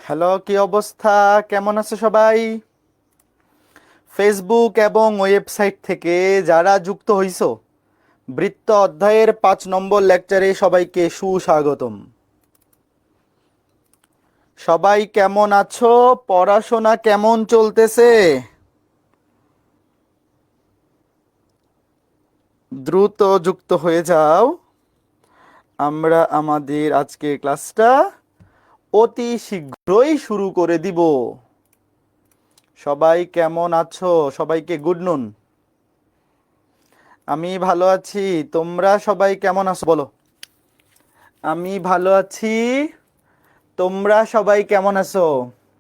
Hello, কি অবস্থা? কেমন আছে সবাই? ফেসবুক এবং ওয়েবসাইট থেকে যারা যুক্ত হইছো, বৃত্ত অধ্যায়ের 5 নম্বর লেকচারে সবাইকে সুস্বাগতম। সবাই কেমন আছো? পড়াশোনা কেমন চলতেছে? দ্রুত যুক্ত হয়ে যাও। আমরা আমাদের আজকের ক্লাসটা অতি শীঘ্রই শুরু করে দিব। সবাই কেমন আছো? সবাইকে গুড নুন। আমি ভালো আছি। তোমরা সবাই কেমন আছো বলো? আমি ভালো আছি। তোমরা সবাই কেমন আছো?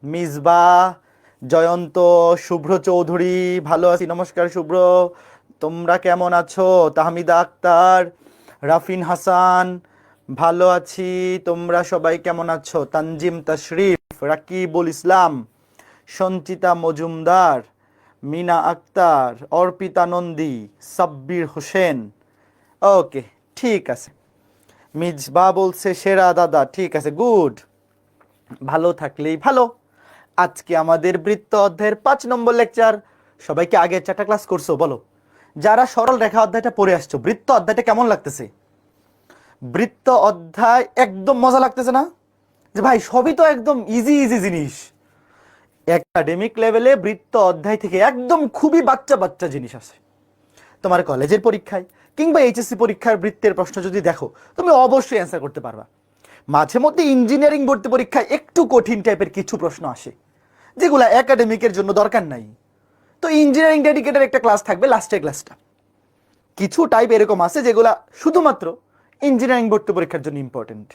মিসবা, জয়ন্ত, শুভ্র চৌধুরী, ভালো আছি। নমস্কার শুভ্র। তোমরা কেমন আছো? তাহমিদা আক্তার, রাফিন হাসান, ভালো আছি। তোমরা সবাই কেমন আছো? তানজিম তাশরিফ, রাকিবুল ইসলাম, সঞ্চিতা মজুমদার, মিনা আক্তার, অর্পিতা নন্দী, সাব্বির হোসেন। ওকে, ঠিক আছে। মিজবা বলছে সেরা দাদা। ঠিক আছে, গুড। ভালো থাকলেই ভালো। আজকে আমাদের বৃত্ত অধ্যায়ের 5 নম্বর লেকচার। সবাইকে আগে 4টা ক্লাস করছো বলো? যারা সরল রেখা অধ্যায়টা পড়ে আসছো, বৃত্ত অধ্যায়টা কেমন লাগতেছে? বৃত্ত অধ্যায় একদম মজা লাগতেছে না? যে ভাই সবই তো একদম ইজি ইজি জিনিস। একাডেমিক লেভেলে বৃত্ত অধ্যায় থেকে একদম খুবই বাচ্চা বাচ্চা জিনিস আছে। তোমার কলেজের পরীক্ষায় কিংবা এইচএসসি পরীক্ষার বৃত্তের প্রশ্ন যদি দেখো, তুমি অবশ্যই অ্যান্সার করতে পারবা। মাঝে মধ্যে ইঞ্জিনিয়ারিং ভর্তি পরীক্ষায় একটু কঠিন টাইপের কিছু প্রশ্ন আসে, যেগুলো একাডেমিকের জন্য দরকার নাই। তো ইঞ্জিনিয়ারিং ডেডিকেটেড একটা ক্লাস থাকবে, লাস্টের ক্লাসটা। কিছু টাইপ এরকম আছে যেগুলো শুধুমাত্র ইঞ্জিনিয়ারিং ভর্তি পরীক্ষার জন্য ইম্পর্টেন্ট।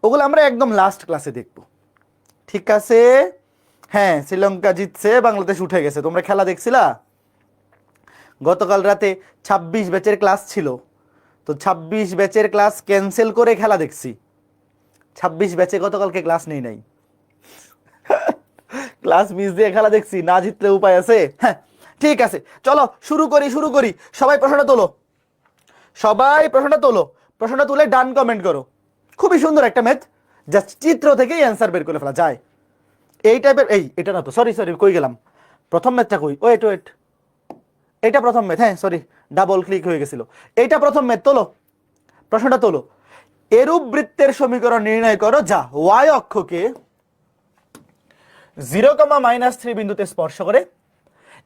ওগুলো আমরা একদম লাস্ট ক্লাসে দেখব। ঠিক আছে? হ্যাঁ, শ্রীলঙ্কা জিতছে, বাংলাদেশ উঠে গেছে। তোমরা খেলা দেখছিলা? গতকাল রাতে 26 ব্যাচের ক্লাস ছিল, তো 26 ব্যাচের ক্লাস ক্যান্সেল করে খেলা দেখছি। 26 ব্যাচে গতকালকে ক্লাস নেই নাই, ক্লাস মিস দিয়ে খেলা দেখছি। না জিতলে উপায় আছে? হ্যাঁ, ঠিক আছে, চলো শুরু করি শুরু করি। সবাই প্রশ্নটা তোলো, সবাই প্রশ্নটা তোলো। প্রশ্নটা তুলে ডান কমেন্ট করো। খুবই সুন্দর একটা ম্যাথ, জাস্ট চিত্র থেকেই অ্যান্সার বের করে ফেলা যায়। এই টাইপের, এটা না তো, সরি সরি, কই গেলাম? প্রথম ম্যাথটা কই? ওয়েট ওয়েট, এইটা প্রথম ম্যাথ। হ্যাঁ সরি, ডাবল ক্লিক হয়ে গেছিল। এইটা প্রথম ম্যাথ। তোলো, প্রশ্নটা তোলো। এরূপ বৃত্তের সমীকরণ নির্ণয় করো যা ওয়াই অক্ষকে 0,-3 বিন্দুতে স্পর্শ করে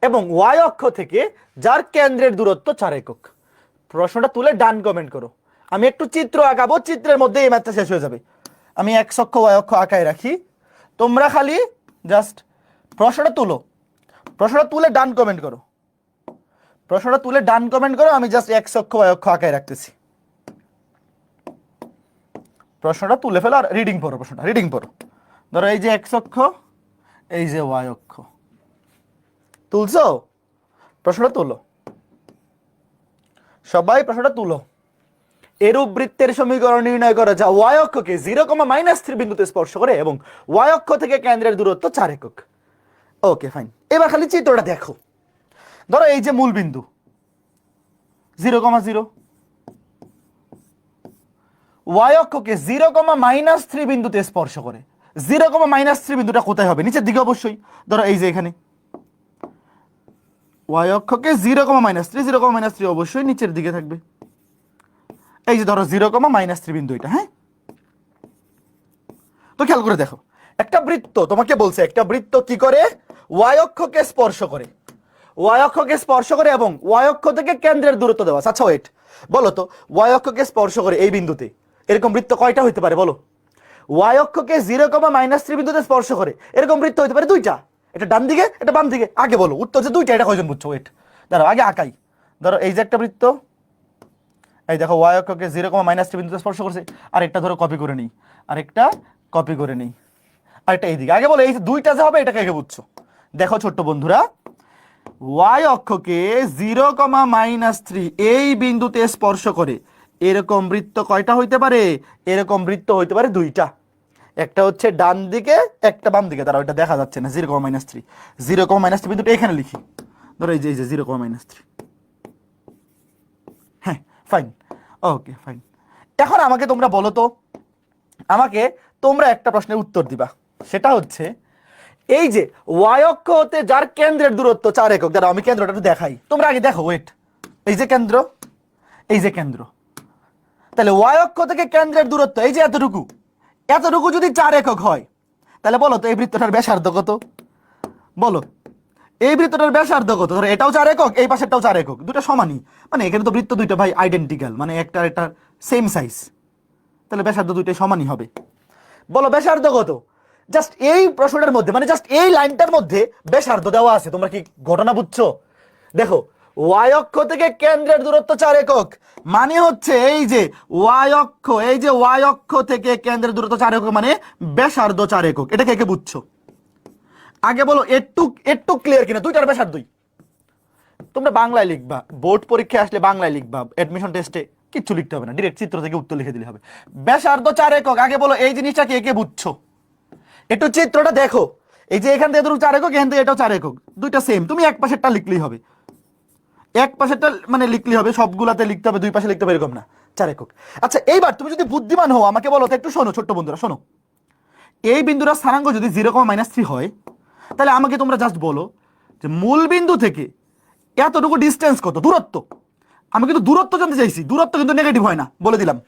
এবং ওয়াই অক্ষ থেকে যার কেন্দ্রের দূরত্ব 4 একক। প্রশ্নটা তুলে ডান কমেন্ট করো। আমি একটু চিত্র আঁকাবো, চিত্রের মধ্যে এই ম্যাথটা শেষ হয়ে যাবে। আমি এক্স অক্ষ ওয়াই অক্ষ আঁকায় রাখি, তোমরা খালি জাস্ট প্রশ্নটা তুলো। প্রশ্নটা তুলে ডান কমেন্ট করো। প্রশ্নটা তুলে ডান কমেন্ট করো। আমি জাস্ট এক্স অক্ষ ওয়াই অক্ষ আঁকায় রাখতেছি। প্রশ্নটা তুলে ফেলো আর রিডিং পড়ো। প্রশ্নটা রিডিং পড়ো। ধরো এই যে এক্স অক্ষ, এই যে ওয়াই অক্ষ। তুলছো? প্রশ্নটা তুলো, সবাই প্রশ্নটা তুলো। এরূপ বৃত্তের সমীকরণ নির্ণয় করা যা ওয়াই অক্ষকে 0,-3 বিন্দুতে স্পর্শ করে এবং ওয়াই অক্ষ থেকে কেন্দ্রের দূরত্ব 4 একক। Okay fine. এবার খালি চিত্রটা দেখো। ধরো এই যে মূল বিন্দু 0,0, ওয়াই অক্ষকে 0,-3 বিন্দুতে স্পর্শ করে। 0,-3 বিন্দুটা কোথায় হবে? নিচের দিকে অবশ্যই। ধরো এই যে এখানে ওয়াই অক্ষকে 0,-3, 0,-3 অবশ্যই নিচের দিকে থাকবে। এই যে ধরো 0,-3 বিন্দু, এটা। হ্যাঁ, তো খেয়াল করে দেখো, একটা বৃত্ত তোমাকে বলছে, একটা বৃত্ত কি করে? ওয়াই অক্ষকে স্পর্শ করে, ওয়াই অক্ষকে স্পর্শ করে এবং ওয়াই অক্ষ থেকে কেন্দ্রের দূরত্ব দেওয়া। আচ্ছা ওয়েট, বলো তো, ওয়াই অক্ষকে স্পর্শ করে এই বিন্দুতে এরকম বৃত্ত কয়টা হইতে পারে বলো? ওয়াই অক্ষকে 0,-3 বিন্দুতে স্পর্শ করে এরকম বৃত্ত হইতে পারে দুইটা। এটা ডান দিকে, এটা বাম দিকে। আগে বলো উত্তর যে দুইটা, এটা কয়জন বুঝছো? ওয়েট, ধরো আগে আঁকাই। ধরো এই যে একটা বৃত্ত, এই দেখো ওয়াই অক্ষকে 0,-3 বিন্দুতে স্পর্শ করছে। আরেকটা ধরো কপি করে নিই, আরেকটা কপি করে নিই, আরেকটা এইদিকে। আগে বলো এই দুইটা যে হবে এটাকে আগে বুঝছো। দেখো ছোট্ট বন্ধুরা, ওয়াই অক্ষকে 0,-3 এই বিন্দুতে স্পর্শ করে এরকম বৃত্ত কয়টা হইতে পারে? এরকম বৃত্ত হইতে পারে দুইটা। একটা হচ্ছে ডান দিকে, একটা বাম দিকে। তারা ওইটা দেখা যাচ্ছে না। 0,-3, 0,-3 বিন্দুটা এখানে লিখি। ধরো এই যে 0,-3। হ্যাঁ ফাইন, ওকে ফাইন। এখন আমাকে তোমরা বলো তো, আমাকে তোমরা একটা প্রশ্নের উত্তর দিবা। সেটা হচ্ছে এই যে ওয়াই অক্ষ হতে যার কেন্দ্রের দূরত্ব 4 একক। দাঁড়াও আমি কেন্দ্রটা একটু দেখাই, তোমরা আগে দেখো। ওয়েট, এই যে কেন্দ্র, এই যে কেন্দ্র, তাহলে ওয়াই অক্ষ থেকে কেন্দ্রের দূরত্ব এই যে এতটুকু, এতটুকু যদি 4 একক হয়, তাহলে বলো তো এই বৃত্তটার ব্যাসার্ধ কত? বলো এই বৃত্তটার ব্যাসার্ধ কত? ধরো এটাও 4 একক, এই পাশেরটাও 4 একক, দুটো সমানই, মানে এখানে তো বৃত্ত দুইটা ভাই আইডেন্টিক্যাল, মানে একটা এটা সেম সাইজ, তাহলে ব্যাসার্ধ দুইটাই সমানই হবে। বলো ব্যাসার্ধ কত? জাস্ট এই প্রশ্নটার মধ্যে, মানে জাস্ট এই লাইনটার মধ্যে ব্যাসার্ধ দেওয়া আছে। তোমরা কি ঘটনা বুঝছো? দেখো ওয়াই অক্ষ থেকে কেন্দ্রের দূরত্ব 4 একক, মানে হচ্ছে এই যে ওয়াই অক্ষ, এই যে ওয়াই অক্ষ থেকে কেন্দ্রের দূরত্ব 4 একক, মানে ব্যাসার্ধ 4 একক। এটা কে কে বুঝছো? আগে বলো একটু একটু ক্লিয়ার কিনা? দুইটার ব্যাসার্ধই। তোমরা বাংলায় লিখবা, বোর্ড পরীক্ষায় আসলে বাংলায় লিখবা, এডমিশন টেস্টে কিচ্ছু লিখতে হবে না, ডিরেক্ট চিত্র থেকে উত্তর লিখে দিলে হবে। ব্যাসার্ধ 4 একক, আগে বলো এই জিনিসটা কে কে বুঝছো? একটু চিত্রটা দেখো, এই যে এখান থেকে ধরো 4 একক, এখান থেকে এটাও 4 একক, দুইটা সেম, তুমি এক পাশেরটা লিখলেই হবে, এক পাশেরটা মানে লিখলেই হবে, সবগুলাতে লিখতে হবে, দুই পাশে লিখতে হবে এরকম না, 4 একক। আচ্ছা এইবার তুমি যদি বুদ্ধিমান হও আমাকে বলো তো, একটু শোনো ছোট্ট বন্ধুরা শোনো, এই বিন্দুটার স্থানাঙ্ক যদি 0,-3 হয়, তাহলে আমাকে তোমরা জাস্ট বলো যে মূল বিন্দু থেকে এতটুকু ডিস্টেন্স কত, দূরত্ব। আমি কিন্তু দূরত্ব জানতে চাইছি, দূরত্ব কিন্তু নেগেটিভ হয় না, বলে দিলাম।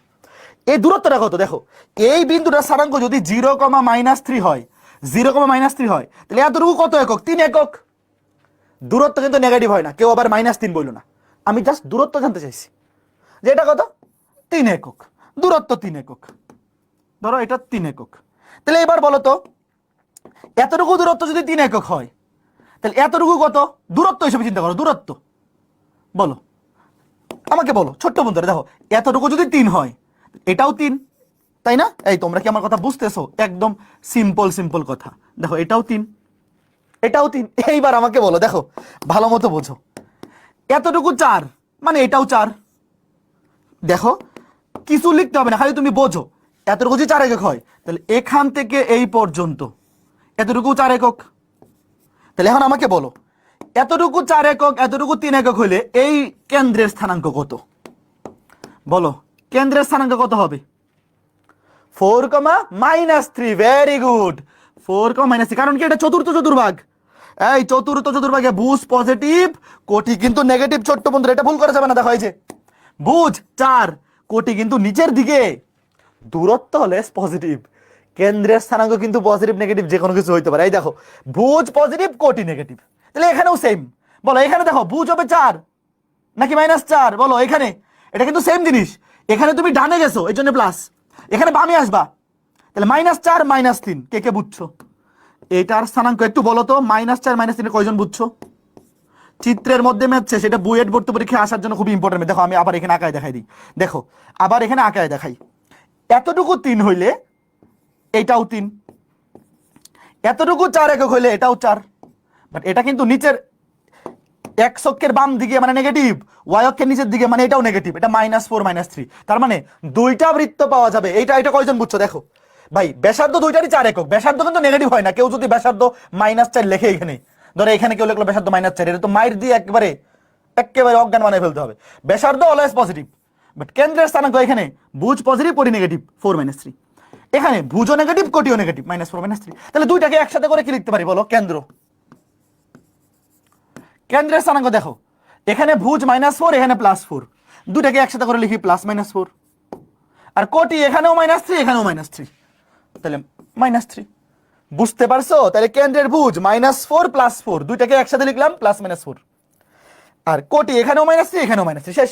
এই দূরত্বটা কত? দেখো এই বিন্দুটার স্থানাঙ্ক যদি 0,-3 হয়, 0,-3 হয়, তাহলে এতটুকু কত একক? 3 একক। দূরত্ব কিন্তু নেগেটিভ হয় না, কেউ আবার -3 বললো না, আমি জাস্ট দূরত্ব জানতে চাইছি যে এটা কত? 3 একক। দূরত্ব 3 একক, ধরো এটা 3 একক। তাহলে এবার বলো তো এতটুকু দূরত্ব যদি 3 একক হয়, তাহলে এতটুকু কত? দূরত্ব হিসেবে চিন্তা করো, দূরত্ব বলো আমাকে, বলো ছোট্ট বন্ধুরা। দেখো এতটুকু যদি 3 হয়, এটাও 3, তাই না? এই তোমরা কি আমার কথা বুঝতেছো? একদম সিম্পল সিম্পল কথা। দেখো এটাও 3, এটাও 3। এইবার আমাকে বলো, দেখো ভালো মতো বোঝো, এতটুকু 4 মানে এটাও 4। দেখো কিছু লিখতে হবে না, খালি তুমি বোঝো এতটুকু যদি 4 একক হয়, তাহলে এখান থেকে এই পর্যন্ত এতটুকু 4 একক। তাহলে এখন আমাকে বলো এতটুকু 4 একক, এতটুকু 3 একক হলে এই কেন্দ্রের স্থানাঙ্ক কত? বলো কেন্দ্রের স্থানাঙ্ক কত হবে? 4,-3। Very good, 4,-3। কারণ কি এটা চতুর্থ চতুর্ভাগ, এই চতুর্থ চতুর্ভাগে ভুজ পজিটিভ, কোটি কিন্তু নেগেটিভ। ছোট্ট বন্ধুরা এটা ভুল করা যাবে না। দেখো এই যে ভুজ 4, কোটি কিন্তু নিচের দিকে, দূরত্ব হলে পজিটিভ, কেন্দ্রের স্থানাঙ্ক কিন্তু পজিটিভ নেগেটিভ যে কোনো কিছু হইতে পারে। এই দেখো ভুজ পজিটিভ, কোটি নেগেটিভ, তাহলে এখানেও সেম। বলো এখানে দেখো ভুজ হবে 4 নাকি -4? বলো এখানে, এটা কিন্তু সেম জিনিস। এখানে তুমি ডানে গেছো এই জন্য প্লাস, এখানে বামে আসবা, তাহলে -4 -3। কে কে বুঝছো এটার স্থানাঙ্ক? একটু বলো তো -4 -3 কয়জন বুঝছো? চিত্রের মধ্যে ম্যাচছে, সেটা বুয়েট ভর্তি পরীক্ষায় আসার জন্য খুবই ইম্পর্টেন্ট। দেখো আমি আবার এখানে আঁকায় দেখাই দিই, দেখো আবার এখানে আঁকায় দেখাই। এতটুকু 3 হইলে এটাও 3, এতটুকু 4 একক হইলে এটাও 4। বাট এটা কিন্তু নিচের এক্স অক্ষের বাম দিকে মানে নেগেটিভ, ওয়াই অক্ষের নিচের দিকে মানে এটাও নেগেটিভ, এটা -4 -3। তার মানে দুইটা বৃত্ত পাওয়া যাবে। এটা কয়জন বুঝছো? দেখো ভাই ব্যাসার্ধ দুইটারই 4 একক, ব্যাসার্ধ কিন্তু নেগেটিভ হয় না। কেউ যদি ব্যাসার্ধ -4 লেখে এখানে, ধরো এখানে কেউ লিখলো ব্যাসার্ধ -4, এটা তো মাইর দিয়ে একেবারে একেবারে অজ্ঞান বানায় ফেলতে হবে। ব্যাসার্ধ অলওয়েজ পজিটিভ, বাট কেন্দ্রের স্থানাঙ্ক এখানে ভুজ পজিটিভ, কোটি নেগেটিভ, 4 -3। এখানে ভুজও নেগেটিভ, কোটিও নেগেটিভ, -4 -3। তাহলে দুইটাকে একসাথে করে কি লিখতে পারি বলো? কেন্দ্র। কেন্দ্রের স্থানাঙ্ক দেখো, এখানে ভুজ -4, এখানে +4, দুটাকে একসাথে করে লিখি +-4। আর কোটি এখানেও -3, এখানেও -3, তাহলে -3। বুঝতে পারছো? তাহলে কেন্দ্রের ভুজ -4 +4, দুইটাকে একসাথে লিখলাম +-4। আর কোটি এখানেও -3, এখানেও -3, শেষ।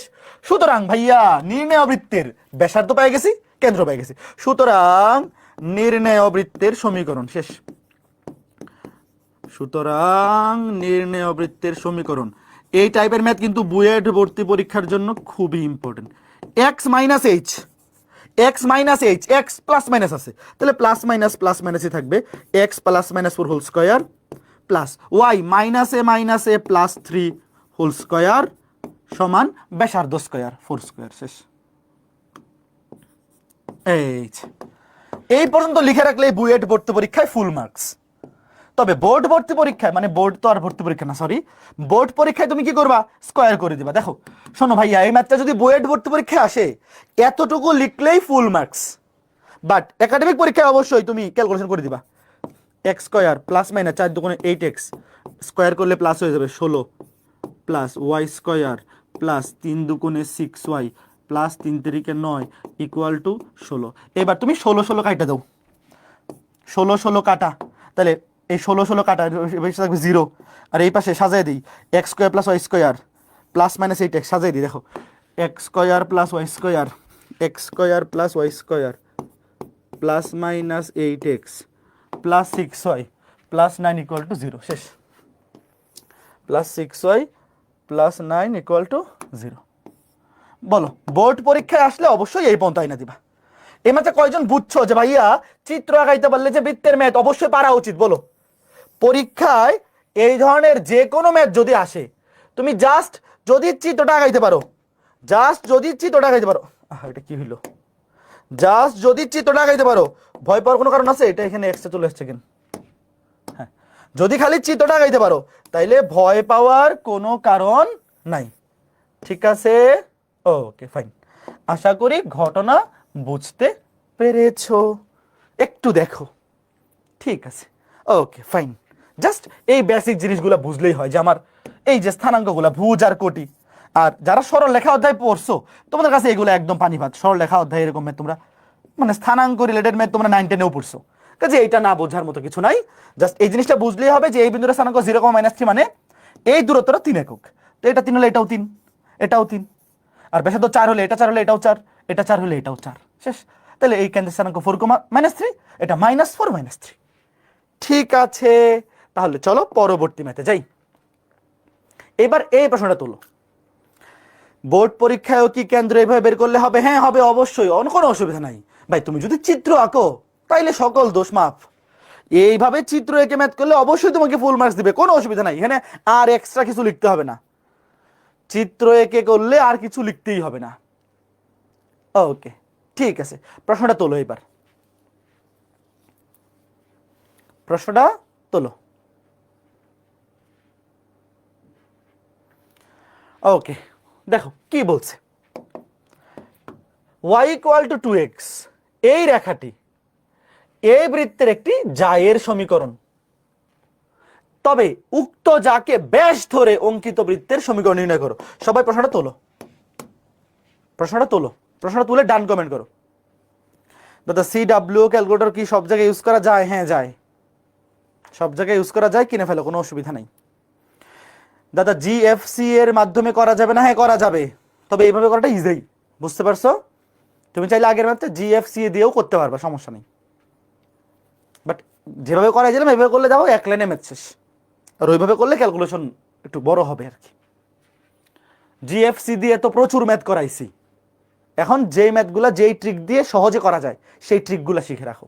সুতরাং ভাইয়া নির্ণয় বৃত্তের ব্যাসার্ধ পেয়ে গেছি, কেন্দ্র পেয়ে গেছি। সুতরাং নির্ণয় বৃত্তের সমীকরণ শেষ। সুতরাং নির্ণয় বৃত্তের সমীকরণ, এই টাইপের ম্যাথ কিন্তু বুয়েট ভর্তি পরীক্ষার জন্য খুবই important. x - h, x plus minus আছে, তাহলে প্লাস মাইনাসই থাকবে, x +-4 whole square plus y -a whole square সমান ব্যাসার্ধ স্কয়ার 4 স্কয়ার। শেষ। এই পর্যন্ত লিখে রাখলে বুয়েট ভর্তি পরীক্ষায় ফুল মার্কস। তবে বোর্ড ভর্তি পরীক্ষায়, মানে বোর্ড তো আর ভর্তি পরীক্ষা না, সরি, বোর্ড পরীক্ষায় তুমি কি করবা? স্কয়ার করে দিবা। দেখো শোনো ভাইয়া, এই ম্যাথটা যদি বুয়েট ভর্তি পরীক্ষায় আসে এতটুকু লিখলেই ফুল মার্কস, বাট একাডেমিক পরীক্ষায় অবশ্যই তুমি ক্যালকুলেশন করে দিবা। এক্স স্কোয়ার প্লাস মাইনাস 4 দুগুণে 8x স্কোয়ার করলে প্লাস হয়ে যাবে 16 প্লাস ওয়াই স্কোয়ার প্লাস 3 দুগুণে 6y প্লাস 3 তিরিকে 9 ইকুয়াল টু 16। এবার তুমি 16 কাটা দাও, 16 কাটা, তাহলে এই 16 কাটা বেশি থাকবে 0, আর এই পাশে সাজাই দিই x square plus y square plus minus 8x সাজাই দিই, দেখো x square plus y square, x square plus y square plus minus 8x plus 6y plus 9 equal to 0, শেষ। Plus 6y plus 9 equal to 0। বলো board পরীক্ষায় আসলে অবশ্যই এই পন্থা আইনা দিবা। এই মাত্র কয়জন বুঝছো যে ভাইয়া চিত্র আঁকাইতে পারলে যে বৃত্তের ম্যাথ অবশ্যই পারা উচিত? বলো পরীক্ষায় এই ধরনের যে কোনো ম্যাথ যদি আসে, তুমি জাস্ট যদি চিত্রটা আঁকাইতে পারো, জাস্ট যদি চিত্রটা আঁকাইতে পারো, এটা কি হইলো, জাস্ট যদি চিত্রটা আঁকাইতে পারো, ভয় পাওয়ার কোনো কারণ আছে? এটা এখানে এক্সট্রা চলে আসছে কেন? হ্যাঁ, যদি খালি চিত্রটা আঁকাইতে পারো তাইলে ভয় পাওয়ার কোনো কারণ নাই। ঠিক আছে, ওকে ফাইন। আশা করি ঘটনা বুঝতে পেরেছো। একটু দেখো, ঠিক আছে, ওকে ফাইন। জাস্ট এই বেসিক জিনিসগুলো বুঝলেই হয় যে আমার এই যে স্থানাঙ্কগুলো ভুজ আর কোটি, আর যারা সরল লেখা অধ্যায় পড়ছো তোমাদের কাছে এগুলো একদম পানি ভাত। সরল লেখা অধ্যায় এরকম ম্যাথ তোমরা মানে স্থানাঙ্ক রিলেটেড ম্যাথ তোমরা 9 10-এও পড়ছো, কাজে এইটা না বোঝার মতো কিছু নাই। জাস্ট এই জিনিসটা বুঝলেই হবে যে এই বিন্দুর স্থানাঙ্ক 0,-3 মানে এই দূরত্বটা 3 একক। তো এটা 3 হলে এটাও 3, এটাও 3, আর ব্যাসার্ধ 4 হলে এটা 4 হলে এটাও 4, এটা 4 হলে এটাও 4, শেষ। তাহলে এই কেন্দ্রের স্থানাঙ্ক 4,-3, এটা -4-3। ঠিক আছে, তাহলে চলো পরবর্তী ম্যাথে যাই। এবার এই প্রশ্নটা তোলো, বোর্ড পরীক্ষায়ও কি কেন্দ্র এইভাবে বের করলে হবে? হ্যাঁ হবে, অবশ্যই, কোনো অসুবিধা নাই। ভাই তুমি যদি চিত্র আঁকো তাইলে সকল দোষ মাফ। এইভাবে চিত্র এঁকে ম্যাথ করলে অবশ্যই তোমাকে ফুল মার্কস দিবে, কোনো অসুবিধা নাই। এখানে আর এক্সট্রা কিছু লিখতে হবে না, চিত্র এঁকে করলে আর কিছু লিখতেই হবে না। ওকে ঠিক আছে, প্রশ্নটা তোলো। এবার প্রশ্নটা তোলো। ওকে দেখো কি বলছে, y = 2x এই রেখাটি এই বৃত্তের একটি জায়ের সমীকরণ, তবে উক্ত যাকে ব্যাস ধরে অঙ্কিত বৃত্তের সমীকরণ নির্ণয় করো। সবাই প্রশ্নটা তোলো, প্রশ্নটা তোলো, প্রশ্নটা তুলে ডান কমেন্ট করো। দাদা CW ক্যালকুলেটর কি সব জায়গায় ইউজ করা যায়? হ্যাঁ যায়, সব জায়গায় ইউজ করা যায়, কিনে ফেলো, কোনো অসুবিধা নাই। দাদা GFC এর মাধ্যমে করা যাবে না? হ্যাঁ করা যাবে, তবে এইভাবে করাটা ইজি, বুঝতে পারছো? তুমি চাইলে আগের ম্যাথে GFC দিয়েও করতে পারবা, সমস্যা নেই। বাট যেভাবে করাইছিলাম এইভাবে করলে যাও, এক লাইনে ম্যাথ শেষ। আর ওইভাবে করলে ক্যালকুলেশন একটু বড় হবে আর কি। GFC দিয়ে তো প্রচুর ম্যাথ করাইছি, এখন যেই ম্যাথগুলা যেই ট্রিক দিয়ে সহজে করা যায় সেই ট্রিকগুলো শিখে রাখো।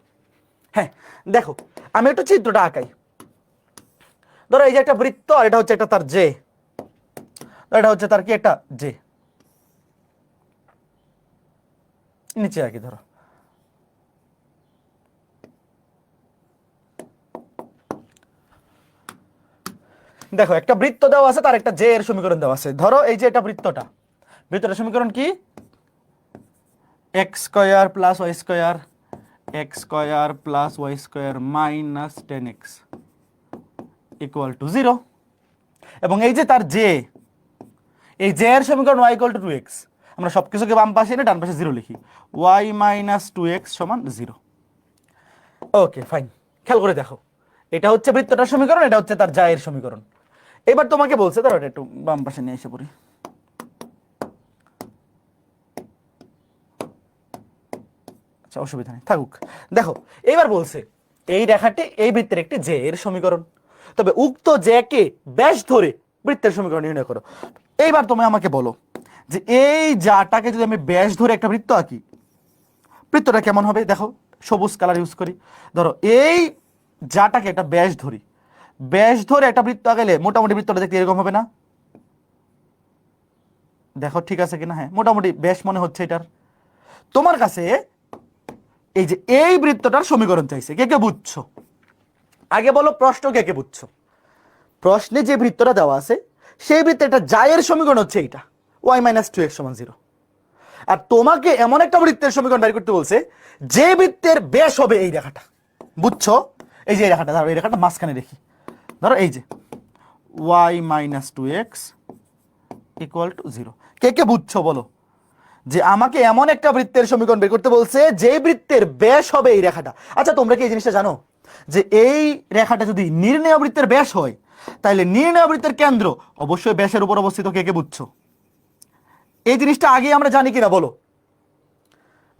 হ্যাঁ দেখো আমি একটু চিত্রটা আঁকাই। ধরো এই যে একটা বৃত্ত, আর এটা হচ্ছে একটা তার জে, এটা হচ্ছে তার কি একটা জে, নিচে আঁকি। ধরো দেখো একটা বৃত্ত দেওয়া আছে, তার একটা জে এর সমীকরণ দেওয়া আছে। ধরো এই যে এটা বৃত্তটা, বৃত্তটার সমীকরণ কি? x² + y² x² + y² - 10x = 0। এবং এই যে তার জে, এই জে এর সমীকরণ y = 2x, আমরা সবকিছুকে বাম পাশে এনে ডান পাশে 0 লিখি, y - 2x = 0। ওকে ফাইন, খেয়াল করে দেখো, এটা হচ্ছে বৃত্তটার সমীকরণ, এটা হচ্ছে তার জায়ের সমীকরণ। এবার তোমাকে বলছে, ধরো এটা একটু বাম পাশে নিয়ে এসে পড়ি। আচ্ছা অসুবিধা নেই, থাকুক। দেখো এবার বলছে এই রেখাটি এই বৃত্তের একটি জে এর সমীকরণ, তবে উক্ত জে কে ব্যাস ধরে বৃত্তের সমীকরণ নির্ণয় করো। এইবার তুমি আমাকে বলো যে এই জাটাকে যদি আমি ব্যাস ধরে একটা বৃত্ত আঁকি, বৃত্তটা কেমন হবে? দেখো সবুজ কালার ইউজ করি। ধরো এই জাটাকে একটা ব্যাস ধরি, ব্যাস ধরে একটা বৃত্ত আঁকাইলে মোটামুটি বৃত্তটা দেখতে এরকম হবে না? দেখো ঠিক আছে কিনা? হ্যাঁ মোটামুটি ব্যাস মনে হচ্ছে এটার। তোমার কাছে এই যে এই বৃত্তটার সমীকরণ চাইছে, কে কে বুঝছো? আগে বলো প্রশ্ন কে কে বুঝছো? প্রশ্নে যে বৃত্তটা দেওয়া আছে সেই বৃত্তের একটা জায়ের সমীকরণ হচ্ছে এইটা, y - 2x = 0। আর তোমাকে এমন একটা বৃত্তের সমীকরণ বের করতে বলছে যে বৃত্তের ব্যাস হবে এই রেখাটা, বুঝছো? এই যে এই রেখাটা, ধরো এই রেখাটা মাঝখানে রেখি, ধরো এই যে y minus 2x equal to 0। কে কে বুঝছো বলো যে আমাকে এমন একটা বৃত্তের সমীকরণ বের করতে বলছে যে বৃত্তের ব্যাস হবে এই রেখাটা। আচ্ছা তোমরা কি এই জিনিসটা জানো যে এই রেখাটা যদি নির্ণেয় বৃত্তের ব্যাস হয় তাহলে নির্ণেয় বৃত্তের কেন্দ্র অবশ্যই ব্যাসের উপর অবস্থিত। কে কে বুঝছো এই জিনিসটা আগে আমরা জানি কিনা বলো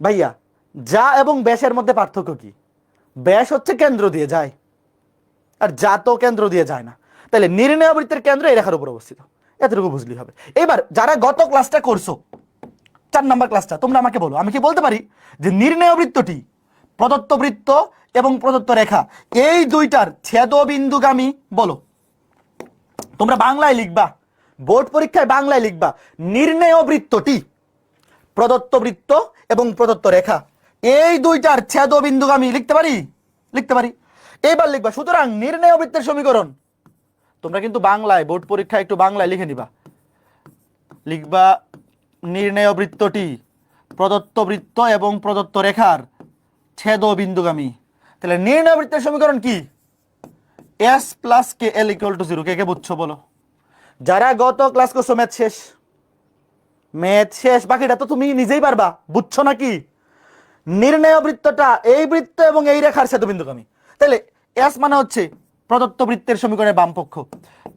ভাইয়া? যা এবং ব্যাসের মধ্যে পার্থক্য কি? ব্যাস হচ্ছে কেন্দ্র দিয়ে যায় আর যা তো কেন্দ্র দিয়ে যায় না। তাহলে নির্ণেয় বৃত্তের কেন্দ্র এই রেখার উপর অবস্থিত, এতটুকু বুঝলেই হবে। এবার যারা গত ক্লাসটা করছো 4 নাম্বার ক্লাসটা, তোমরা আমাকে বলো, আমি কি বলতে পারি যে নির্ণেয় বৃত্তটি প্রদত্ত বৃত্ত এবং প্রদত্ত রেখা এই দুইটার ছেদবিন্দুগামী? বলো, তোমরা বাংলায় লিখবা, বোর্ড পরীক্ষায় বাংলায় লিখবা নির্ণেয় বৃত্তটি প্রদত্ত বৃত্ত এবং প্রদত্ত রেখা এই দুইটার ছেদবিন্দুগামী। লিখতে পারি? লিখতে পারি। এবার লিখবা সুতরাং নির্ণেয় বৃত্তের সমীকরণ। তোমরা কিন্তু বাংলায় বোর্ড পরীক্ষায় একটু বাংলায় লিখে নিবা, লিখবা নির্ণেয় বৃত্তটি প্রদত্ত বৃত্ত এবং প্রদত্ত রেখার ছেদবিন্দুগামী। তাহলে নির্ণেয় বৃত্তের সমীকরণ কি? s plus K L equal to 0। কে কে বুঝছো বলো? যারা গত ক্লাস করছো ম্যাথ শেষ, ম্যাথ শেষ, বাকিটা তো তুমি নিজেই পারবা। বুঝছো নাকি? নির্ণেয় বৃত্তটা এই বৃত্ত এবং এই রেখার ছেদবিন্দুগামী। তাহলে s মানে হচ্ছে প্রদত্ত বৃত্তের সমীকরণের বাম পক্ষ,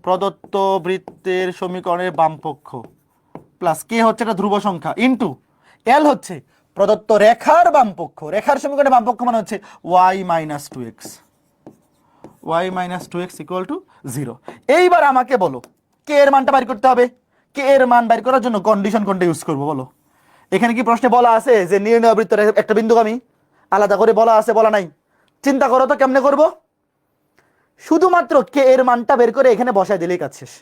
প্রদত্ত বৃত্তের সমীকরণের বাম পক্ষ, প্লাস কে হচ্ছে একটা ধ্রুব সংখ্যা, ইনটু এল হচ্ছে প্রদত্ত রেখার বাম পক্ষ। রেখার সমীকরণের বাম পক্ষ মানে হচ্ছে y minus 2x, y minus 2x equal to 0। এইবার আমাকে বলো কে এর মানটা বের করতে হবে। কে এর মান বের করার জন্য কন্ডিশন কোনটা ইউজ করবো বলো? এখানে কি প্রশ্নে বলা আছে যে নির্ণেয় বৃত্তের একটা বিন্দুগামী? আলাদা করে বলা আছে? বলা নাই। চিন্তা করো তো কেমনে করবো। শুধুমাত্র কে এর মানটা বের করে এখানে বসায় দিলেই কাজ শেষ।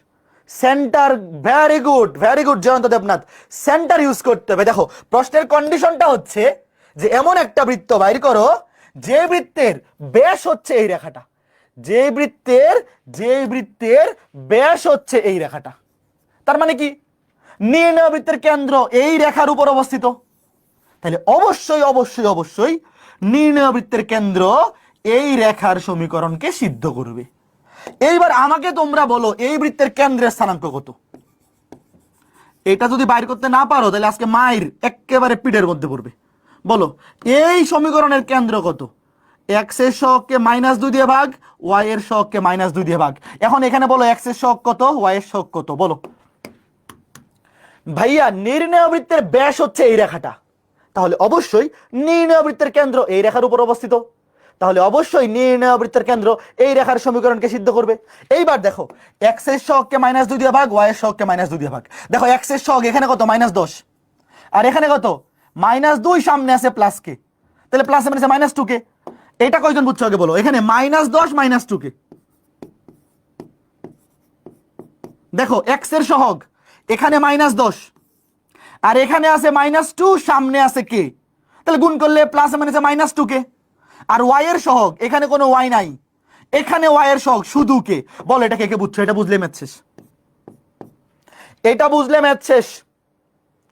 Centre, very good Jayanta Debnath, centre use করতে হবে। দেখো প্রশ্নের কন্ডিশনটা হচ্ছে যে এমন একটা বৃত্ত বাইর করো যে বৃত্তের ব্যাস হচ্ছে এই রেখাটা, যে বৃত্তের ব্যাস হচ্ছে এই রেখাটা। তার মানে কি নির্ণেয় বৃত্তের কেন্দ্র এই রেখার উপর অবস্থিত। তাহলে অবশ্যই নির্ণেয় বৃত্তের কেন্দ্র এই রেখার সমীকরণকে সিদ্ধ করবে। এইবার আমাকে তোমরা বলো এই বৃত্তের কেন্দ্রের স্থানাঙ্ক কত? এটা যদি বাইর করতে না পারো তাহলে আজকে মায়ের একেবারে পিঠের মধ্যে পড়বে। বলো এই সমীকরণের কেন্দ্র কত? এক্স এর সহগকে -2 দিয়ে ভাগ, ওয়াই এর সহগকে -2 দিয়ে ভাগ। এখন এখানে বলো এক্স এর সহগ কত, ওয়াই এর সহগ কত? বলো ভাইয়া নির্ণেয় বৃত্তের ব্যাস হচ্ছে এই রেখাটা, তাহলে অবশ্যই নির্ণেয় বৃত্তের কেন্দ্র এই রেখার উপর অবস্থিত। তাহলে অবশ্যই নির্ণেয় বৃত্তের কেন্দ্র এই রেখার সমীকরণকে সিদ্ধ করবে। এইবার দেখো এক্স এর সহগকে -2 দিয়ে ভাগ, ওয়াই এর সহগকে -2 দিয়ে ভাগ। দেখো এক্স এর সহগ এখানে কত? -10, আর এখানে কত? -2, সামনে আছে প্লাস কে, তাহলে প্লাস মানে -2 কে। এটা কয়জন বুঝছো আগে বলো? এখানে -10 -2 কে। দেখো এক্স এর সহগ এখানে -10 আর এখানে আছে -2, সামনে আছে কে, তাহলে গুণ করলে প্লাস মানে -2 কে। আর ওয়াই এর সহগ এখানে কোনো ওয়াই নাই, এখানে ওয়াই এর সহগ শুধু কে। বল এটা কে কে বুঝছো? এটা বুঝলে ম্যাথ শেষ, এটা বুঝলে ম্যাথ শেষ।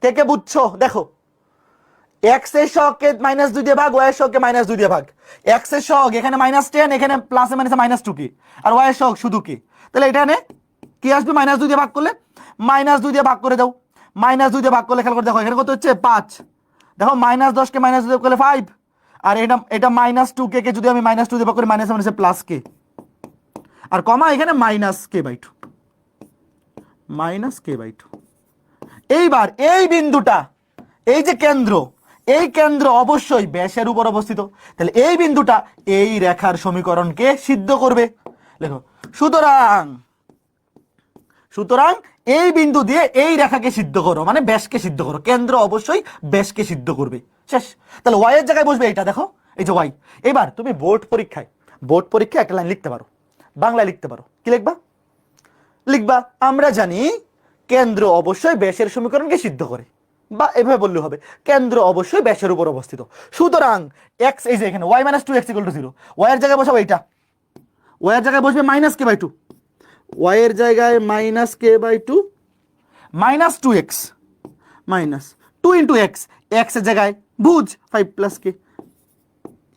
কে কে বুঝছো? দেখো এক্স এর সহগকে -2 দিয়ে ভাগ, ওয়াই এর সহগকে -2 দিয়ে ভাগ। এক্স এর সহগ এখানে -10, এখানে প্লাস মানে -2 কে, আর ওয়াই এর সহগ শুধু কে। তাহলে এখানে কি আসবে? -2 দিয়ে ভাগ করলে, -2 দিয়ে ভাগ করে দাও। -2 দিয়ে ভাগ করলে খেয়াল করে দেখো এখানে কত হচ্ছে? 5। দেখো -10 কে -2 দিয়ে করলে 5, আর এটা -2 কে যদি আমি -2 দিয়ে ভাগ করি মাইনাস মানে প্লাস কে, আর কমা এখানে -k/2, -k/2। এইবার এই বিন্দুটা, এই যে কেন্দ্র, এই কেন্দ্র অবশ্যই ব্যাসের উপর অবস্থিত। তাহলে এই বিন্দুটা এই রেখার সমীকরণকে সিদ্ধ করবে। দেখো সুতরাং এই বিন্দু দিয়ে এই রেখাকে সিদ্ধ করো, মানে ব্যাসকে সিদ্ধ করো। কেন্দ্র অবশ্যই ব্যাসকে সিদ্ধ করবে। শেষ। তাহলে ওয়াই এর জায়গায় বসবে এটা, দেখো এই যে ওয়াই। এবার তুমি বোর্ড পরীক্ষায় একটা লাইন লিখতে পারো, বাংলায় লিখতে পারো। কি লিখবা আমরা জানি কেন্দ্র অবশ্যই ব্যাসের সমীকরণকে সিদ্ধ করে, বা এভাবে বললে হবে কেন্দ্র অবশ্যই ব্যাসের উপর অবস্থিত। সুতরাং এক্স, এই যে এখানে y - 2x = 0, ওয়াই এর জায়গায় বসাবো এইটা, ওয়াই এর জায়গায় বসবে -k/2, ওয়াই এর জায়গায় -k/2 -2x -2 × x, x এর জায়গায় ভুজ 5 + k,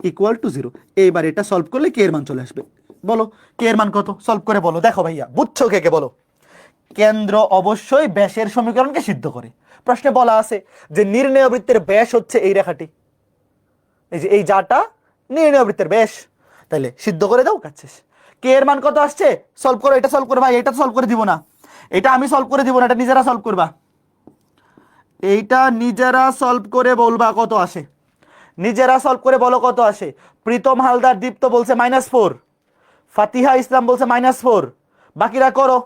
ইকুয়াল টু 0। এইবার এটা সলভ করলে কে এর মান চলে আসবে। বলো কে এর মান কত, সলভ করে বলো। দেখো ভাইয়া, বুঝছো কে কে বলো। কেন্দ্র অবশ্যই ব্যাসের সমীকরণকে সিদ্ধ করে। প্রশ্নে বলা আছে যে নির্ণয় বৃত্তের ব্যাস হচ্ছে এই রেখাটি, এই যে এই যাটা নির্ণয় বৃত্তের ব্যাস, তাইলে সিদ্ধ করে দাও, কাজ শেষ। কে এর মান কত আসছে, সলভ করো। এটা সলভ করে ভাই, এটা সলভ করে দিব না, এটা আমি সলভ করে দিব না, এটা নিজেরা সলভ করবা। এইটা নিজেরা সলভ করে বলবা কত আসে, নিজেরা সলভ করে বলো কত আসে। প্রীতম হালদার দীপ্ত বলছে -4, ফাতিহা ইসলাম বলছে -4, বাকিরা করো,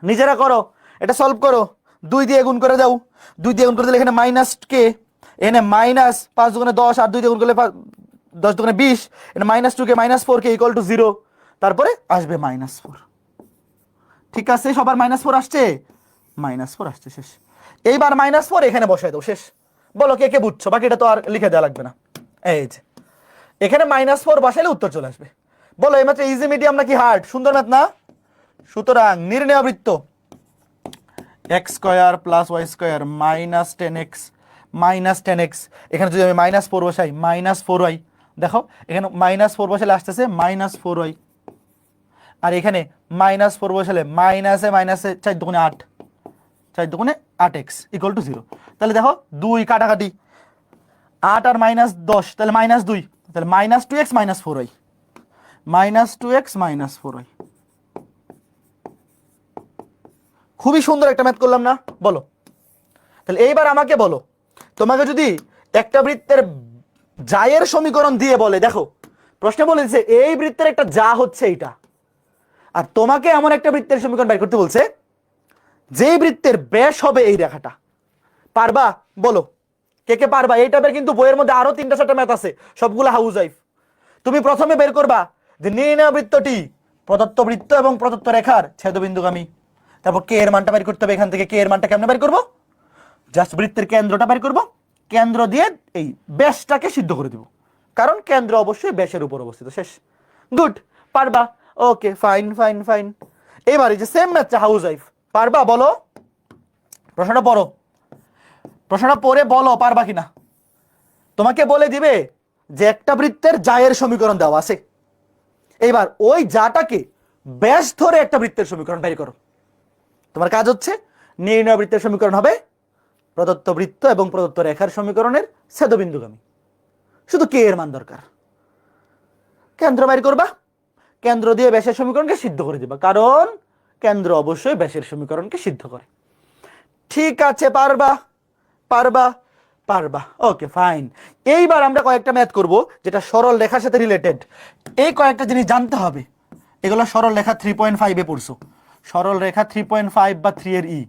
নিজেরা করো, এটা সলভ করো। 2 দিয়ে গুণ করে দাও, 2 দিয়ে গুণ করে দিলে এখানে মাইনাস কে, এখানে মাইনাস 5 দুগুণে 10, আর 2 দিয়ে গুণ করলে 10 দুগুণে 20, এখানে -2 কে -4 কে ইকুয়াল টু 0, তারপরে আসবে -4। ঠিক আছে, সবার -4 আসছে, -4 আসছে, শেষ। এইবার -4 এখানে বসাই দাও, শেষ। বলো কে কে বুঝছো, বাকিটা তো আর লিখে দেওয়া লাগবে না। এই যে এখানে -4 বসাইলে উত্তর চলে আসবে। বলো এইমাত্র ইজি মিডিয়াম নাকি হার্ড, সুন্দর ম্যাথ না? সুতরাং নির্ণয় বৃত্ত x² + y² -10x এখানে যদি আমি -4 বসাই -4y, দেখো এখানে -4 বসালে আসতেছে -4y, আর এখানে -4 বসালে মাইনাসে মাইনাসে 4 দুগুণে 8, 4 দুগুণে 8x ইকুয়াল টু 0। তাহলে দেখো 2 কাটাকাটি, 8 আর -10 তাহলে -2, তাহলে -2x -4y, -2x -4y। খুবই সুন্দর একটা ম্যাথ করলাম না, বলো। তাহলে এইবার আমাকে বলো, তোমাকে যদি একটা বৃত্তের জায়ের সমীকরণ দিয়ে বলে, দেখো প্রশ্নে বলেছে এই বৃত্তের একটা যা হচ্ছে এইটা, আর তোমাকে এমন একটা বৃত্তের সমীকরণ বের করতে বলছে যেই বৃত্তের ব্যাস হবে এই রেখাটা, পারবা? বলো কে কে পারবা। এই টাইপের কিন্তু বইয়ের মধ্যে আরো 3টা-4টা ম্যাথ আছে, সবগুলো হাউসওয়াইফ। তুমি প্রথমে বের করবা যে নির্ণয় বৃত্তটি প্রদত্ত বৃত্ত এবং প্রদত্ত রেখার ছেদবিন্দুগামী। তারপর কে এর মানটা বের করতে হবে। এখান থেকে কে এর মানটা কেমনে বের করবো, জাস্ট বৃত্তের কেন্দ্রটা বের করব, কেন্দ্র দিয়ে এই ব্যাসটাকে সিদ্ধ করে দিব, কারণ কেন্দ্র অবশ্যই ব্যাসের উপর অবস্থিত, শেষ। গুড, পারবা, ওকে, ফাইন ফাইন ফাইন। এবার এই যে সেম ম্যাথটা হাউসওয়াইফ, পারবা? বলো, প্রশ্নটা পড়ো, প্রশ্নটা পড়ে বলো পারবা কিনা। তোমাকে বলে দিবে যে একটা বৃত্তের জায়ের সমীকরণ দেওয়া আছে, এইবার ওই জাটাকে ব্যাস ধরে একটা বৃত্তের সমীকরণ বের করো। তোমার কাজ হচ্ছে নির্ণয় বৃত্তের সমীকরণ হবে প্রদত্ত বৃত্ত এবং প্রদত্ত রেখার সমীকরণের ছেদবিন্দুগামী। শুধু কে এর মান দরকার, কেন্দ্র বের করবা, কেন্দ্র দিয়ে ব্যাসের সমীকরণকে সিদ্ধ করে দিবা, কারণ কেন্দ্র অবশ্যই ব্যাসের সমীকরণকে সিদ্ধ করে। ঠিক আছে, পারবা পারবা পারবা, ওকে ফাইন। এইবার আমরা কয়েকটা ম্যাথ করব যেটা সরল রেখার সাথে রিলেটেড। এই কয়েকটা জিনিস জানতে হবে, এগুলো সরল রেখা 3.5 এ পড়ছো, সরল রেখা 3.5 বা 3 এর ই।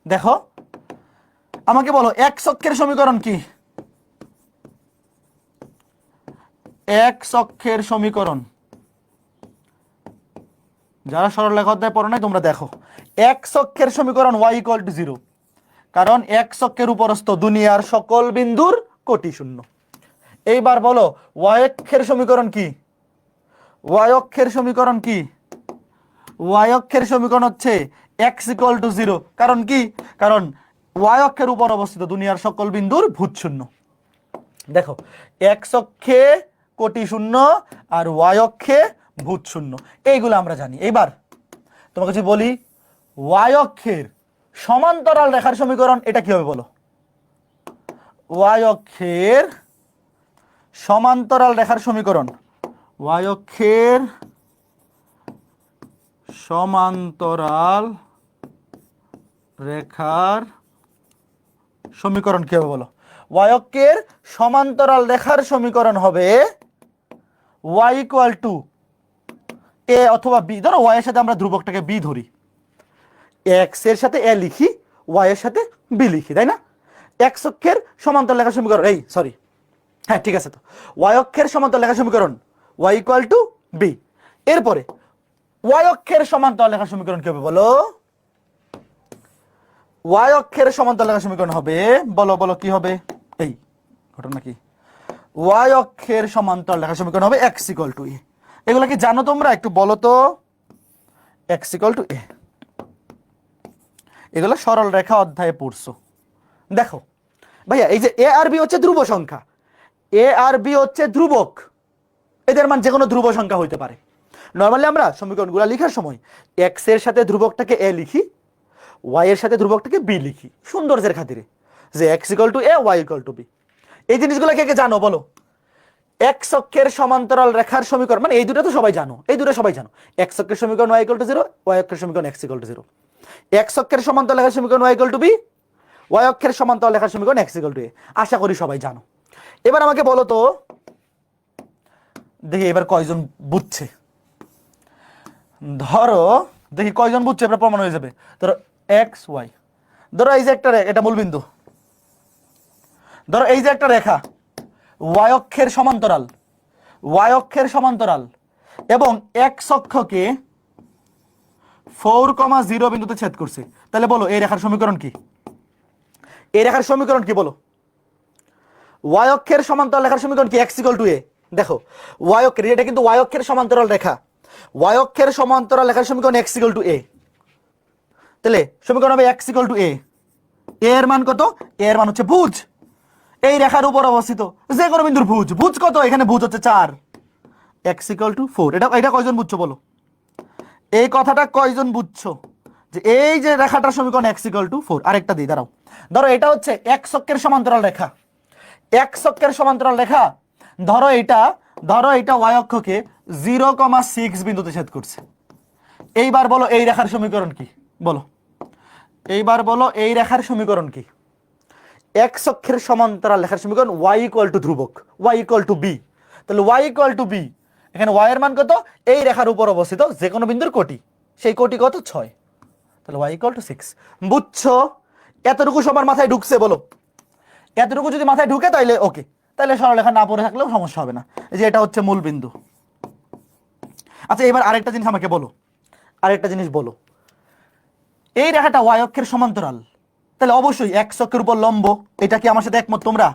দেখো আমাকে বলো x অক্ষের সমীকরণ কি, x অক্ষের সমীকরণ। যারা সরল রেখা অধ্যায় পড়ো নাই তোমরা দেখো, x অক্ষের সমীকরণ y = 0, কারণ x অক্ষের উপরস্থ দুনিয়ার সকল বিন্দুর কোটি শূন্য। এইবার বলো y অক্ষের সমীকরণ কি, y অক্ষের সমীকরণ কি, y অক্ষের সমীকরণ হচ্ছে x = 0, কারণ কি, কারণ y অক্ষের উপর অবস্থিত দুনিয়ার সকল বিন্দুর ভূত শূন্য। দেখো x অক্ষে কোটি শূন্য আর y অক্ষে ভূত শূন্য, এইগুলো আমরা জানি। এইবার তোমাকে যদি বলি y অক্ষের সমান্তরাল রেখার সমীকরণ, এটা কি হবে বলো। y অক্ষের সমান্তরাল রেখার সমীকরণ, y অক্ষের সমান্তরাল রেখার সমীকরণ কি হবে বলো। y অক্ষের সমান্তরাল রেখার সমীকরণ হবে y = a অথবা b। ধরো y এর সাথে আমরা ধ্রুবকটাকে b ধরি, x এর সাথে a লিখি, y এর সাথে b লিখি, তাই না? x অক্ষের সমান্তরাল রেখার সমীকরণ, এই সরি, হ্যাঁ ঠিক আছে, তো y অক্ষের সমান্তরাল রেখার সমীকরণ y = b। এরপরে y অক্ষের সমান্তরাল রেখার সমীকরণ কি হবে বলো। y অক্ষের সমান্তরাল রেখার সমীকরণ হবে, বলো বলো কি হবে, এই ঘটনা কি, y অক্ষের সমান্তরাল রেখার সমীকরণ হবে x = a। এগুলো কি জানো তোমরা, একটু বলো তো। x = a, এগুলো সরল রেখা অধ্যায়ে পড়ছো। দেখো ভাইয়া, এই যে a আর b হচ্ছে ধ্রুব সংখ্যা, এ আর বি হচ্ছে ধ্রুবক, এদের মান যে কোনো ধ্রুব সংখ্যা হইতে পারে। নর্মালি আমরা সমীকরণগুলো লেখার সময় এক্স এর সাথে ধ্রুবকটাকে এ লিখি, ওয়াই এর সাথে ধ্রুবকটাকে বি লিখি সৌন্দর্যের খাতিরে, যে x equal to a, y equal to b. এই জিনিসগুলো কে কে জানো বলো? এক্স অক্ষের সমান্তরাল রেখার সমীকরণ, মানে এই দুটো তো সবাই জানো, এই দুটো সবাই জানো। এক্স অক্ষের সমীকরণ y equal to zero, y অক্ষের সমীকরণ x equal to zero. X অক্ষের সমান্তরাল রেখার সমীকরণ y equal to b, y অক্ষের সমান্তরাল রেখার সমীকরণ এক্স ইকুয়াল টু এ। আশা করি সবাই জানো। এবার আমাকে বলো তো, দেখি এবার কয়জন বুঝছে, ধরো দেখি কয়জন বুঝছে, এবার প্রমাণ হয়ে যাবে। ধরো এক্স ওয়াই, ধরো এই যে একটা এটা মূলবিন্দু, ধরো এই যে একটা রেখা ওয়াই অক্ষের সমান্তরাল, ওয়াই অক্ষের সমান্তরাল এবং এক্স অক্ষকে 4,0 বিন্দুতে ছেদ করছে। তাহলে বলো এই রেখার সমীকরণ কি? এই রেখার সমীকরণ কি বলো? ওয়াই অক্ষের সমান্তরাল রেখার সমীকরণ কি? এক্স ইকুয়াল টু এ। দেখো ওয়াই অক্ষের, এটা কিন্তু ওয়াই অক্ষের সমান্তরাল রেখা, ওয়াই অক্ষের সমান্তরাল রেখার সমীকরণ এক্স ইকুয়াল টু এ। তাহলে সমীকরণ হবে এক্স ইকুয়াল টু এ। এর মান কত? এর মান হচ্ছে ভুজ, এই রেখার উপর অবস্থিত যে কোনো বিন্দুর ভুজ। ভুজ কত? এখানে ভুজ হচ্ছে 4, এক্স ইকুয়াল টু 4। এটা কয়জন বুঝছো বলো? এই কথাটা কয়জন বুঝছো যে এই যে রেখাটার সমীকরণ এক্স ইকুয়াল টু 4? আরেকটা দিই, দাঁড়াও। ধরো এটা হচ্ছে এক্স অক্ষের সমান্তরাল রেখা, এক্স অক্ষের সমান্তরাল রেখা। ধরো এটা ওয়াই অক্ষকে 0,6 বিন্দুতে ছেদ করছে। এইবার বলো এই রেখার সমীকরণ কি? বলো এইবার বলো এই রেখার সমীকরণ কি? এক্স অক্ষের সমান্তরাল রেখার সমীকরণ ওয়াই ইকুয়াল টু ধ্রুবক, ওয়াই ইকুয়াল টু বি। তাহলে ওয়াই ইকুয়াল টু বি, এখানে ওয়াই এর মান কত? এই রেখার উপর অবস্থিত যে কোনো বিন্দুর কোটি, সেই কোটি কত? 6। তাহলে ওয়াই ইকুয়াল টু 6। বুঝছো? এতটুকু সবার মাথায় ঢুকছে? বলো এতটুকু যদি মাথায় ঢুকে তাইলে ওকে, তাহলে সরলরেখা না পড়ে থাকলেও সমস্যা হবে না। এই যে এটা হচ্ছে মূল বিন্দু। আচ্ছা এবার আরেকটা জিনিস আমাকে বলো, আরেকটা জিনিস বলো, এই রেখাটা ওয়াই অক্ষের সমান্তরাল, তাহলে অবশ্যই এক্স অক্ষের উপর লম্ব। এটা কি আমার সাথে একমত তোমরা?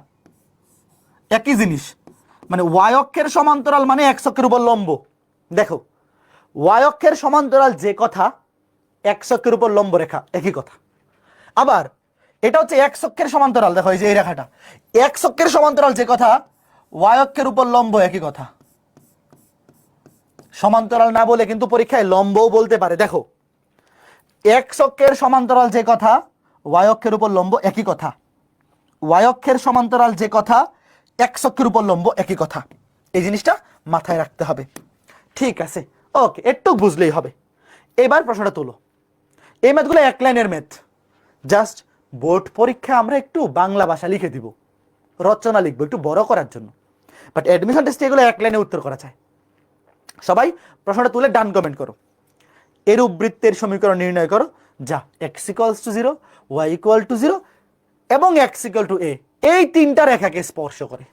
একই জিনিস, মানে ওয়াই অক্ষের সমান্তরাল মানে এক্স অক্ষের উপর লম্ব। দেখো ওয়াই অক্ষের সমান্তরাল যে কথা, এক্স অক্ষের উপর লম্ব রেখা একই কথা। আবার এটা হচ্ছে এক্স অক্ষের সমান্তরাল, দেখো এই যে এই রেখাটা এক্স অক্ষের সমান্তরাল যে কথা, ওয়াই অক্ষের উপর লম্ব একই কথা। সমান্তরাল না বলে কিন্তু পরীক্ষায় লম্বও বলতে পারে। দেখো এক্স অক্ষের সমান্তরাল যে কথা, ওয়াই অক্ষের উপর লম্ব একই কথা। ওয়াই অক্ষের সমান্তরাল যে কথা, এক্স অক্ষের উপর লম্ব একই কথা। এই জিনিসটা মাথায় রাখতে হবে। ঠিক আছে, ওকে, একটু বুঝলেই হবে। এবার প্রশ্নটা তোলো। এই ম্যাথগুলো এক লাইনের ম্যাথ, জাস্ট বোর্ড পরীক্ষা আমরা একটু বাংলা ভাষা লিখে দিব, রচনা লিখবো একটু বড় করার জন্য। বাট অ্যাডমিশন টেস্টে এগুলো এক লাইনে উত্তর করা যায়। সবাই প্রশ্নটা তুলে ডান কমেন্ট করো। এরূপ বৃত্তের সমীকরণ নির্ণয় করো যা x equals to 0, y equal to 0 এবং এক্স ইকুয়াল টু এ, এই তিনটা রেখাকে স্পর্শ করে।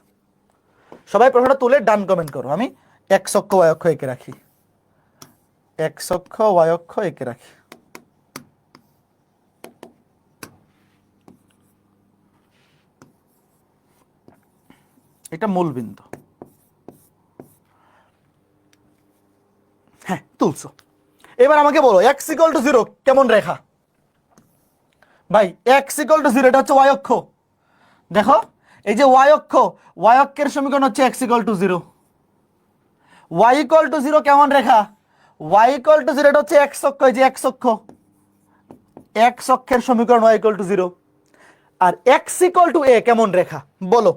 সবাই প্রশ্নটা তুলে ডান কমেন্ট করো। আমি এক্স অক্ষ ওয়াই অক্ষ এঁকে রাখি, এক্স অক্ষ ওয়াই অক্ষ এঁকে রাখি। এটা মূল বিন্দু। হ্যাঁ তুলছো। এবার আমাকে বলো এক্স ইকুয়াল টু 0 কেমন রেখা? ভাই এক্স ইকুয়াল টু 0 এটা হচ্ছে ওয়াই অক্ষ। দেখো এই যে ওয়াই অক্ষ, ওয়াই অক্ষের সমীকরণ হচ্ছে x equal to 0। Y equal to 0 কেমন রেখা? ওয়াই ইকুয়াল টু 0 এটা হচ্ছে এক্স অক্ষ, এই যে এক্স অক্ষ, এক্স অক্ষের সমীকরণ ওয়াই ইকুয়াল টু 0। আর এক্স ইকুয়াল টু এ কেমন রেখা? বলো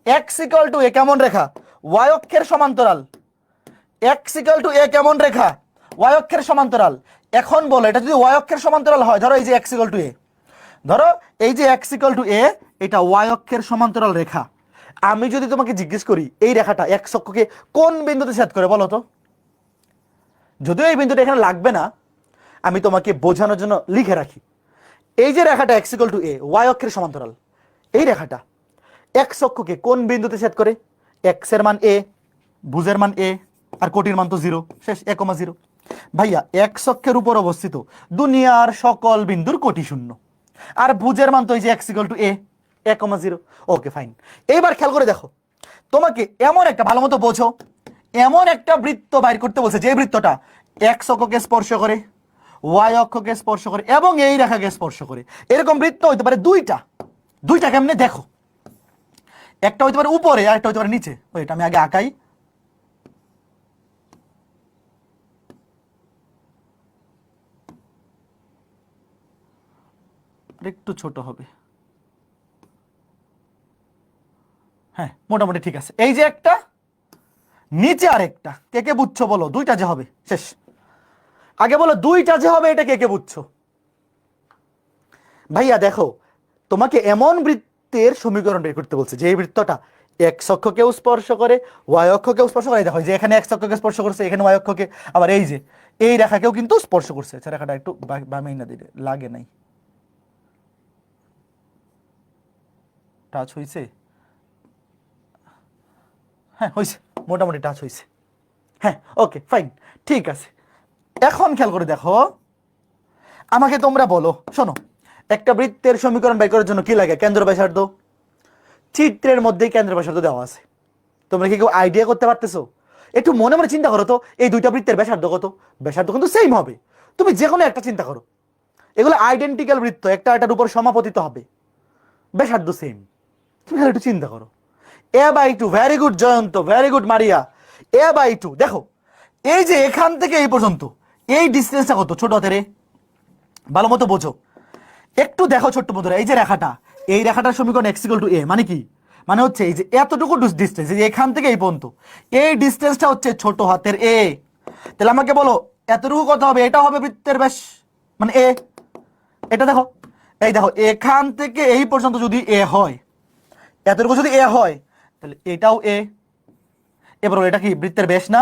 এক্স ইকুয়াল টু এ কেমন রেখা? ওয়াই অক্ষের সমান্তরাল। এক্স ইকুয়াল টু এ কেমন রেখা? ওয়াই অক্ষের সমান্তরাল। এখন বলো এটা যদি ওয়াই অক্ষের সমান্তরাল হয়, ধরো এই যে এক্স ইকুয়াল টু এ, ধরো এই যে এক্স ইকুয়াল টু এ, এটা ওয়াই অক্ষের সমান্তরাল রেখা। আমি যদি তোমাকে জিজ্ঞেস করি এই রেখাটা এক্স অক্ষকে কোন বিন্দুতে ছেদ করে, বলো তো। যদিও এই বিন্দুটা এখানে লাগবে না, আমি তোমাকে বোঝানোর জন্য লিখে রাখি। এই যে রেখাটা x equal to a, y অক্ষের সমান্তরাল, এই রেখাটা এক্স অক্ষকে কোন বিন্দুতে ছেদ করে? এক্স এর মান এ, ভুজের মান এ, আর কোটির মান তো 0, শেষ 1,0। ভাইয়া এক্স অক্ষের উপর অবস্থিত দুনিয়ার সকল বিন্দুর কোটি 0, আর ভুজের মান তো এই যে x equal to A 1,0। Okay fine. এইবার খেয়াল করে দেখো, তোমাকে এমন একটা, ভালো মতো বোঝো, এমন একটা বৃত্ত বাইর করতে বলছে যে বৃত্তটা এক্স অক্ষকে স্পর্শ করে, ওয়াই অক্ষকে স্পর্শ করে এবং এই রেখাকে স্পর্শ করে। এরকম বৃত্ত হইতে পারে দুইটা। দুইটা কেমনে দেখো, একটা হইতে পারে উপরে আর একটা হইতে পারে নিচে। ওইটা আমি আগে আঁকাই। একটু ছোট হবে, হ্যাঁ মোটামুটি ঠিক আছে। এই যে একটা, নিচে আর একটা, কে কে বুঝছো বলো? দুইটা যে হবে, শেষ। আগে বলো দুইটা যে হবে এটা কে কে বুঝছো? ভাইয়া দেখো, তোমাকে এমন বৃত্তের সমীকরণ বের করতে বলছে যে এই বৃত্তটা এক্স অক্ষকেও স্পর্শ করে, ওয়াই অক্ষকেও স্পর্শ করে। দেখো যে এখানে এক্স অক্ষকে স্পর্শ করছে, এখানে ওয়াই অক্ষকে, আবার এই যে এই রেখাকেও কিন্তু স্পর্শ করছে। আচ্ছা রেখাটা একটু বামে না দিলে লাগে নাই, টাচ হইছে, হ্যাঁ হয়েছে, মোটামুটি টাচ হয়েছে, হ্যাঁ ওকে ফাইন, ঠিক আছে। এখন খেয়াল করে দেখো, আমাকে তোমরা বলো, শোনো, একটা বৃত্তের সমীকরণ বের করার জন্য কি লাগে? কেন্দ্র ব্যাসার্ধ। চিত্রের মধ্যেই কেন্দ্র ব্যাসার্ধ দেওয়া আছে। তোমরা কি কেউ আইডিয়া করতে পারতেছো? একটু মনে মনে চিন্তা করো তো, এই দুইটা বৃত্তের ব্যাসার্ধ কত? ব্যাসার্ধ কিন্তু সেম হবে। তুমি যে কোনো একটা চিন্তা করো, এগুলো আইডেন্টিক্যাল বৃত্ত, একটা এটার উপর সমাপতিত হবে, ব্যাসার্ধ সেম। তুমি খালি একটু চিন্তা করো। a/2, very good Jayanta, very good মারিয়া। a/2 দেখো, এই যে এখান থেকে এই পর্যন্ত এই ডিস্টেন্সটা কত? ছোট হাতের এ, ভালো মতো বোঝো, একটু দেখো ছোট্ট বন্ধুরা, এই যে রেখাটা, এই রেখাটার সমীকরণ x = a, মানে কি? মানে হচ্ছে এই যে এতটুকু ডিস্টেন্স, এই যে এখান থেকে এই পর্যন্ত এই ডিস্টেন্সটা হচ্ছে ছোট হাতের a। তাহলে আমাকে বলো এতটুকু কত হবে? এটা হবে বৃত্তের ব্যাস, মানে a। এটা দেখো, এই দেখো এখান থেকে এই পর্যন্ত যদি a হয়, এতটুকু যদি a হয়, তাহলে এটাও a। এবার এটা কি বৃত্তের ব্যাস না?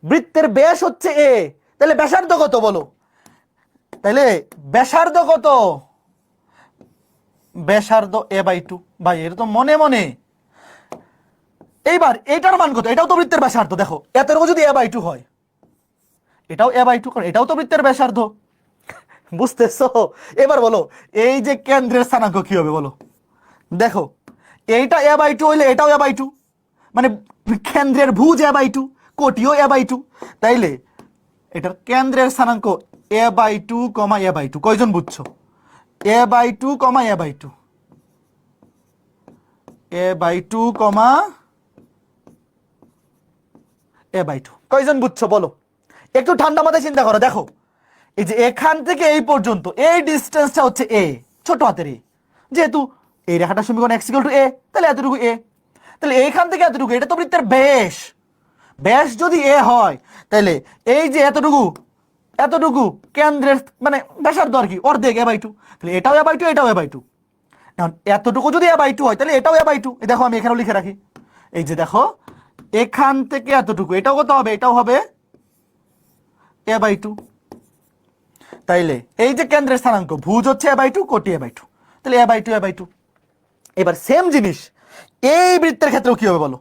বৃত্তের ব্যাস হচ্ছে a, তাহলে ব্যাসার্ধ কত বলো? তাহলে ব্যাসার্ধ কত? ব্যাসার্ধ a/2। ভাই এটা তো মনে মনে। এইবার এটার মান কত? এটাও তো বৃত্তের ব্যাসার্ধ। দেখো এতটুকু যদি a/2 হয়, এটাও a/2, কারণ এটাও তো বৃত্তের ব্যাসার্ধ। বুঝতেছো? এবার বলো এই যে কেন্দ্রের স্থানাঙ্ক কি হবে বলো? দেখো এইটা a/2 হইলে এটাও a/2, মানে কেন্দ্রের ভুজ a/2, কোটিও a/2। তাইলে এটার কেন্দ্রের স্থানাঙ্ক a/2, a/2। কয়জন বুঝছো? a/2, a/2, a/2, a/2। কয়জন বুঝছো বলো? একটু ঠান্ডা মাথায় চিন্তা করো। দেখো এই যে এখান থেকে এই পর্যন্ত এই ডিস্টেন্সটা হচ্ছে a, ছোট হাতের a। যেহেতু এই রেখাটার সমীকরণ x = a, তাহলে এতটুকু a। তাহলে এইখান থেকে এতটুকু, এটা তো বৃত্তের ব্যাস। ব্যাস যদি a হয়, তাহলে এই যে এতটুকু, এতটুকু কেন্দ্রের মানে ব্যাসার্ধ আর কি, অর্ধেক a/2। তাহলে এটাও a/2, এটাও a/2। এখন এতটুকু যদি a/2 হয়, তাহলে এটাও a/2। দেখো আমি এখানেও লিখে রাখি, এই যে দেখো এখান থেকে এতটুকু, এটাও কত হবে? এটাও হবে a/2। তাইলে এই যে কেন্দ্রের স্থানাঙ্ক ভুজ হচ্ছে a/2, কোটি a/2, তাহলে a/2, a/2। এবার সেম জিনিস এই বৃত্তের ক্ষেত্রেও কি হবে বলো?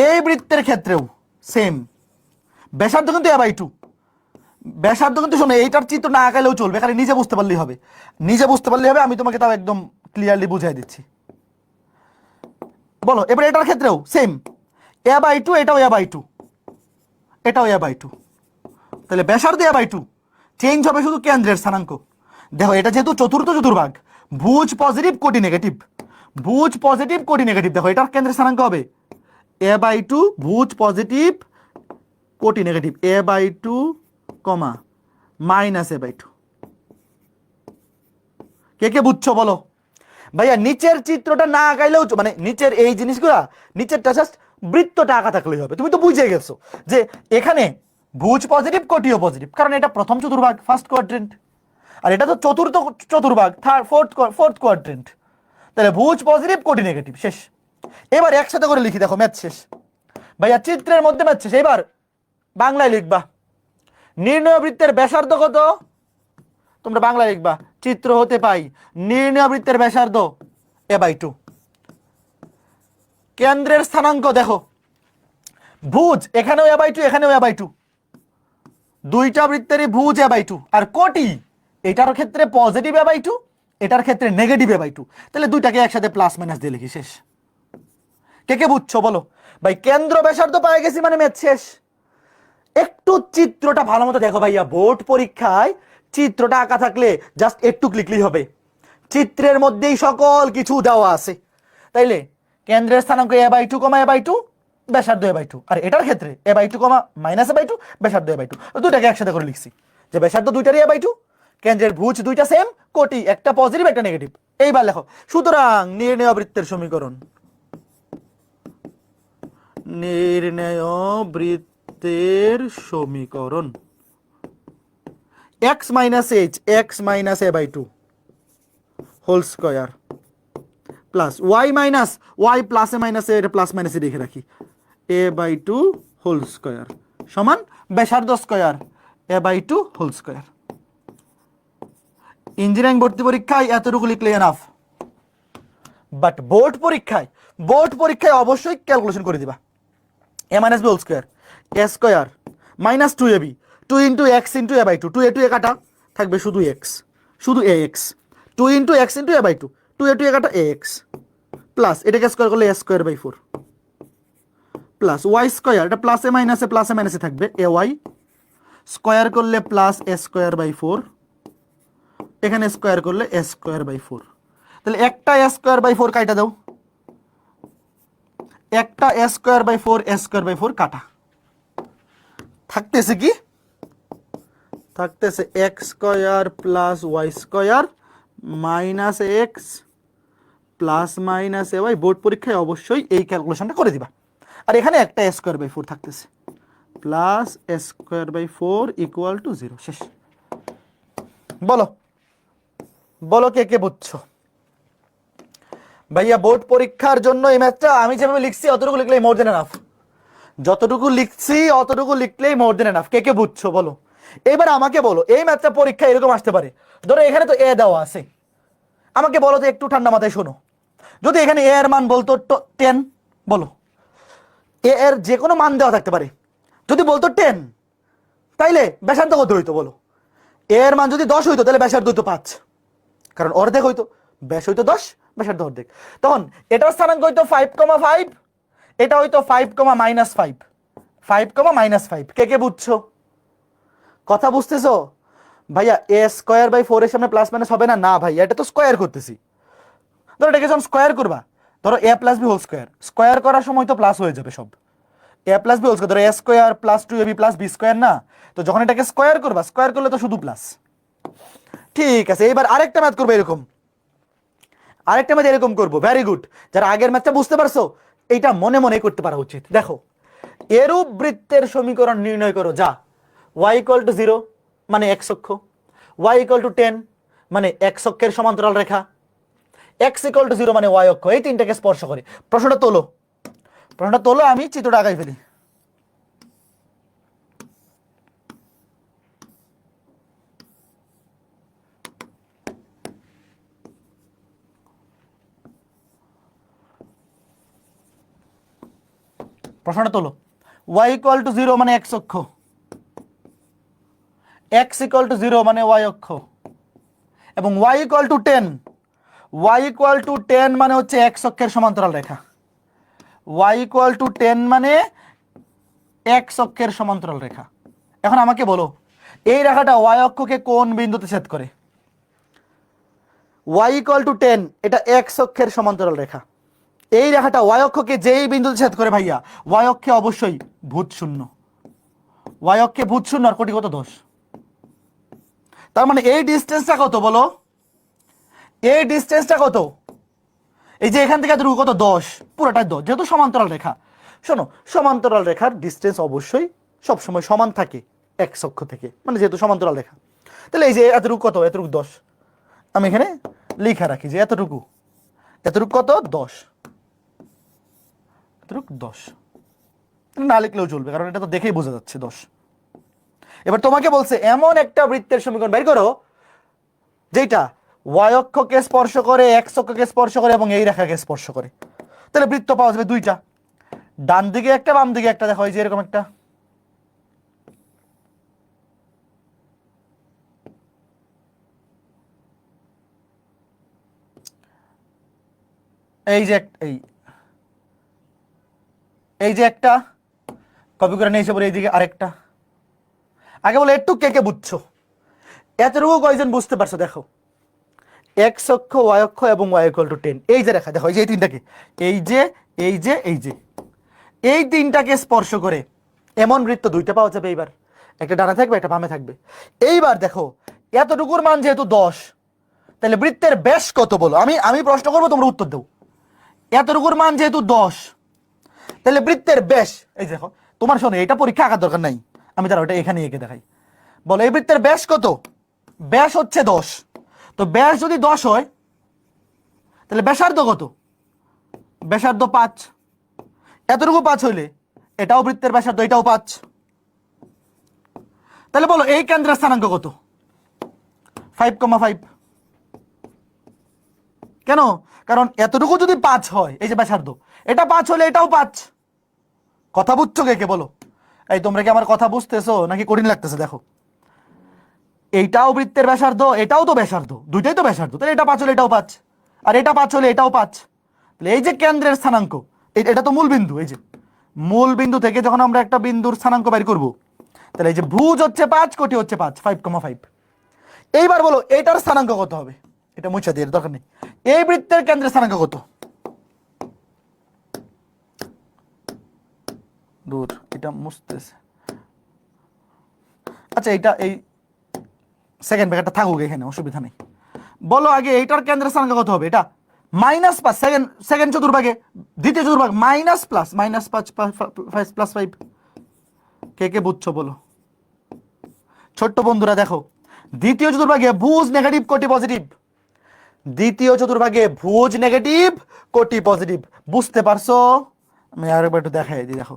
এই বৃত্তের ক্ষেত্রেও সেম, ব্যাসার্ধ কিন্তু a/2। ব্যাসার্ধ কিন্তু, শোনো এইটার চিত্র না আঁকালেও চলবে, খালি নিজে বুঝতে পারলেই হবে, নিজে বুঝতে পারলেই হবে। আমি তোমাকে তাও একদম ক্লিয়ারলি বুঝাই দিচ্ছি। বলো এবার এটার ক্ষেত্রেও সেম, a/2, এটাও a/2, এটাও a/2। তাহলে ব্যাসার্ধ a/2, চেঞ্জ হবে শুধু কেন্দ্রের স্থানাঙ্ক। দেখো এটা যেহেতু চতুর্থ চতুর্ভাগ, ভুজ পজিটিভ কোটি নেগেটিভ, ভুজ পজিটিভ কোটি নেগেটিভ। দেখো এটার কেন্দ্রের স্থানাঙ্ক হবে a/2, ভুজ পজিটিভ কোটি নেগেটিভ, a/2, -a/2। কে কে বুঝছো বলো? ভাইয়া নিচের চিত্রটা না আঁকাইলেও, মানে নিচের এই জিনিসগুলা, নিচেরটা জাস্ট বৃত্তটা আঁকা থাকলেই হবে। তুমি তো বুঝে গেছো যে এখানে ভুজ পজিটিভ, কোটিও পজিটিভ, কারণ এটা প্রথম চতুর্ভাগ, ফার্স্ট কোয়াড্রেন্ট, আর এটা তো চতুর্থ চতুর্ভাগ, ফোর্থ কোয়াড্রেন্ট। তাহলে ভুজ পজিটিভ, কোটি নেগেটিভ, শেষ। এবার একসাথে করে লিখি, দেখো ম্যাথ শেষ। ভাইয়া চিত্রের মধ্যে ম্যাথ শেষ। এবার বাংলায় লিখবা, নির্ণয় বৃত্তের ব্যাসার্ধ কত? তোমরা বাংলায় লিখবা, চিত্র হতে পাই নির্ণয় বৃত্তের ব্যাসার্ধ a/2। কেন্দ্রের স্থানাঙ্ক দেখো, ভুজ এখানেও a/2, এখানেও a/2, দুইটা বৃত্তেরই ভুজ a/2। আর কোটি, এটার ক্ষেত্রে পজিটিভ a/2, এটার ক্ষেত্রে নেগেটিভ a/2। তাহলে দুইটাকে একসাথে প্লাস মাইনাস দিয়ে লিখি, শেষ। কে কে বুঝছো বলো? ভাই কেন্দ্র ব্যাসার্ধ পাই গেছি মানে ম্যাথ শেষ। একটু চিত্রটা ভালো মতো দেখো ভাইয়া, বোর্ড পরীক্ষায় চিত্রটা আঁকা থাকলে জাস্ট একটু লিখলেই হবে, চিত্রের মধ্যেই সকল কিছু দেওয়া আছে। তাইলে কেন্দ্রের স্থানাঙ্ক a/2, a/2, ব্যাসার্ধ a/2। আর এটার ক্ষেত্রে a/2, -a/2, ব্যাসার্ধ a/2, দুটাকে একসাথে করে লিখছি যে ব্যাসার্ধ দুইটারই a/2, কেন্দ্রের ভুজ দুইটা সেম, কোটি একটা পজিটিভ একটা নেগেটিভ। এইবার লেখো, সুতরাং নির্ণেয় বৃত্তের সমীকরণ, নির্ণেয় বৃত্তের সমীকরণ x - h x - a/2 whole square plus y plus a minus এটা প্লাস মাইনাসে রেখে রাখি a/2 হোল স্কয়ার সমান ব্যাসার্ধ square a/2 whole square. Engineering ভর্তি পরীক্ষায় এতটুকু লিখলে এনাফ, বাট বোর্ড পরীক্ষায় অবশ্যই ক্যালকুলেশন করে দিবা। a - b whole square a square minus 2ab 2 × x × a/2, 2 a কাটা থাকবে শুধু x, শুধু ax, 2 × x × a/2, 2 a কাটা ax প্লাস এটাকে স্কয়ার করলে a²/4 প্লাস y স্কয়ার, এটা প্লাসে মাইনাসে থাকবে ay স্কয়ার করলে প্লাস a²/4, এখানে স্কয়ার করলে a²/4। তাহলে একটা a²/4 কাটা দাও, একটা a²/4 কাটা, থাকতেছে কি? থাকতেছে x² plus y² minus x plus minus ay। Board পরীক্ষায় অবশ্যই এই ক্যালকুলেশনটা করে দিবা। আর এখানে একটা a²/4 থাকতেছে প্লাস a²/4 = 0। শেষ। বলো কে কে বুঝছো? ভাইয়া বোর্ড পরীক্ষার জন্য এই ম্যাথটা আমি যেভাবে লিখছি অতটুকু লিখলেই মোর দেন এনাফ, যতটুকু লিখছি অতটুকু লিখলেই মোর দেন এনাফ। কে কে বুঝছো বলো? এবার আমাকে বলো, এই ম্যাথটা পরীক্ষা এরকম আসতে পারে, ধরো এখানে তো এ দেওয়া আছে, আমাকে বলো তো একটু ঠান্ডা মাথায় শোনো, যদি এখানে এ এর মান বলতো 10, বলো এ এর যে কোনো মান দেওয়া থাকতে পারে, যদি বলতো 10 তাইলে ব্যাসার্ধ কত হইতো বলো? এ এর মান যদি 10 হইতো তাহলে ব্যাসার্ধ হইতো 5, কারণ অর্ধেক হইতো, ব্যাস হইতো 10, ব্যাসার্ধ অর্ধেক। তখন এটার স্থানাঙ্ক হইতো 5,5, এটা হইতো 5, -5, 5, -5। কে কে বুঝছো? কথা বুঝতেছো? ভাইয়া a²/4 এর সামনে প্লাস মাইনাস হবে না? না ভাইয়া, এটা তো স্কয়ার করতেছি। ধরো এটাকে যখন স্কয়ার করবা, ধরো a + b whole square, square করার সময় তো প্লাস হয়ে যাবে সব, a + b হোল স্কয়ার, ধরো a² plus 2ab plus b² না, তো যখন এটাকে স্কয়ার করবা, স্কয়ার করলে তো শুধু প্লাস। ঠিক আছে, এবার আরেকটা ম্যাথ করবো এরকম, করবো। ভেরি গুড, যারা আগের ম্যাথটা বুঝতে পারছো এইটা মনে মনে করতে পারা উচিত। দেখো, এরূপ বৃত্তের সমীকরণ নির্ণয় করো যা y = 0 মানে x অক্ষ, y = 10 মানে x অক্ষের সমান্তরাল রেখা, x = 0 মানে y অক্ষ, এই তিনটাকে স্পর্শ করে। প্রশ্নটা তোলো, আমি চিত্রটা আগাই ফেলি। প্রশ্নটা তোলো, y = 0 মানে x অক্ষ, x = 0 মানে y অক্ষ, এবং y = 10, y = 10 মানে হচ্ছে x অক্ষের সমান্তরাল রেখা, y = 10 মানে x অক্ষের সমান্তরাল রেখা। এখন আমাকে বলো, এই রেখাটা y অক্ষকে কোন বিন্দুতে ছেদ করে? y = 10, এটা x অক্ষের সমান্তরাল রেখা, এই রেখাটা y অক্ষকে যেই বিন্দুতে ছেদ করে ভাইয়া, y অক্ষে অবশ্যই ভূত শূন্য, y অক্ষে ভূত শূন্য আর কোটি কত 10। তার মানে এই ডিসটেন্সটা কত বলো? এই ডিসটেন্সটা কত? এই যে এখান থেকে এতটুকু কত? 10, পুরোটাই 10, যেহেতু সমান্তরাল রেখা। শোনো, সমান্তরাল রেখার ডিসটেন্স অবশ্যই সবসময় সমান থাকে x অক্ষ থেকে, মানে যেহেতু সমান্তরাল রেখা। তাহলে এই যে এতটুকু কত? এতটুকু 10, আমি এখানে লিখে রাখি যে এতটুকু কত? 10, এতটুকু 10, না লিখলেও চলবে, কারণ এটা তো দেখেই বোঝা যাচ্ছে 10। এবার তোমাকে বলছে এমন একটা বৃত্তের সমীকরণ বের করো যেটা y অক্ষকে স্পর্শ করে, x অক্ষকে স্পর্শ করে এবং এই রেখাকে স্পর্শ করে। তাহলে বৃত্ত পাওয়া যাবে দুইটা, ডান দিকে একটা, বাম দিকে একটা। দেখো এই যে এরকম একটা, এই যে একটা কপি করে নিয়ে এসে বলে এইদিকে আরেকটা। আগে বলে একটু কে কে বুঝছো? এতটুকু কয়জন বুঝতে পারছো? দেখো, এক্স অক্ষ, ওয়াই অক্ষ এবং ওয়াই ইকুয়াল টু 10। এই যে রেখা দেখো, এই যে এই তিনটাকে, এই যে এই যে এই যে এই তিনটাকে স্পর্শ করে এমন বৃত্ত দুইটা পাওয়া যাবে। এইবার একটা ডানে থাকবে, একটা বামে থাকবে। এইবার দেখো এতটুকুর মান যেহেতু 10, তাহলে বৃত্তের ব্যাস কত বলো? আমি প্রশ্ন করবো, তোমরা উত্তর দাও। এতটুকুর মান যেহেতু 10, তাহলে বৃত্তের ব্যাস, এই দেখো তোমার শোনো, এটা পরীক্ষা আঁকার দরকার নাই, আমি তারা ওটা এখানে এঁকে দেখাই। বলো এই বৃত্তের ব্যাস কত? ব্যাস হচ্ছে 10। তো ব্যাস যদি 10 হয়, তাহলে ব্যাসার্ধ কত? ব্যাসার্ধ 5। এতটুকু 5 হইলে এটাও বৃত্তের ব্যাসার্ধ, এটাও 5। তাহলে বলো এই কেন্দ্রের স্থানাঙ্ক কত? 5,5। কেন? কারণ এতটুকু যদি 5 হয়, এই যে ব্যাসার্ধ, এটা 5 হলে এটাও 5। কথা বুঝছো কে বলো? এই তোমরা কি আমার কথা বুঝতেছো নাকি কঠিন লাগতেছে? দেখো এইটাও বৃত্তের ব্যাসার্ধ, এটাও তো ব্যাসার্ধ, দুইটাই তো ব্যাসার্ধ, তাহলে এটা 5 হলে এটাও 5, আর এটা 5 হলে এটাও 5। তাহলে এই যে কেন্দ্রের স্থানাঙ্ক, এটা তো মূল বিন্দু, এই যে মূল বিন্দু থেকে যখন আমরা একটা বিন্দুর স্থানাঙ্ক বের করব, তাহলে এই যে ভুজ হচ্ছে 5, কোটি হচ্ছে 5, 5,5। এইবার বলো এইটার স্থানাঙ্ক কত হবে? এটা মুছে দিয়ে দরকার নেই। এই বৃত্তের কেন্দ্রের স্থানাঙ্ক কত? দূর, এটা মুছতেছে। আচ্ছা এইটা, এই সেকেন্ড ব্র্যাকেটটা থাকুক এখানে, অসুবিধা নেই। বলো আগে এইটার কেন্দ্রের স্থানাঙ্ক কত হবে? এটা -5, সেকেন্ড চতুর্ভাগে দ্বিতীয় চতুর্ভাগ -5 কে বুঝছো বলো? ছোট্ট বন্ধুরা দেখো, দ্বিতীয় চতুর্ভাগে ভুজ নেগেটিভ কোটি পজিটিভ, দ্বিতীয় চতুর্ভাগে ভুজ নেগেটিভ কোটি পজিটিভ। বুঝতে পারছো? আমি আরেকবার একটু দেখাই দিই। দেখো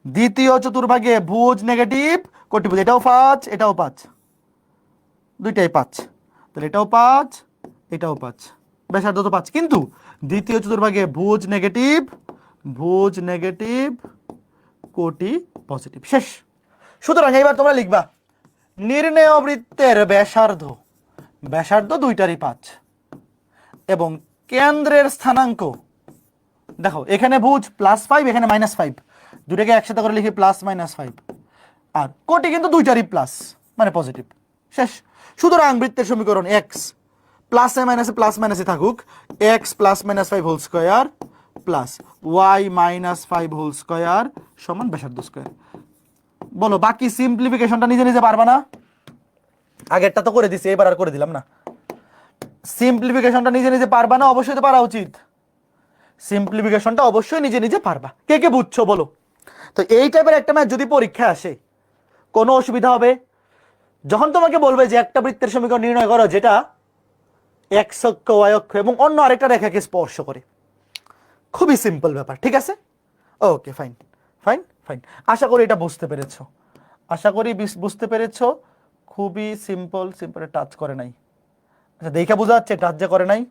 দ্বিতীয় চতুর্ভাগে ভুজ নেগেটিভ কোটি পজিটিভ, এটাও 5, এটাও 5, দুইটাই 5, তাহলে এটাও 5, এটাও 5, ব্যাসার্ধ তো 5, কিন্তু দ্বিতীয় চতুর্ভাগে ভুজ নেগেটিভ কোটি পজিটিভ। শেষ। সুতরাং এবার তোমরা লিখবা নির্ণেয় বৃত্তের ব্যাসার্ধ, ব্যাসার্ধ দুইটারই 5, এবং কেন্দ্রের স্থানাঙ্ক, দেখো এখানে ভুজ +5, এখানে -5, দুটাকে একসাথে করে লিখি +-5, আর কোটি কিন্তু দুইটারই প্লাস, মানে পজিটিভ। শেষ। সুতরাং বৃত্তের সমীকরণ x প্লাসে মাইনাসে প্লাস মাইনাসে থাকুক, x +-5 whole square plus y -5 whole square সমান ব্যাসার্ধ স্কয়ার। বলো বাকি সিম্পলিফিকেশনটা নিজে নিজে পারবা না? আগেরটা তো করে দিছি, এবার আর করে দিলাম না। সিম্পলিফিকেশনটা নিজে নিজে পারবা না? অবশ্যই তো পারা উচিত। সিম্পলিফিকেশনটা অবশ্যই নিজে নিজে পারবা। কে বুঝছো বলো? তো এই টাইপের একটা ম্যাথ যদি পরীক্ষা আসে, কোনো অসুবিধা হবে? যখন তোমাকে বলবে যে একটা বৃত্তের সমীকরণ নির্ণয় করো যেটা এক্স অক্ষ, ওয়াই অক্ষ এবং অন্য আরেকটা রেখাকে স্পর্শ করে, খুবই সিম্পল ব্যাপার। ঠিক আছে, ওকে, ফাইন ফাইন ফাইন। আশা করি এটা বুঝতে পেরেছো, আশা করি বুঝতে পেরেছো। খুবই সিম্পল, সিম্পলে টাচ করে নাই। আচ্ছা দেখে বোঝা যাচ্ছে টাচ যে করে নাই।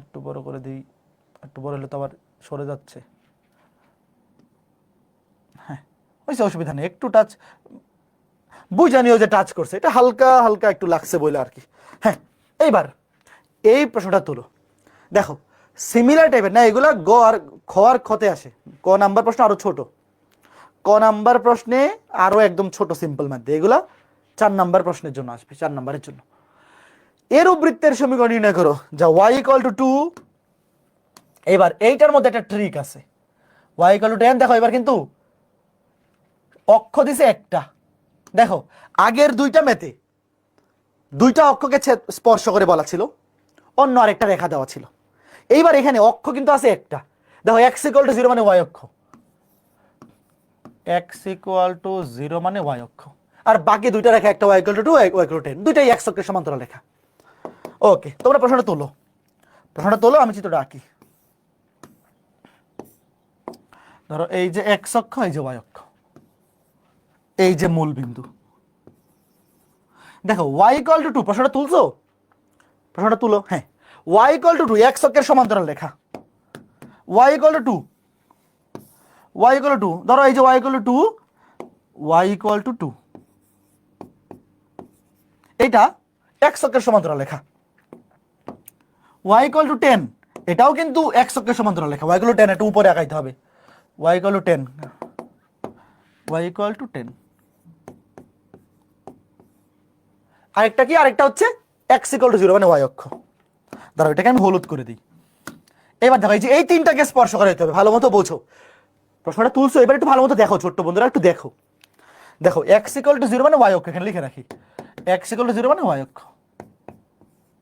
একটু বড় করে দিই, একটু বড় হলে তো আবার সরে যাচ্ছে। হ্যাঁ হয়েছে, অসুবিধা নেই। একটু টাচ বুঝা নিও যে টাচ করছে, এটা হালকা হালকা একটু লাগছে বলে আর কি। হ্যাঁ, এইবার এই প্রশ্নটা তুলো। দেখো সিমিলার টাইপের না এগুলা, গ আর খ আর খতে আসে। ক নাম্বার প্রশ্ন আরো ছোট, ক নাম্বার প্রশ্নে আরো একদম ছোট সিম্পল ম্যাথ, এগুলা 4 নাম্বার প্রশ্নের জন্য আসবে, 4 নাম্বারের জন্য। এরূপ বৃত্তের সমীকরণ নির্ণয় করো যা y = 2। এবার এইটার মধ্যে একটা ট্রিক আছে, y = 10। দেখো এবার কিন্তু অক্ষ দিছে একটা, দেখো আগের দুইটা ম্যাথে দুইটা অক্ষকে স্পর্শ করে বলা ছিল, অন্য আরেকটা রেখা দেওয়া ছিল। এইবার এখানে অক্ষ কিন্তু আছে একটা, দেখো x = 0 মানে y অক্ষ, x = 0 মানে y অক্ষ, আর বাকি দুইটা রেখা, একটা y = 2, y = 10, দুইটাই x অক্ষের সমান্তরাল রেখা। ওকে, তোমরা প্রশ্নটা তোলো, আমি চিত্রটা আঁকি। ধরো এই যে x অক্ষ, এই যে y অক্ষ, এই যে মূল বিন্দু। দেখো y = 2, প্রশ্নটা তুলছো? প্রশ্নটা তুলো। হ্যাঁ, y = 2, x অক্ষের সমান্তরাল রেখা, y = 2, ধরো এই যে y = 2, এটা x অক্ষের সমান্তরাল রেখা। y = 10, এটাও কিন্তু x অক্ষের সমান্তরাল রেখা। y = 10, একটু উপরে আগাইতে হবে। y = 10, আরেকটা কি, আরেকটা হচ্ছে x = 0 মানে y অক্ষ। দাঁড়াও এটাকে আমি হলুদ করে দিই। এবার দেখো এই যে এই তিনটাকে স্পর্শ করাইতে হবে, ভালো মতো বোঝো। প্রশ্নটা তুলছো, এবার একটু ভালো মতো দেখো ছোট্ট বন্ধুরা, একটু দেখো। দেখো x = 0 মানে y অক্ষ, এখানে লিখে রাখি x = 0 মানে y অক্ষ।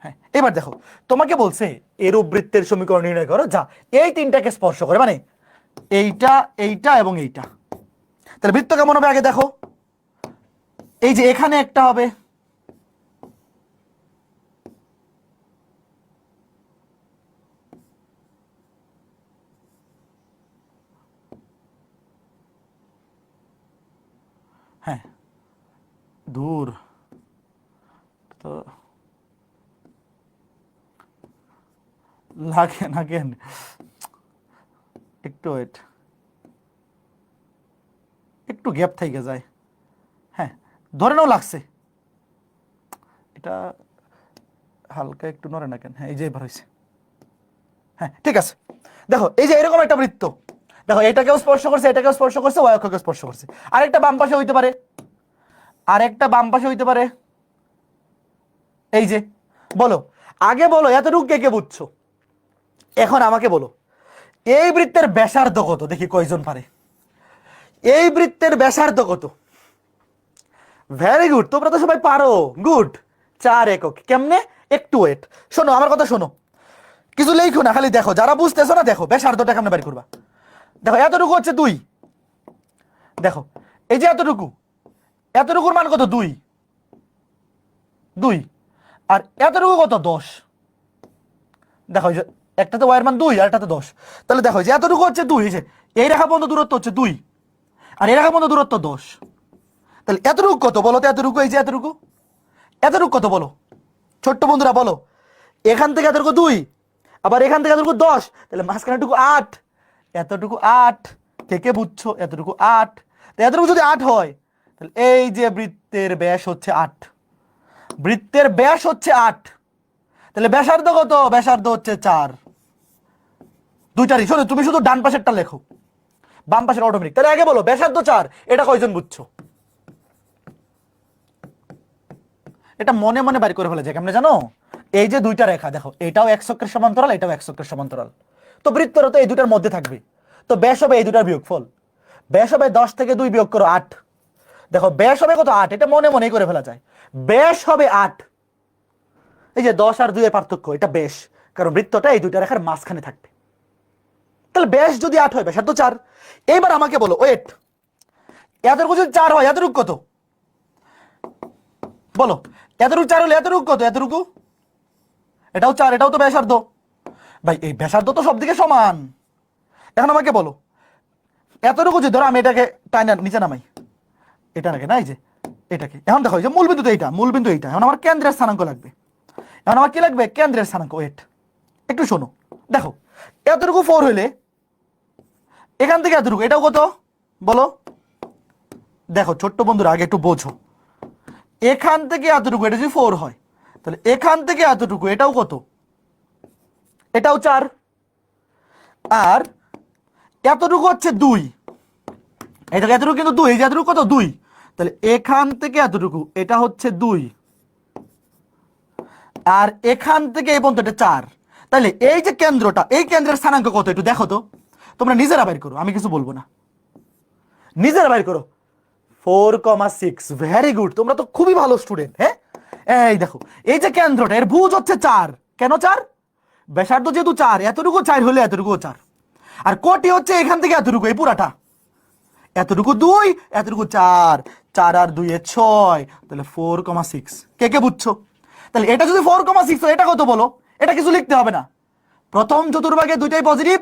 হ্যাঁ, এবার দেখো তোমাকে বলছে এরূপ বৃত্তের সমীকরণ নির্ণয় করো যা এই তিনটাকে স্পর্শ করে, মানে এইটা, এইটা এবং এইটা। তাহলে বৃত্ত কেমন হবে আগে দেখো। এই যে এখানে একটা হবে, হ্যাঁ দূর তো লাগেন একটু ওয়েট, একটু গ্যাপ থেকে যায়। হ্যাঁ ধরে নাও লাগছে, এটা হালকা একটু নড়ে না কেন? হ্যাঁ এই যে এবার হয়েছে। হ্যাঁ ঠিক আছে, দেখো এই যে এরকম একটা বৃত্ত, দেখো এটাকেও স্পর্শ করছে, এটাকেও স্পর্শ করছে, y অক্ষকে স্পর্শ করছে। আরেকটা বাম পাশে হইতে পারে, আরেকটা বাম পাশে হইতে পারে। এই যে বলো, আগে বলো এতটুকু কে কে বুঝছো? এখন আমাকে বলো এই বৃত্তের ব্যাসার্ধ কত, দেখি কয়জন পারে। এই বৃত্তের ব্যাসার্ধ কত? ভেরি গুড, তোমরা তো সবাই পারো, গুড। 4 একক। কেমনে? একটু ওয়েট, শোনো আমার কথা শোনো, কিছু লেখো না, খালি দেখো, যারা বুঝতেছো না দেখো ব্যাসার্ধটা কেমনে বের করবা। দেখো এতটুকু হচ্ছে 2, দেখো এই যে এতটুকু, এতটুকুর মান কত? 2, 2। আর এতটুকু কত? 10। দেখো এই যে একটাতে ওয়ার মান 2 আর একটাতে 10, তাহলে দেখো যে এতটুকু হচ্ছে 2, এই যে এই রেখা পর্যন্ত দূরত্ব হচ্ছে 2 আর এই রেখা পর্যন্ত দূরত্ব 10। তাহলে এতটুকু কত বলো তো? এতটুকু, এই যে এতটুকু, এতটুকু কত বলো ছোট্ট বন্ধুরা বলো? এখান থেকে এতটুকু 2, আবার এখান থেকে এতটুকু 10, তাহলে মাঝখানেটুকু 8, এতটুকু 8। কে কে বুঝছো? এতটুকু 8। এতটুকু যদি 8 হয় তাহলে এই যে বৃত্তের ব্যাস হচ্ছে 8, বৃত্তের ব্যাস হচ্ছে 8। তাহলে ব্যাসার্ধ কত? ব্যাসার্ধ হচ্ছে 4। দুইটারই শোনো, তুমি শুধু ডান পাশেরটা লেখো, বাম পাশের অটোমেটিক। তাহলে আগে বলো ব্যাসার্ধ 4, এটা কয়জন বুঝছো? এটা মনে মনে বাইর করে ফেলে যায় কেমনে জানো? এই যে দুইটা রেখা দেখো, এটাও x অক্ষের সমান্তরাল, এটাও x অক্ষের সমান্তরাল, তো বৃত্তটা তো এই দুটার মধ্যে থাকবে, তো ব্যাস হবে এই দুটার বিয়োগফল। ব্যাস হবে 10 থেকে 2 বিয়োগ করো 8। দেখো ব্যাস হবে কত? 8। এটা মনে মনেই করে ফেলা যায়, ব্যাস হবে 8। এই যে 10 আর 2 এর পার্থক্য, এটা ব্যাস, কারণ বৃত্তটা এই দুইটা রেখার মাঝখানে থাকবে। তাহলে ব্যাস যদি 8 হয়, ব্যাসার্ধ 4। এইবার আমাকে বলো ওয়েট, এতটুকু যদি 4 হয়, এতটুকু কত বলো? এতটুকু 4 হলে এতটুকু কত? এতটুকু, এটাও 4, এটাও তো ব্যাসার্ধ। ভাই এই ব্যাসার্ধ তো সব দিকে সমান। এখন আমাকে বলো এতটুকু যদি ধরো আমি এটাকে টাইনা নিচে নামাই, এটা নাকি না, এই যে এটাকে, এখন দেখো এই যে মূল বিন্দু তো এইটা, মূল বিন্দু এইটা, এখন আমার কেন্দ্রের স্থানাঙ্ক লাগবে। এখন আমার কি লাগবে? কেন্দ্রের স্থানাঙ্ক। ওয়েট একটু শোনো, দেখো এতটুকু 4 হইলে এখান থেকে এতটুকু, এটাও কত বলো? দেখো ছোট্ট বন্ধুরা আগে একটু বোঝো, এখান থেকে এতটুকু, এটা যদি 4 হয় তাহলে এখান থেকে এতটুকু, এটাও কত? এটাও 4। আর এতটুকু হচ্ছে 2, এটা এতটুকু কিন্তু 2, এই যে এতটুকু কত? 2। তাহলে এখান থেকে এতটুকু, এটা হচ্ছে 2, আর এখান থেকে এই পর্যন্ত এটা 4। তাহলে এই যে কেন্দ্রটা, এই কেন্দ্রের স্থানাঙ্ক কত একটু দেখো তো, তোমরা নিজেরা বাইর করো, আমি কিছু বলবো না, নিজেরা বাইর করো। 4,6। ভেরি গুড, তোমরা তো খুবই ভালো স্টুডেন্ট। হ্যাঁ এই দেখো এই যে কেন্দ্রটা, এর ভুজ হচ্ছে 4। কেন 4? ব্যাসার্ধ যেহেতু 4, এতটুকু 4 হলে এতটুকু 4, আর কোটি হচ্ছে এখান থেকে এতটুকু, এই পুরাটা, এতটুকু 2, এতটুকু 4, 4 আর 2 এ 6, তাহলে 4,6। কে কে বুঝছো? তাহলে এটা যদি 4,6 হয়, এটা কত বলো? এটা কিছু লিখতে হবে না, প্রথম চতুর্ভাগে দুইটাই পজিটিভ,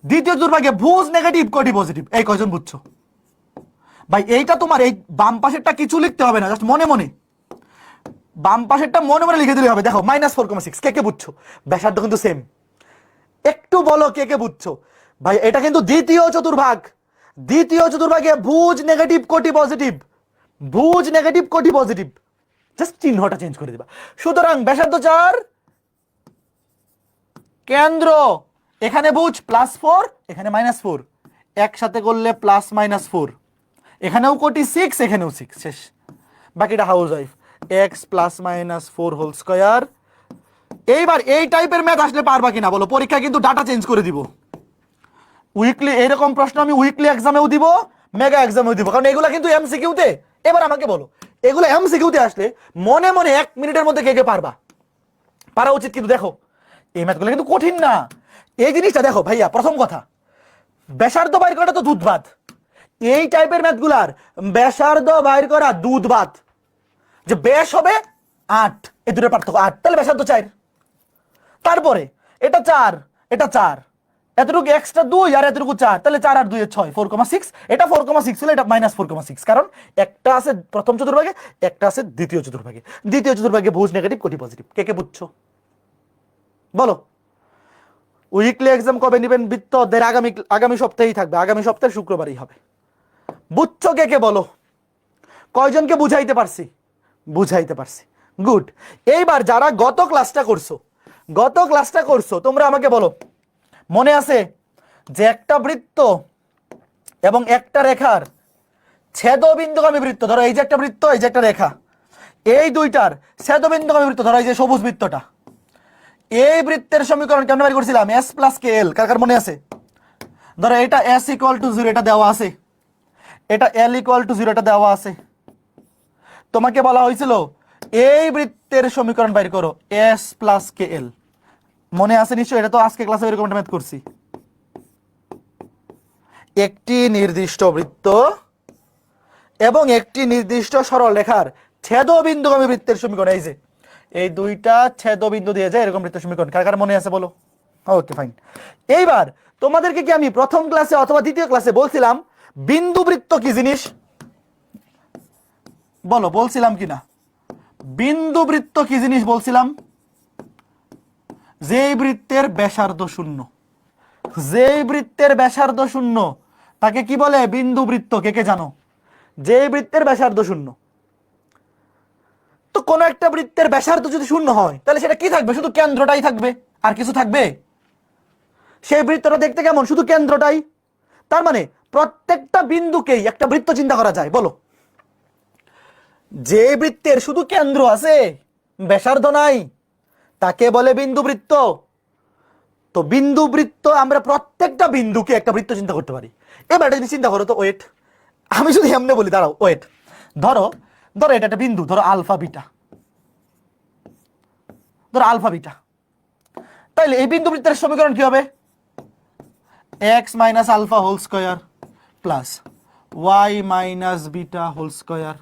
দ্বিতীয় চতুর্ভাগে ভুজ নেগেটিভ, কোটি পজিটিভ। এই কয়জন বুঝছো? ভাই এইটা তোমার এই বাম পাশেরটা কিছু লিখতে হবে না, জাস্ট মনে মনে বাম পাশেরটা মনে মনে লিখে দিলে হবে। দেখো -4,6, কে কে বুঝছো? ব্যাসার্ধ কিন্তু সেম। একটু বলো কে কে বুঝছো? ভাই এটা কিন্তু দ্বিতীয় চতুর্ভাগ, দ্বিতীয় চতুর্ভাগে ভুজ নেগেটিভ, কোটি পজিটিভ, ভুজ নেগেটিভ, কোটি পজিটিভ, জাস্ট চিহ্নটা চেঞ্জ করে দিবা। সুতরাং ব্যাসার্ধ 4, কেন্দ্র এখানে ভুজ +4, এখানে -4, একসাথে করলে +-4, এখানেও কোটি 6, এখানেও 6, শেষ। বাকিটা house wife. X plus minus 4 whole square. এইবার এই টাইপের ম্যাথ আসলে পারবা কিনা বলো, পরীক্ষায় কিন্তু ডাটা চেঞ্জ করে দিব। উইকলি এরকম প্রশ্ন আমি উইকলি এক্সামেও দিব, মেগা এক্সামেও দিব, কারণ এগুলা কিন্তু এমসিকিউতে। এবার আমাকে বলো, এগুলো এমসিকিউতে আসলে মনে মনে 1 মিনিটের মধ্যে কে কে পারবা? পারা উচিত। কিন্তু দেখো এই ম্যাথগুলো কিন্তু কঠিন না। এই জিনিসটা দেখো ভাইয়া, প্রথম কথা ব্যাসার্ধ বাইর করাটা তো দুধ ভাত। এই টাইপের ম্যাথগুলার ব্যাসার্ধ বাইর করা দুধ ভাত। যে ব্যাস হবে 8, এই দুটোর পার্থক্য 8, তাহলে ব্যাসার্ধ 4। তারপরে এটা 4, এটা 4, এতটুকু এক্সট্রা 2 আর এতটুকু 4, তাহলে 4 আর 2 এর 6, 4,6। এটা 4,6 হলে এটা -4,6, কারণ একটা আছে প্রথম চতুর্ভাগে, একটা আছে দ্বিতীয় চতুর্ভাগে। দ্বিতীয় চতুর্ভাগে ভুজ নেগেটিভ, কোটি পজিটিভ। কে কে বুঝছো বলো? উইকলি এক্সাম কবে নেবেন? বৃত্তদের আগামী সপ্তাহেই থাকবে, আগামী সপ্তাহে শুক্রবারই হবে। বুঝছো কে কে বলো? কয়জনকে বুঝাইতে পারছি? বুঝাইতে পারছি, গুড। এইবার যারা গত ক্লাসটা করছো তোমরা আমাকে বলো, মনে আছে যে একটা বৃত্ত এবং একটা রেখার ছেদবিন্দুগামী বৃত্ত, ধরো এই যে একটা বৃত্ত, এই যে একটা রেখা, এই দুইটার ছেদবিন্দুগামী বৃত্ত, ধরো এই যে সবুজ বৃত্তটা, এই বৃত্তের সমীকরণ কেমন বের করছিলাম? s প্লাস কে এল। কার কার মনে আছে? ধরো এটা s ইকুয়াল টু 0 এটা দেওয়া আছে, এটা l ইকুয়াল টু 0 এটা দেওয়া আছে। তোমাকে বলা হয়েছিল এই বৃত্তের সমীকরণ বের করো, s প্লাস কে এল। মনে আছে নিশ্চয়? এটা তো আজকে ক্লাসে এরকম একটা ম্যাথ করছি। একটি নির্দিষ্ট বৃত্ত এবং একটি নির্দিষ্ট সরল রেখার ছেদবিন্দুগামী বৃত্তের সমীকরণ, এই যে এই দুইটা ছেদবিন্দু দিয়ে যায় এরকম বৃত্তের সমীকরণ। কার কার মনে আছে বলো? Okay fine. এইবার তোমাদেরকে কি আমি প্রথম ক্লাসে অথবা দ্বিতীয় ক্লাসে বলছিলাম বিন্দু বৃত্ত কি জিনিস? বলো, বলছিলাম কিনা? বিন্দু বৃত্ত কি জিনিস বলছিলাম? যেই বৃত্তের ব্যাসার্ধ শূন্য, যেই বৃত্তের ব্যাসার্ধ শূন্য তাকে কি বলে? বিন্দু বৃত্ত। কে কে জানো? যেই বৃত্তের ব্যাসার্ধ শূন্য। তো কোন একটা বৃত্তের ব্যাসার্ধ যদি শূন্য হয় তাহলে সেটা কি থাকবে? শুধু কেন্দ্রটাই থাকবে, আর কিছু থাকবে? সেই বৃত্তটা দেখতে কেমন? শুধু কেন্দ্রটাই। তার মানে প্রত্যেকটা বিন্দুকেই একটা বৃত্ত চিন্তা করা যায়। বলো, যে বৃত্তের শুধু কেন্দ্র আছে, ব্যাসার্ধ নাই, তাকে বলে বিন্দু বৃত্ত। তো বিন্দু বৃত্ত আমরা প্রত্যেকটা বিন্দুকে একটা বৃত্ত চিন্তা করতে পারি। এবার এটা যদি চিন্তা করো তো, ওয়েট, আমি যদি এমনি বলি, দাঁড়াও, ওয়েট, ধরো ধরো এটা একটা বিন্দু, ধরো আলফা বিটা, ধরো আলফা বিটা। তাইলে এই বিন্দু বৃত্তের সমীকরণ কি হবে? X minus alpha whole square plus y minus beta whole square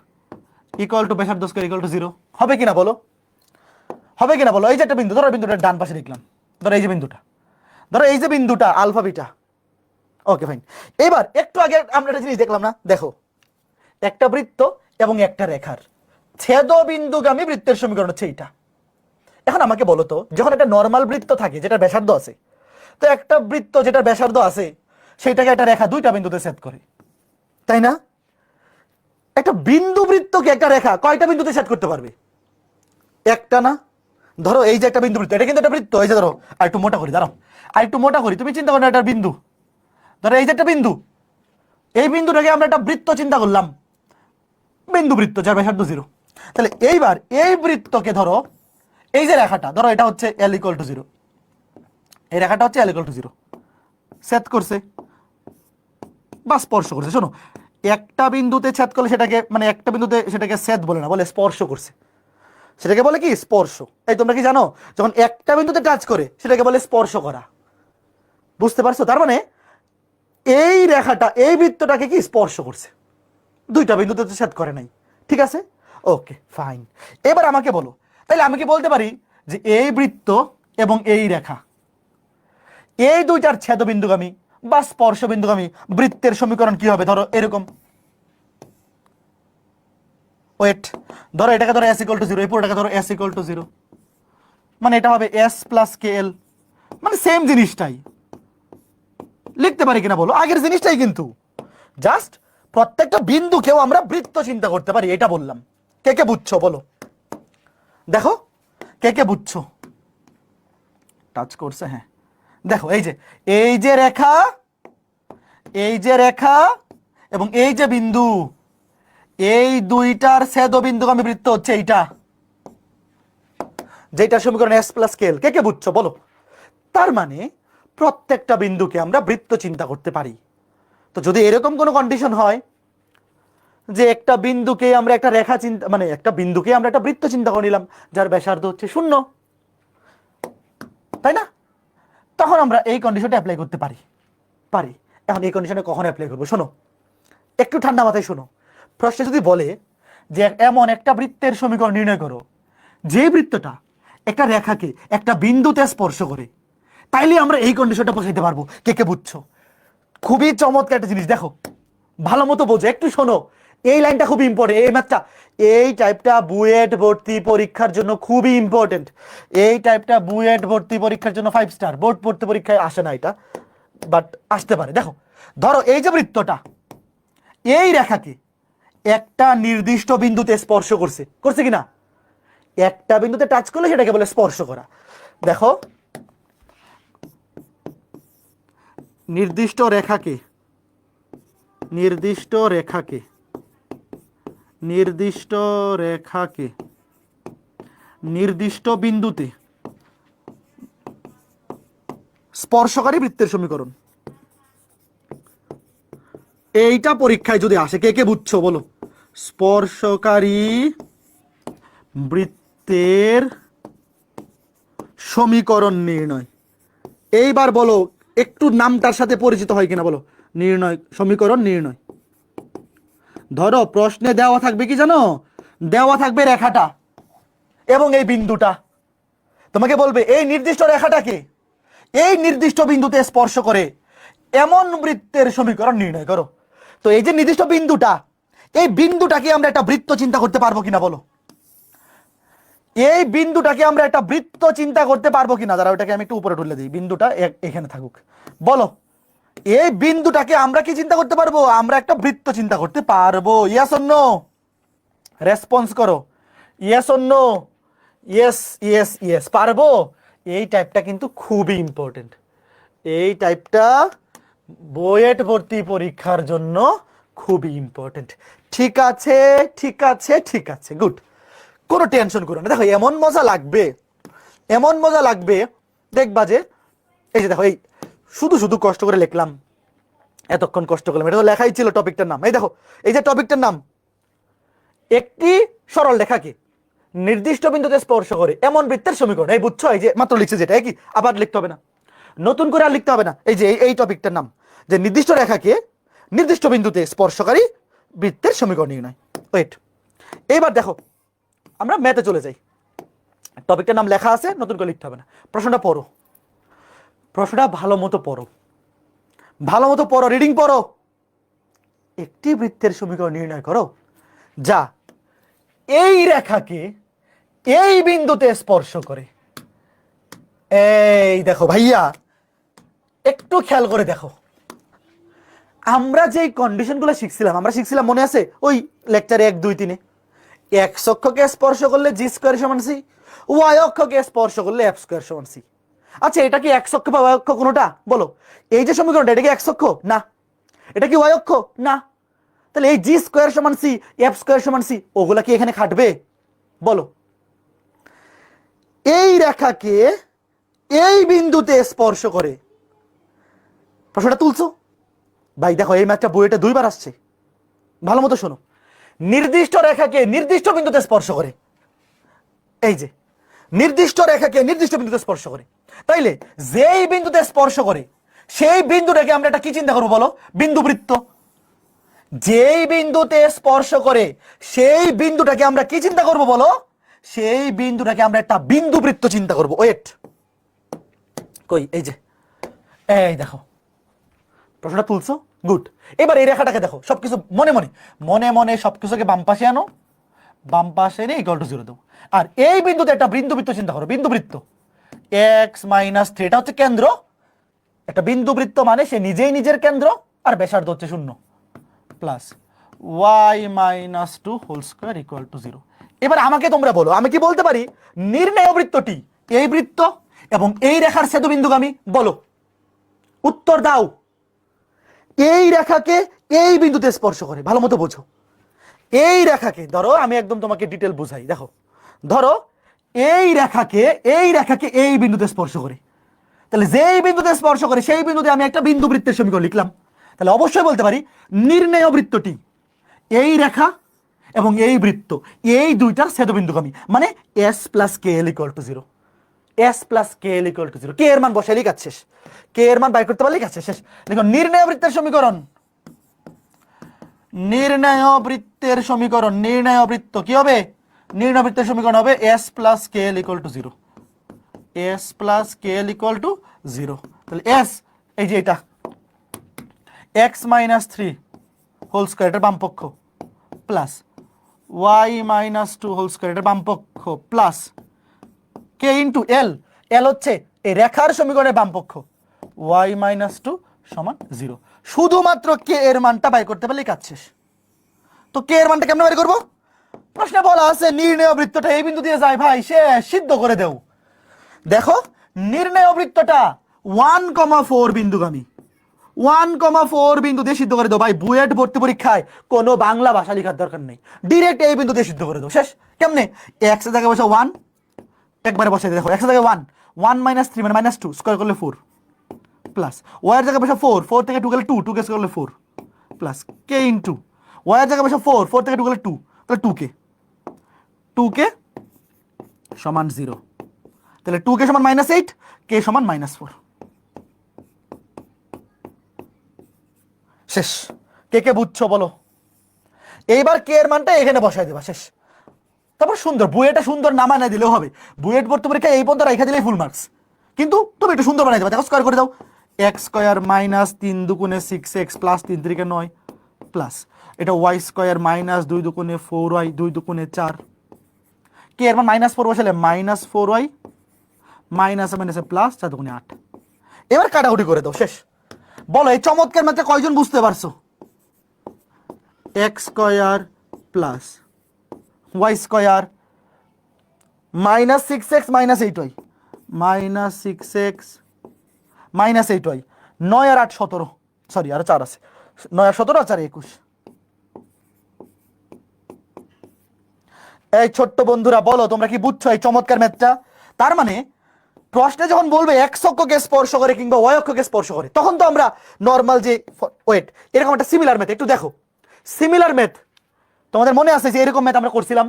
equal to ব্যাসার্ধ স্কয়ার ইকুয়াল টু 0। হবে কিনা বলো? হবে কিনা বলো? এই যে একটা বিন্দু, ধরো বিন্দুটার ডান পাশে লিখলাম, ধরো এই যে বিন্দুটা, ধরো এই যে বিন্দুটা আলফা বিটা। Okay fine. এবার একটু আগে আমরা একটা জিনিস দেখলাম না? দেখো, একটা বৃত্ত এবং একটা রেখার ছেদবিন্দুগামী বৃত্তের সমীকরণ হচ্ছে এইটা। এখন আমাকে বলো তো, যখন একটা নর্মাল বৃত্ত থাকে যেটা ব্যাসার্ধ আছে, তো একটা বৃত্ত যেটা ব্যাসার্ধ আছে সেইটাকে একটা রেখা দুইটা বিন্দুতে ছেদ করে, তাই না? একটা বিন্দু বৃত্তকে একটা রেখা কয়টা বিন্দুতে ছেদ করতে পারবে? একটা না? ধরো এই যে একটা বিন্দু বৃত্ত, এটা কিন্তু একটা বৃত্ত। এই যে ধরো, আর একটু মোটা করি, দাঁড়াও, আর একটু মোটা করি, তুমি চিন্তা করো একটা বিন্দু, ধরো এই যে একটা বিন্দু, এই বিন্দুটাকে আমরা একটা বৃত্ত চিন্তা করলাম, বিন্দু বৃত্ত যার ব্যাসার্ধ 0। তাহলে এইবার এই বৃত্তকে ধরো, এই যে রেখাটা, ধরো এটা হচ্ছে l ইকুয়াল টু 0, এই রেখাটা হচ্ছে l ইকুয়াল টু 0, ছেদ করছে বা স্পর্শ করছে। শোনো, একটা বিন্দুতে ছেদ করলে সেটাকে, মানে একটা বিন্দুতে সেটাকে ছেদ বলে না, বলে স্পর্শ করছে, সেটাকে বলে কি? স্পর্শ। এই তোমরা কি জানো, যখন একটা বিন্দুতে টাচ করে সেটাকে বলে স্পর্শ করা। বুঝতে পারছো? তার মানে এই রেখাটা এই বৃত্তটাকে কি স্পর্শ করছে, দুইটা বিন্দুতে তো ছেদ করে নাই। ঠিক আছে, ওকে ফাইন। এবার আমাকে বলো, তাহলে আমি কি বলতে পারি যে এই বৃত্ত এবং এই রেখা, এই দুইটার ছেদবিন্দুগামী বা স্পর্শ বিন্দুগামী বৃত্তের সমীকরণ কি হবে? ধরো এরকম, ওয়েট, ধরো এটাকে ধরো s ইকুয়াল টু 0, এই পুরোটাকে ধরো s ইকুয়াল টু 0, মানে এটা হবে s প্লাস কে এল, মানে সেম জিনিসটাই। লিখতে পারি কিনা বলো? আগের জিনিসটাই, কিন্তু জাস্ট প্রত্যেকটা বিন্দুকেও আমরা বৃত্ত চিন্তা করতে পারি, এটা বললাম। কে কে বুঝছো বলো? দেখো কে কে বুঝছো? টাচ করছে, হ্যাঁ। দেখো এই যে রেখা, এই যে রেখা এবং এই যে বিন্দু, এই দুইটার ছেদবিন্দুগামী বৃত্ত হচ্ছে এইটা। যেটা সমীকরণ এস প্লাস কে এল, কে কে বুঝছো বলো? তার মানে প্রত্যেকটা বিন্দুকে আমরা বৃত্ত চিন্তা করতে পারি। তো যদি এরকম কোনো কন্ডিশন হয় যে একটা বিন্দুকে আমরা একটা রেখা চিন্তা, মানে একটা বিন্দুকে আমরা একটা বৃত্ত চিন্তা করে নিলাম যার ব্যাসার্ধ হচ্ছে 0, তাই না? তখন আমরা এই কন্ডিশনটা অ্যাপ্লাই করতে পারি। এখন এই কন্ডিশনে কখন অ্যাপ্লাই করবো শোনো, একটু ঠান্ডা মাথায় শোনো। প্রশ্নে যদি বলে যে এমন একটা বৃত্তের সমীকরণ নির্ণয় করো যে বৃত্তটা একটা রেখাকে একটা বিন্দুতে স্পর্শ করে, তাইলে আমরা এই কন্ডিশনটা বসাইতে পারবো। কে কে বুঝছো? খুবই চমৎকার একটা জিনিস, দেখো ভালো মতো বোঝো, একটু শোনো। এই লাইনটা খুবই ইম্পর্টেন্ট, এই ম্যাথটা, এই টাইপটা বুয়েট ভর্তি পরীক্ষার জন্য খুবই ইম্পর্টেন্ট। এই টাইপটা বুয়েট ভর্তি পরীক্ষার জন্য 5 স্টার। বোর্ড ভর্তি পরীক্ষায় আসে না এটা, বাট আসতে পারে। দেখো ধরো এই যে বৃত্তটা এই রেখাকে একটা নির্দিষ্ট বিন্দুতে স্পর্শ করছে, করছে কিনা? একটা বিন্দুতে টাচ করলে সেটাকে বলে স্পর্শ করা। দেখো নির্দিষ্ট রেখাকে নির্দিষ্ট বিন্দুতে স্পর্শকারী বৃত্তের সমীকরণ, এইটা পরীক্ষায় যদি আসে, কে কে বুঝছো বলো? স্পর্শকারী বৃত্তের সমীকরণ নির্ণয়। এইবার বলো একটু নামটার সাথে পরিচিত হয় কিনা বলো? সমীকরণ নির্ণয়। ধরো প্রশ্নে দেওয়া থাকবে কি জানো? দেওয়া থাকবে রেখাটা এবং এই বিন্দুটা। তোমাকে বলবে এই নির্দিষ্ট রেখাটাকে এই নির্দিষ্ট বিন্দুতে স্পর্শ করে এমন বৃত্তের সমীকরণ নির্ণয় করো। তো এই যে নির্দিষ্ট বিন্দুটা, এই বিন্দুটাকে আমরা একটা বৃত্ত চিন্তা করতে পারবো কিনা বলো? এই বিন্দুটাকে আমরা একটা বৃত্ত চিন্তা করতে পারবো কিনা? যারা ওটাকে আমি একটু উপরে তুলে দিই, বিন্দুটা এখানে থাকুক। বলো এই বিন্দুটাকে আমরা কি চিন্তা করতে পারবো? আমরা একটা বৃত্ত চিন্তা করতে পারবো? Yes or no? রেসপন্স করো, yes or no? Yes yes yes, পারবো। এই টাইপটা কিন্তু খুবই ইম্পর্টেন্ট। এই টাইপটা বুয়েট ভর্তি পরীক্ষার জন্য খুবই ইম্পর্টেন্ট। ঠিক আছে ঠিক আছে ঠিক আছে, গুড, কোনো টেনশন করো না। দেখো এমন মজা লাগবে দেখবা যে এই যে দেখো, এই শুধু শুধু কষ্ট করে লিখলাম, এতক্ষণ কষ্ট করলাম, এটা তো লেখাই ছিল টপিকটার নাম। এই দেখো এই যে টপিকটার নাম, একটি সরল রেখাকে নির্দিষ্ট বিন্দুতে স্পর্শ করে এমন বৃত্তের সমীকরণ। এই বুঝছো? এই যে মাত্র লিখছে যেটা, কি আবার লিখতে হবে না, নতুন করে আর লিখতে হবে না। এই যে এই টপিকটার নাম যে নির্দিষ্ট রেখাকে নির্দিষ্ট বিন্দুতে স্পর্শকারী বৃত্তের সমীকরণ নির্ণয়। ওয়েট, এইবার দেখো আমরা ম্যাথে চলে যাই। টপিকটার নাম লেখা আছে, নতুন করে লিখতে হবে না। প্রশ্নটা পড়ো, প্রশ্নটা ভালো মতো পড়ো, রিডিং পড়ো। একটি বৃত্তের সমীকরণ নির্ণয় করো যা এই রেখাকে এই বিন্দুতে স্পর্শ করে। এই দেখো ভাইয়া, একটু খেয়াল করে দেখো, আমরা যেই কন্ডিশনগুলো শিখছিলাম মনে আছে? ওই লেকচারে 1, 2, 3 এক্স অক্ষকে স্পর্শ করলে জি স্কোয়ার সমান সি, ওয়াই অক্ষকে স্পর্শ করলে এফ স্কোয়ার সমান সি। আচ্ছা এটা কি এক্স অক্ষ বা ওয়াই অক্ষ কোনোটা? বলো এই যে সমীকরণটা, এটা কি এক্স অক্ষ? না। এটা কি ওয়াই অক্ষ? না। তাহলে এই জি স্কোয়ার সমান সি, এফ স্কোয়ার সমান সি, ওগুলা কি এখানে খাটবে? বলো এই রেখাকে এই বিন্দুতে স্পর্শ করে। প্রশ্নটা তুলছো ভাই? দেখো এই ম্যাথটা বইটা 2 বার আসছে, ভালো মতো শোনো। নির্দিষ্ট রেখাকে নির্দিষ্ট বিন্দুতে স্পর্শ করে, এই যে নির্দিষ্ট রেখাকে নির্দিষ্ট বিন্দুতে স্পর্শ করে, তাইলে যেই বিন্দুতে স্পর্শ করে সেই বিন্দুটাকে আমরা একটা কি চিন্তা করবো বলো? বিন্দুবৃত্ত। যেই বিন্দুতে স্পর্শ করে সেই বিন্দুটাকে আমরা কি চিন্তা করবো বলো? সেই বিন্দুটাকে আমরা একটা বিন্দুবৃত্ত চিন্তা করবো। ওয়েট, কই এই যে, এই দেখো প্রশ্নটা তুলছো, গুড। এবার এই রেখাটাকে দেখো, সবকিছু মনে মনে সবকিছুকে বাম পাশে আনো, বাম পাশে এনে ইকুয়াল টু 0 দাও। আর এই বিন্দুতে একটা বিন্দুবৃত্ত চিন্তা করো, বিন্দুবৃত্ত। x - 3 এটা হচ্ছে কেন্দ্র, একটা বিন্দুবৃত্ত মানে সে নিজেই নিজের কেন্দ্র, আর ব্যাসার্ধ হচ্ছে 0, plus y - 2 whole square equal to 0। এবার আমাকে তোমরা বলো, আমি কি বলতে পারি নির্ণেয় বৃত্তটি এই বৃত্ত এবং এই রেখার ছেদবিন্দুগামী? বলো, উত্তর দাও। এই রেখাকে এই বিন্দুতে স্পর্শ করে, ভালো মতো বোঝো। এই রেখাকে ধরো, আমি একদম তোমাকে ডিটেল বুঝাই। দেখো ধরো এই রেখাকে এই বিন্দুতে স্পর্শ করে। তাহলে যেই বিন্দুতে স্পর্শ করে সেই বিন্দুতে আমি একটা বিন্দু বৃত্তের সমীকরণ লিখলাম। তাহলে অবশ্যই বলতে পারি নির্ণেয় বৃত্তটি এই রেখা এবং এই বৃত্ত এই দুইটার ছেদবিন্দুগামী, মানে s plus K L equal to 0। s plus K L equal to 0, কে এর মান বসাইলেই কাজ শেষ, কে এর মান বাই করতে পারলেই কাজ শেষ। দেখো নির্ণেয় বৃত্তের সমীকরণ, নির্ণেয় বৃত্ত কি হবে? নির্ণয় বৃত্তের সমীকরণ হবে s plus K L equal to 0, s plus K L equal to 0। তাহলে s এই যে এটা x মাইনাস 3 হোল স্কয়ার এর বাম পক্ষ plus y minus 2 whole square এর বাম পক্ষ plus k into L, L হচ্ছে এই রেখার সমীকরণের বাম পক্ষ, y মাইনাস 2 সমান 0। শুধুমাত্র কে এর মানটা বাই করতে পারলেই কাজ শেষ। তো কে এর মানটা কেমনে বের করবো? প্রশ্নে বলা আছে নির্ণেয় বৃত্তটা এই বিন্দু দিয়ে যায়, ভাই সে সিদ্ধ করে দেও। দেখো নির্ণেয় বৃত্তটা 1,4 বিন্দুগামী, 1,4 বিন্দু দিয়ে সিদ্ধ করে দাও। ভাই বুয়েট ভর্তি পরীক্ষায় কোনো বাংলা ভাষা লেখার দরকার নেই, ডিরেক্ট এই বিন্দু দিয়ে সিদ্ধ করে দাও, শেষ। কেমনে? x এর জায়গায় বসে 1 একবারে বসাই দেখো, x এর জায়গায় 1 মাইনাস 3 মানে মাইনাস 2 স্কয়ার করলে 4 প্লাস y এর জায়গায় বসে 4 থেকে 2 গেলে 2 কে স্কয়ার করলে 4 প্লাস k ইনটু y এর জায়গায় বসে 4 থেকে 2 গেলে 2 তাহলে 2k সমান 0। তাহলে 2k সমান -8, k সমান -4। শেষ। কে বুঝছো বলো? এইবার কে এর মানটা এখানে বসাই দেবা, শেষ। তারপর সুন্দর বুয়েটা সুন্দর নামা না দিলেও হবে, বুয়েট ভর্তি পরীক্ষা এই পর্যন্ত রেখে দিলেই ফুল মার্কস। কিন্তু তুমি একটু সুন্দর বানাই দেবা, দেখো স্কয়ার করে দাও, x স্কয়ার মাইনাস 3 দুগুণে 6x প্লাস 3 3 9 প্লাস এটা y স্কয়ার মাইনাস 2 দুগুণে 4y 2 দুগুণে 4, কে এর মান -4 বসালে -4y মাইনাস মাইনাসে প্লাস 4 দুগুণে 8। এবার কাটাকুটি করে দাও, শেষ। বলো এই চমৎকার ম্যাথটা কয়জন বুঝতে পারছো? x square plus y square minus 6x minus 8y minus 6x minus 8y 9 আর 8 17, সরি আর 4 আছে, 9 আর 17 আর 4 21। এই ছোট্ট বন্ধুরা বলো তোমরা কি বুঝছো এই চমৎকার ম্যাথটা? তার মানে প্রশ্নে যখন বলবে x অক্ষকে স্পর্শ করে কিংবা y অক্ষকে স্পর্শ করে, তখন তো আমরা নরমাল যে ওয়েট এরকম একটা সিমিলার ম্যাথ, একটু দেখো সিমিলার ম্যাথ তোমাদের মনে আছে যে এরকম ম্যাথ আমরা করছিলাম,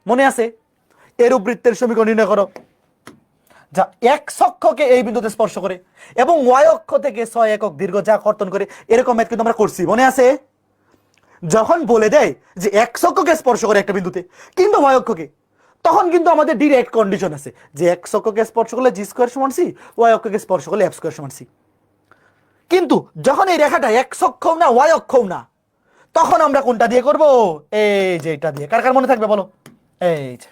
মনে আছে? এরূপ বৃত্তের সমীকরণ নির্ণয় করো যা x অক্ষকে এই বিন্দুতে স্পর্শ করে এবং y অক্ষ থেকে 6 একক দীর্ঘ যা কর্তন করে, এরকম ম্যাথ কিন্তু আমরা করছি, মনে আছে? যখন বলে দেয় যে x অক্ষকে স্পর্শ করে একটা বিন্দুতে কিংবা y অক্ষকে, তখন কিন্তু আমাদের ডিরেক্ট কন্ডিশন আছে যে x অক্ষকে স্পর্শ করলে g স্কয়ার সমান c, y অক্ষকে স্পর্শ করলে f স্কয়ার সমান c। কিন্তু যখন এই রেখাটা x অক্ষও না y অক্ষও না, তখন আমরা কোনটা দিয়ে করব? এই যে এটা দিয়ে। কার কার মনে থাকবে বলো? এই যে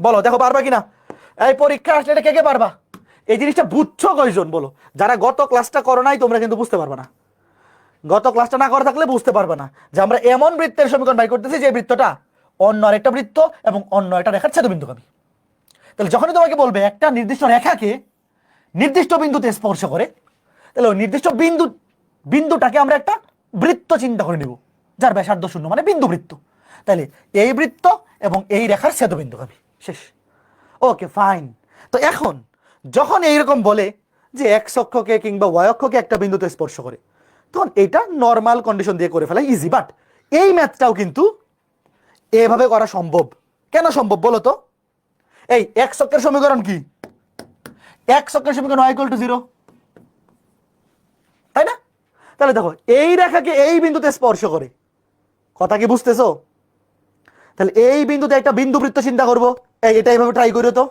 বলো, দেখো পারবা কিনা? এই পরীক্ষা আসলে এটা কে পারবা? এই জিনিসটা বুঝছো কয়জন বলো? যারা গত ক্লাসটা করো নাই তোমরা কিন্তু বুঝতে পারবে না, গত ক্লাসটা না করে থাকলে বুঝতে পারবে না যে আমরা এমন বৃত্তের সমীকরণ বাই করতেছি যে বৃত্তটা অন্য আরেকটা বৃত্ত এবং অন্য একটা রেখার ছেদবিন্দুগামী। তাহলে যখনই তোমাকে বলবে একটা নির্দিষ্ট রেখাকে নির্দিষ্ট বিন্দুতে স্পর্শ করে, তাহলে ওই নির্দিষ্ট বিন্দুটাকে আমরা একটা বৃত্ত চিন্তা করে নিব যার ব্যাসার্ধ 0, মানে বিন্দু বৃত্ত। তাহলে এই বৃত্ত এবং এই রেখার ছেদবিন্দুগামী, শেষ। Okay fine. তো এখন যখন এইরকম বলে যে x অক্ষকে কিংবা y অক্ষকে একটা বিন্দুতে স্পর্শ করে, তখন এটা নর্মাল কন্ডিশন দিয়ে করে ফেলা ইজি। বাট এই ম্যাথটাও কিন্তু এভাবে করা সম্ভব। কেন সম্ভব বলো তো? এই x অক্ষের সমীকরণ কি? x অক্ষের সমীকরণ y = 0, তাই না? তাহলে দেখো এই রেখাকে এই বিন্দুতে স্পর্শ করে, কথা কি বুঝতেছো? তাহলে এই বিন্দুতে একটা বিন্দু বৃত্ত চিন্তা করবো, এটা এইভাবে ট্রাই করো তো,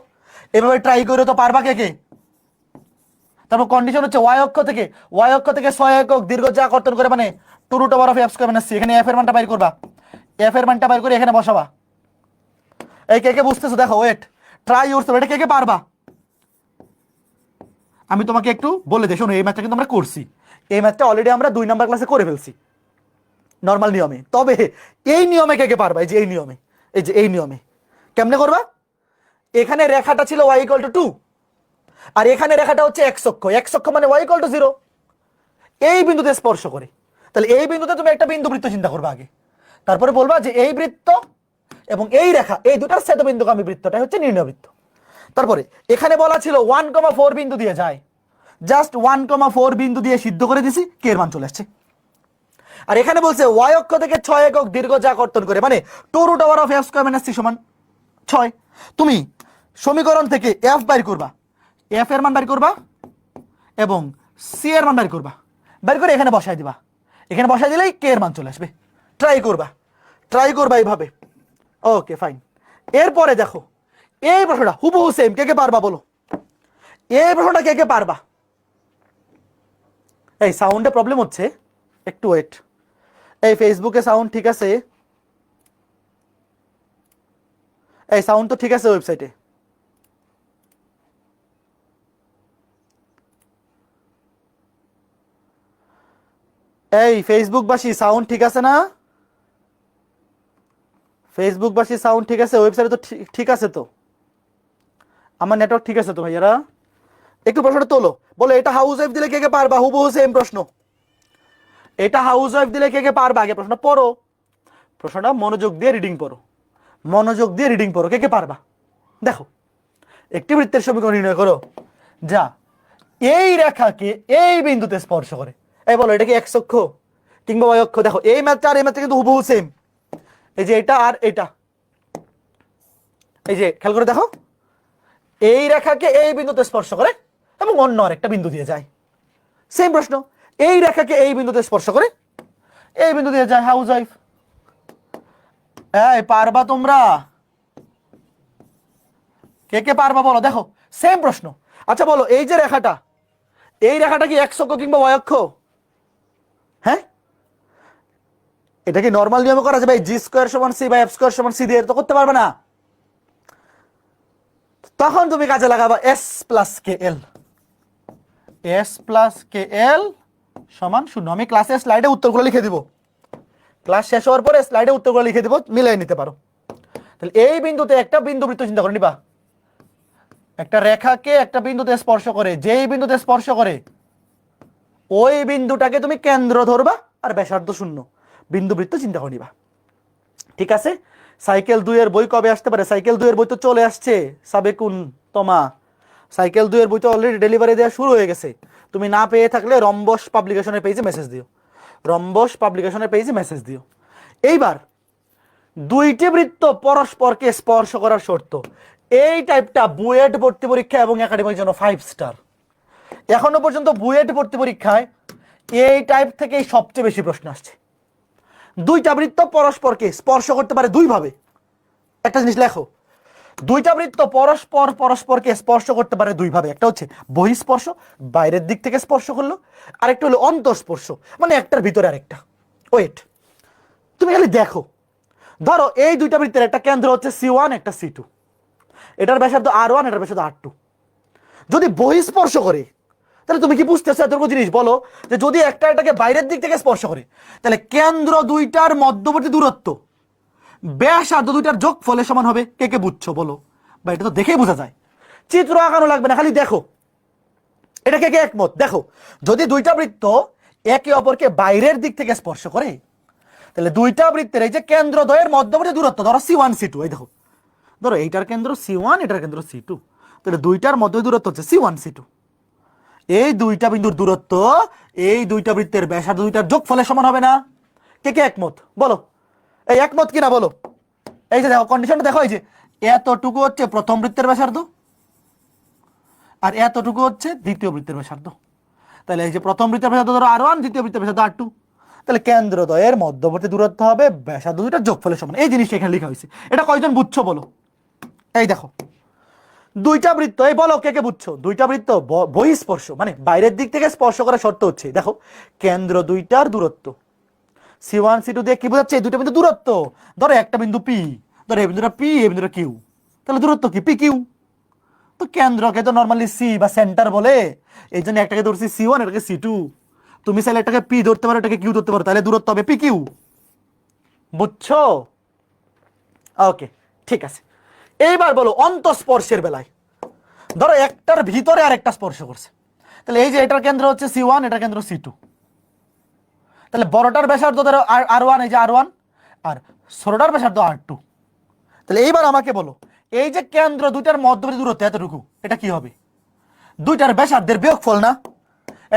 এভাবে ট্রাই করো তো, পারবা কে? তারপর কন্ডিশন হচ্ছে y অক্ষ থেকে 6 একক দীর্ঘ যা কর্তন করে, মানে 2√f²-c। এখানে f এর মানটা বাইর করবা, f এর মানটা বাইর করে এখানে বসাবা। এই কে বুঝতেছো? দেখো ওয়েট, ট্রাই ইউরসেলফ, এটা কে পারবা? আমি তোমাকে একটু বলে দিই, শোনো এই ম্যাথটা কিন্তু আমরা করছি, এই ম্যাথটা অলরেডি আমরা 2 নাম্বার ক্লাসে করে ফেলছি নর্মাল নিয়মে। তবে এই নিয়মে কে পারবা? এই যে এই নিয়মে, এই নিয়মে কেমনে করবা? এখানে রেখাটা ছিল y = 2 আর এখানে রেখাটা হচ্ছে x অক্ষ মানে y = 0, এই বিন্দুতে স্পর্শ করে। তাহলে এই বিন্দুতে তুমি একটা বিন্দু বৃত্ত চিন্তা করবা আগে, তারপরে বলবা যে এই বৃত্ত এবং এই রেখা, এই দুটার ছেদবিন্দুগামী বৃত্তটাই হচ্ছে নির্ণয় বৃত্ত। তারপরে এখানে বলা ছিল 1,4 বিন্দু দিয়ে যায়, জাস্ট 1,4 বিন্দু দিয়ে সিদ্ধ করে দিছি, কে এর মান চলে আসছে। আর এখানে বলছে y অক্ষ থেকে 6 একক দীর্ঘ যা কর্তন করে, মানে 2√f² - c = 6। তুমি সমীকরণ থেকে f বাইর করবা, f এর মান বাইর করবা এবং c এর মান বাইর করবা, বাইর করে এখানে বসাই দিবা। এখানে বসাই দিলেই কে এর মান চলে আসবে। ট্রাই করবা এইভাবে। Okay fine. এরপরে দেখো এই প্রশ্নটা হুবহু সেম, কে কে পারবা বলো? এই প্রশ্নটা কে কে পারবা? এই সাউন্ডে প্রবলেম হচ্ছে, একটু ওয়েট। এই ফেসবুকে সাউন্ড ঠিক আছে? এই সাউন্ড তো ঠিক আছে ওয়েবসাইটে? এই ফেসবুকবাসী সাউন্ড ঠিক আছে না? ফেসবুকবাসী সাউন্ড ঠিক আছে? ওয়েবসাইটে তো ঠিক আছে তো? আমার নেটওয়ার্ক ঠিক আছে তো ভাইয়ারা? একটু প্রশ্নটা তোলো, বলো এটা হাউস ওয়াইফ দিলে কে কে পারবা? হুবহু সেম প্রশ্ন। এটা হাউস ওয়াইফ দিলে কে কে পারবা? আগে প্রশ্ন পড়ো, প্রশ্নটা মনোযোগ দিয়ে রিডিং পড়ো, মনোযোগ দিয়ে রিডিং পড়ো, কে কে পারবা? দেখো একটি বৃত্তের সমীকরণ নির্ণয় করো যা এই রেখাকে এই বিন্দুতে স্পর্শ করে। এই বলো এটা কি এক্স অক্ষ কিংবা ওয়াই অক্ষ? দেখো এই ম্যাথটা আর এই ম্যাথটা কিন্তু হুবহু সেম। এই যে এটা আর এটা, এই যে খেয়াল করে দেখো, এই রেখাকে এই বিন্দুতে স্পর্শ করে এবং অন্য আরেকটা বিন্দু দিয়ে যায়। সেম প্রশ্ন, এই রেখাকে এই বিন্দুতে স্পর্শ করে এই বিন্দু দিয়ে যায়। House wife. এই পারবা তোমরা? কে কে পারবা বলো? দেখো সেম প্রশ্ন। আচ্ছা বলো এই যে রেখাটা, এই রেখাটা কি এক্স অক্ষ কিংবা ওয়াই অক্ষ? হ্যাঁ, এটা কি নর্মাল নিয়মে করা যাবে? g² = c বা f² = c দিয়ে তো করতে পারবে না। তখন তুমি কাজে লাগাবা s + kl। s + kl = 0। আমি ক্লাসের স্লাইডে উত্তরগুলো লিখে দিব, ক্লাস শেষ হওয়ার পরে স্লাইডে উত্তরগুলো লিখে দিব, মিলাই নিতে পারো। তাহলে এই বিন্দুতে একটা বিন্দুবৃত্ত চিন্তা করে নিবা, একটা রেখাকে একটা বিন্দুতে স্পর্শ করে, যেই বিন্দুতে স্পর্শ করে ওই বিন্দুটাকে তুমি কেন্দ্র ধরবা আর ব্যাসার্ধ 0 বিন্দুবৃত্ত চিন্তা করে নিবা। ঠিক আছে? সাইকেল 2 এর বই কবে আসতে পারে? সাইকেল 2 এর বই তো চলে আসছে, সাবেকুন তোমা। সাইকেল 2 এর বই তো অলরেডি ডেলিভারি দেওয়া শুরু হয়ে গেছে। তুমি না পেয়ে থাকলে রম্বস পাবলিকেশনের পেজে মেসেজ দিও, রম্বস পাবলিকেশনের পেজে মেসেজ দিও। এইবার দুইটি বৃত্ত পরস্পরকে স্পর্শ করার শর্ত, এই টাইপটা বুয়েট ভর্তি পরীক্ষা এবং একাডেমির জন্য 5 স্টার। এখনো পর্যন্ত বুয়েট ভর্তি পরীক্ষায় এই টাইপ থেকেই সবচেয়ে বেশি প্রশ্ন আসছে। দুইটা বৃত্ত পরস্পরকে স্পর্শ করতে পারে দুই ভাবে। একটা জিনিস লেখো, দুইটা বৃত্ত পরস্পরকে স্পর্শ করতে পারে দুই ভাবে। একটা হচ্ছে বহিঃস্পর্শ, বাইরের দিক থেকে স্পর্শ করলো, আরেকটা হলো অন্তঃস্পর্শ, মানে একটার ভিতরে আরেকটা। ওয়েট, তুমি খালি দেখো, ধরো এই দুইটা বৃত্তের একটা কেন্দ্র হচ্ছে C1, একটা C2, এটার ব্যাসার্ধ R1, এটার ব্যাসার্ধ R2। যদি বহিঃস্পর্শ করে তাহলে তুমি কি বুঝতেছো এতটুকু জিনিস? বলো যে যদি একটা এটাকে বাইরের দিক থেকে স্পর্শ করে তাহলে কেন্দ্র দুইটার মধ্যবর্তী দূরত্ব ব্যাসার্ধ দুইটার যোগফলের সমান হবে। কে কে বুঝছো বলো? বা এটা তো দেখেই বোঝা যায়, চিত্র আঁকানো লাগবে না, খালি দেখো। এটা কে কে একমত? দেখো যদি দুইটা বৃত্ত একে অপরকে বাইরের দিক থেকে স্পর্শ করে তাহলে দুইটা বৃত্তের এই যে কেন্দ্রদ্বয়ের মধ্যবর্তী দূরত্ব, ধরো C1 C2, এই দেখো, ধরো এইটার কেন্দ্র C1, এটার কেন্দ্র C2, তাহলে দুইটার মধ্যে দূরত্ব হচ্ছে C1 C2। এই দুইটা বিন্দুর দূরত্ব এই দুইটা বৃত্তের ব্যাসার্ধ দুইটার যোগফলের সমান হবে না। কে কে একমত বলো? এই একমত কিনা বলো? এই যে দেখো কন্ডিশনটা দেখো, এই যে এতটুকু হচ্ছে প্রথম বৃত্তের ব্যাসার্ধ আর এতটুকু হচ্ছে দ্বিতীয় বৃত্তের ব্যাসার্ধ। তাহলে এই যে প্রথম বৃত্তের ব্যাসার্ধ ধরো R1, দ্বিতীয় বৃত্তের ব্যাসার্ধ R2, তাহলে কেন্দ্রদ্বয়ের মধ্যবর্তী দূরত্ব হবে ব্যাসার্ধ দুইটার যোগফলের সমান। এই জিনিসটা এখানে লেখা হয়েছে, এটা কয়জন বুঝছো বলো? এই দেখো দুইটা বৃত্ত, এই বলো কে কে বুঝছো? দুইটা বৃত্ত বহিঃস্পর্শ মানে বাইরের দিক থেকে স্পর্শ করার শর্ত হচ্ছে, দেখো কেন্দ্র দুইটার দূরত্ব C1 C2 দিয়ে কি বোঝাচ্ছে? এই দুইটা বিন্দু দূরত্ব। ধরো একটা বিন্দু P, ধরো এই বিন্দুটা P, এই বিন্দুটা Q, তাহলে দূরত্ব কি? PQ। তো কেন্দ্রকে তো নর্মালি C বা সেন্টার বলে, এই জন্য একটাকে ধরছি C1, এটাকে C2। তুমি চাইলে এটাকে P ধরতে পারো, এটাকে Q ধরতে পারো, তাহলে দূরত্ব হবে PQ। বুঝছো? ওকে ঠিক আছে। এইবার বলো অন্তঃস্পর্শের বেলায়, ধরো একটার ভিতরে আরেকটা স্পর্শ করছে, তাহলে এই যে এটার কেন্দ্র হচ্ছে C1, এটার কেন্দ্র C2, তাহলে বড়টার ব্যাসার্ধ ধরো R1, এই যে R1, আর ছোটটার ব্যাসার্ধ R2, তাহলে এইবার আমাকে বলো, এই যে কেন্দ্র দুইটার মধ্যবর্তী দূরত্ব এতটুকু, এটা কি হবে? দুইটার ব্যাসার্ধের বিয়োগফল না?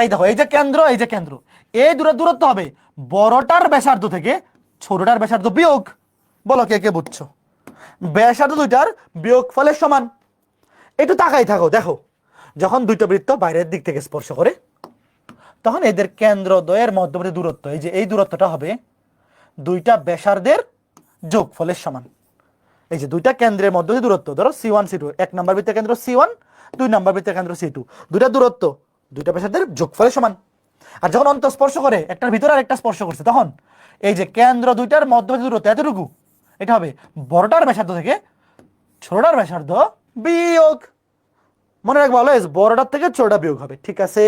এই দেখো, এই যে কেন্দ্র, এই যে কেন্দ্র, এই দূরত্ব হবে বড়টার ব্যাসার্ধ থেকে ছোটটার ব্যাসার্ধ বিয়োগ। বলো কে কে বুঝছো? ব্যাসার্ধ দুইটার বিয়োগফলের সমান। একটু তাকাই থাকো, দেখো যখন দুইটা বৃত্ত বাইরের দিক থেকে স্পর্শ করে তখন এদের কেন্দ্রদ্বয়ের মধ্যবর্তী দূরত্ব, এই যে এই দূরত্বটা হবে দুইটা ব্যাসার্ধের যোগফলের সমান। এই যে দুইটা কেন্দ্রের মধ্যবর্তী দূরত্ব, ধরো C1 C2, 1 নম্বর বৃত্তের কেন্দ্র C1, 2 নম্বর বৃত্তের কেন্দ্র C2, দুইটা দূরত্ব দুইটা ব্যাসার্ধের যোগফলের সমান। আর যখন অন্তঃস্পর্শ করে, একটার ভিতরে আর একটা স্পর্শ করছে, তখন এই যে কেন্দ্র দুইটার মধ্যবর্তী দূরত্ব এতটুকু, এটা হবে বড়টার ব্যাসার্ধ থেকে ছোটটার ব্যাসার্ধ বিয়োগ। মনে রাখবো অলওয়েজ বড়টার থেকে ছোটটা বিয়োগ হবে। ঠিক আছে,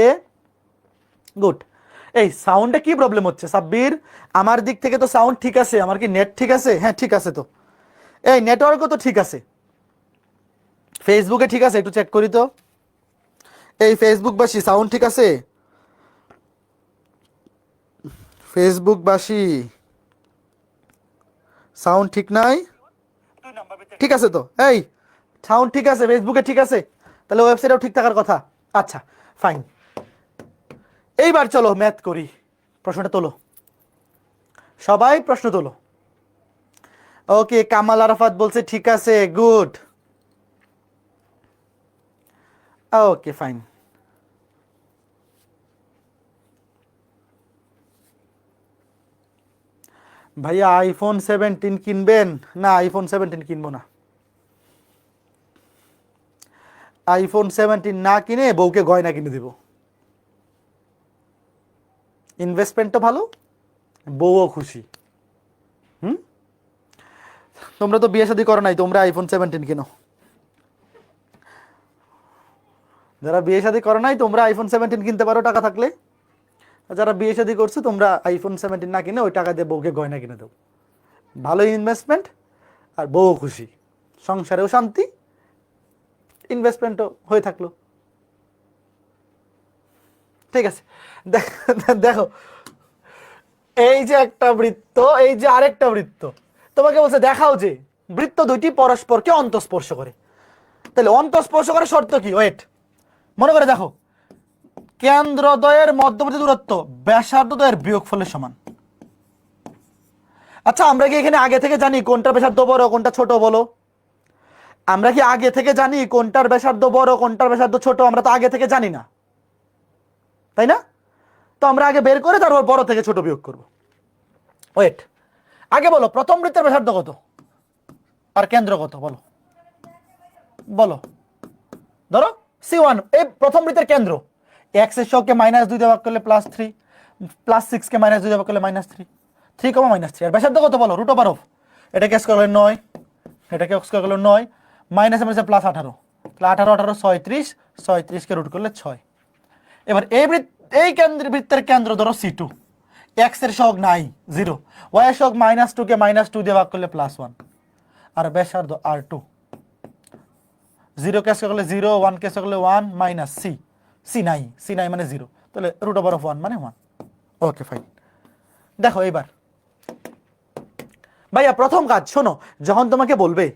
গুড। এই সাউন্ডে কি প্রবলেম হচ্ছে সাব্বির? আমার দিক থেকে তো সাউন্ড ঠিক আছে। আমার কি নেট ঠিক আছে? হ্যাঁ ঠিক আছে। তো এই নেটওয়ার্কও তো ঠিক আছে। ফেসবুকে ঠিক আছে? একটু চেক করি তো। এই ফেসবুকবাসী সাউন্ড ঠিক আছে? ফেসবুকবাসী সাউন্ড ঠিক নাই? ঠিক আছে তো? এই সাউন্ড ঠিক আছে, ফেসবুকে ঠিক আছে, তাহলে ওয়েবসাইটেও ঠিক থাকার কথা। আচ্ছা ফাইন, এইবার চলো ম্যাথ করি। প্রশ্নটা তোলো, সবাই প্রশ্ন তোলো। ওকে, কামাল আরাফাত বলছে ঠিক আছে, গুড। Okay fine. ভাইয়া আইফোন 17 কিনবেন? না, আইফোন 17 কিনবো না। আইফোন 17 না কিনে বউকে গয়না কিনে দিব। ইনভেস্টমেন্ট তো ভালো, বউও খুশি। তোমরা তো বিয়ে শাদী করো নাই, তোমরা আইফোন 17 কিনো। যারা বিয়ে শাদী করো নাই তোমরা আইফোন 17 কিনতে পারো টাকা থাকলে। যারা বিয়ে শাদী করছো তোমরা আইফোন 17 না কিনে ওই টাকা দিয়ে বউকে গয়না কিনে দাও। ভালো ইনভেস্টমেন্ট, আর বউ খুশি, সংসারেও শান্তি, ইনভেস্টমেন্টও হয়ে থাকলো। ঠিক আছে, দেখো এই যে একটা বৃত্ত, এই যে আরেকটা বৃত্ত, তোমাকে বলছে দেখাও যে বৃত্ত দুইটি পরস্পরকে অন্তঃস্পর্শ করে। তাহলে অন্তঃস্পর্শ করার শর্ত কি? ওয়েট, মনে করে দেখো, কেন্দ্রদ্বয়ের মধ্যবর্তী দূরত্ব ব্যাসার্ধদ্বয়ের বিয়োগফলের সমান। আচ্ছা আমরা কি এখানে আগে থেকে জানি কোনটার ব্যাসার্ধ বড় কোনটা ছোট? বলো, আমরা কি আগে থেকে জানি কোনটার ব্যাসার্ধ বড় কোনটার ব্যাসার্ধ ছোট? আমরা তো আগে থেকে জানি না, তাই না? তো আমরা আগে বের করে তারপর বড় থেকে ছোট বিয়োগ করব। ওয়েট, আগে বলো প্রথম বৃত্তের ব্যাসার্ধ কত আর কেন্দ্র কত? বলো বলো। ধরো C1, এই প্রথম বৃত্তের কেন্দ্র, x এর সহগকে -2 দিয়ে ভাগ করলে +3, +6 কে -2 দিয়ে ভাগ করলে -3, 3, -3। আর ব্যাসার্ধ কত বলো? √, এটাকে স্কয়ার করলে 9, এটাকে স্কয়ার করলে 9, মাইনাস মানে +18, তাহলে 18 18 36, 36 কে রুট করলে 6। এবার এই বৃত্তের কেন্দ্র ধরো C2, x এর সহগ নাই 0, y এর সহগ -2 কে -2 দিয়ে ভাগ করলে +1, আর ব্যাসার্ধ R2, 0 কে স্কয়ার করলে 0, 1 কে স্কয়ার করলে 1, মাইনাস c নাই মানে 0, তাহলে √1 মানে 1। Okay fine. দেখো এবার ভাইয়া প্রথম কাজ শোনো, যখন তোমাকে বলবে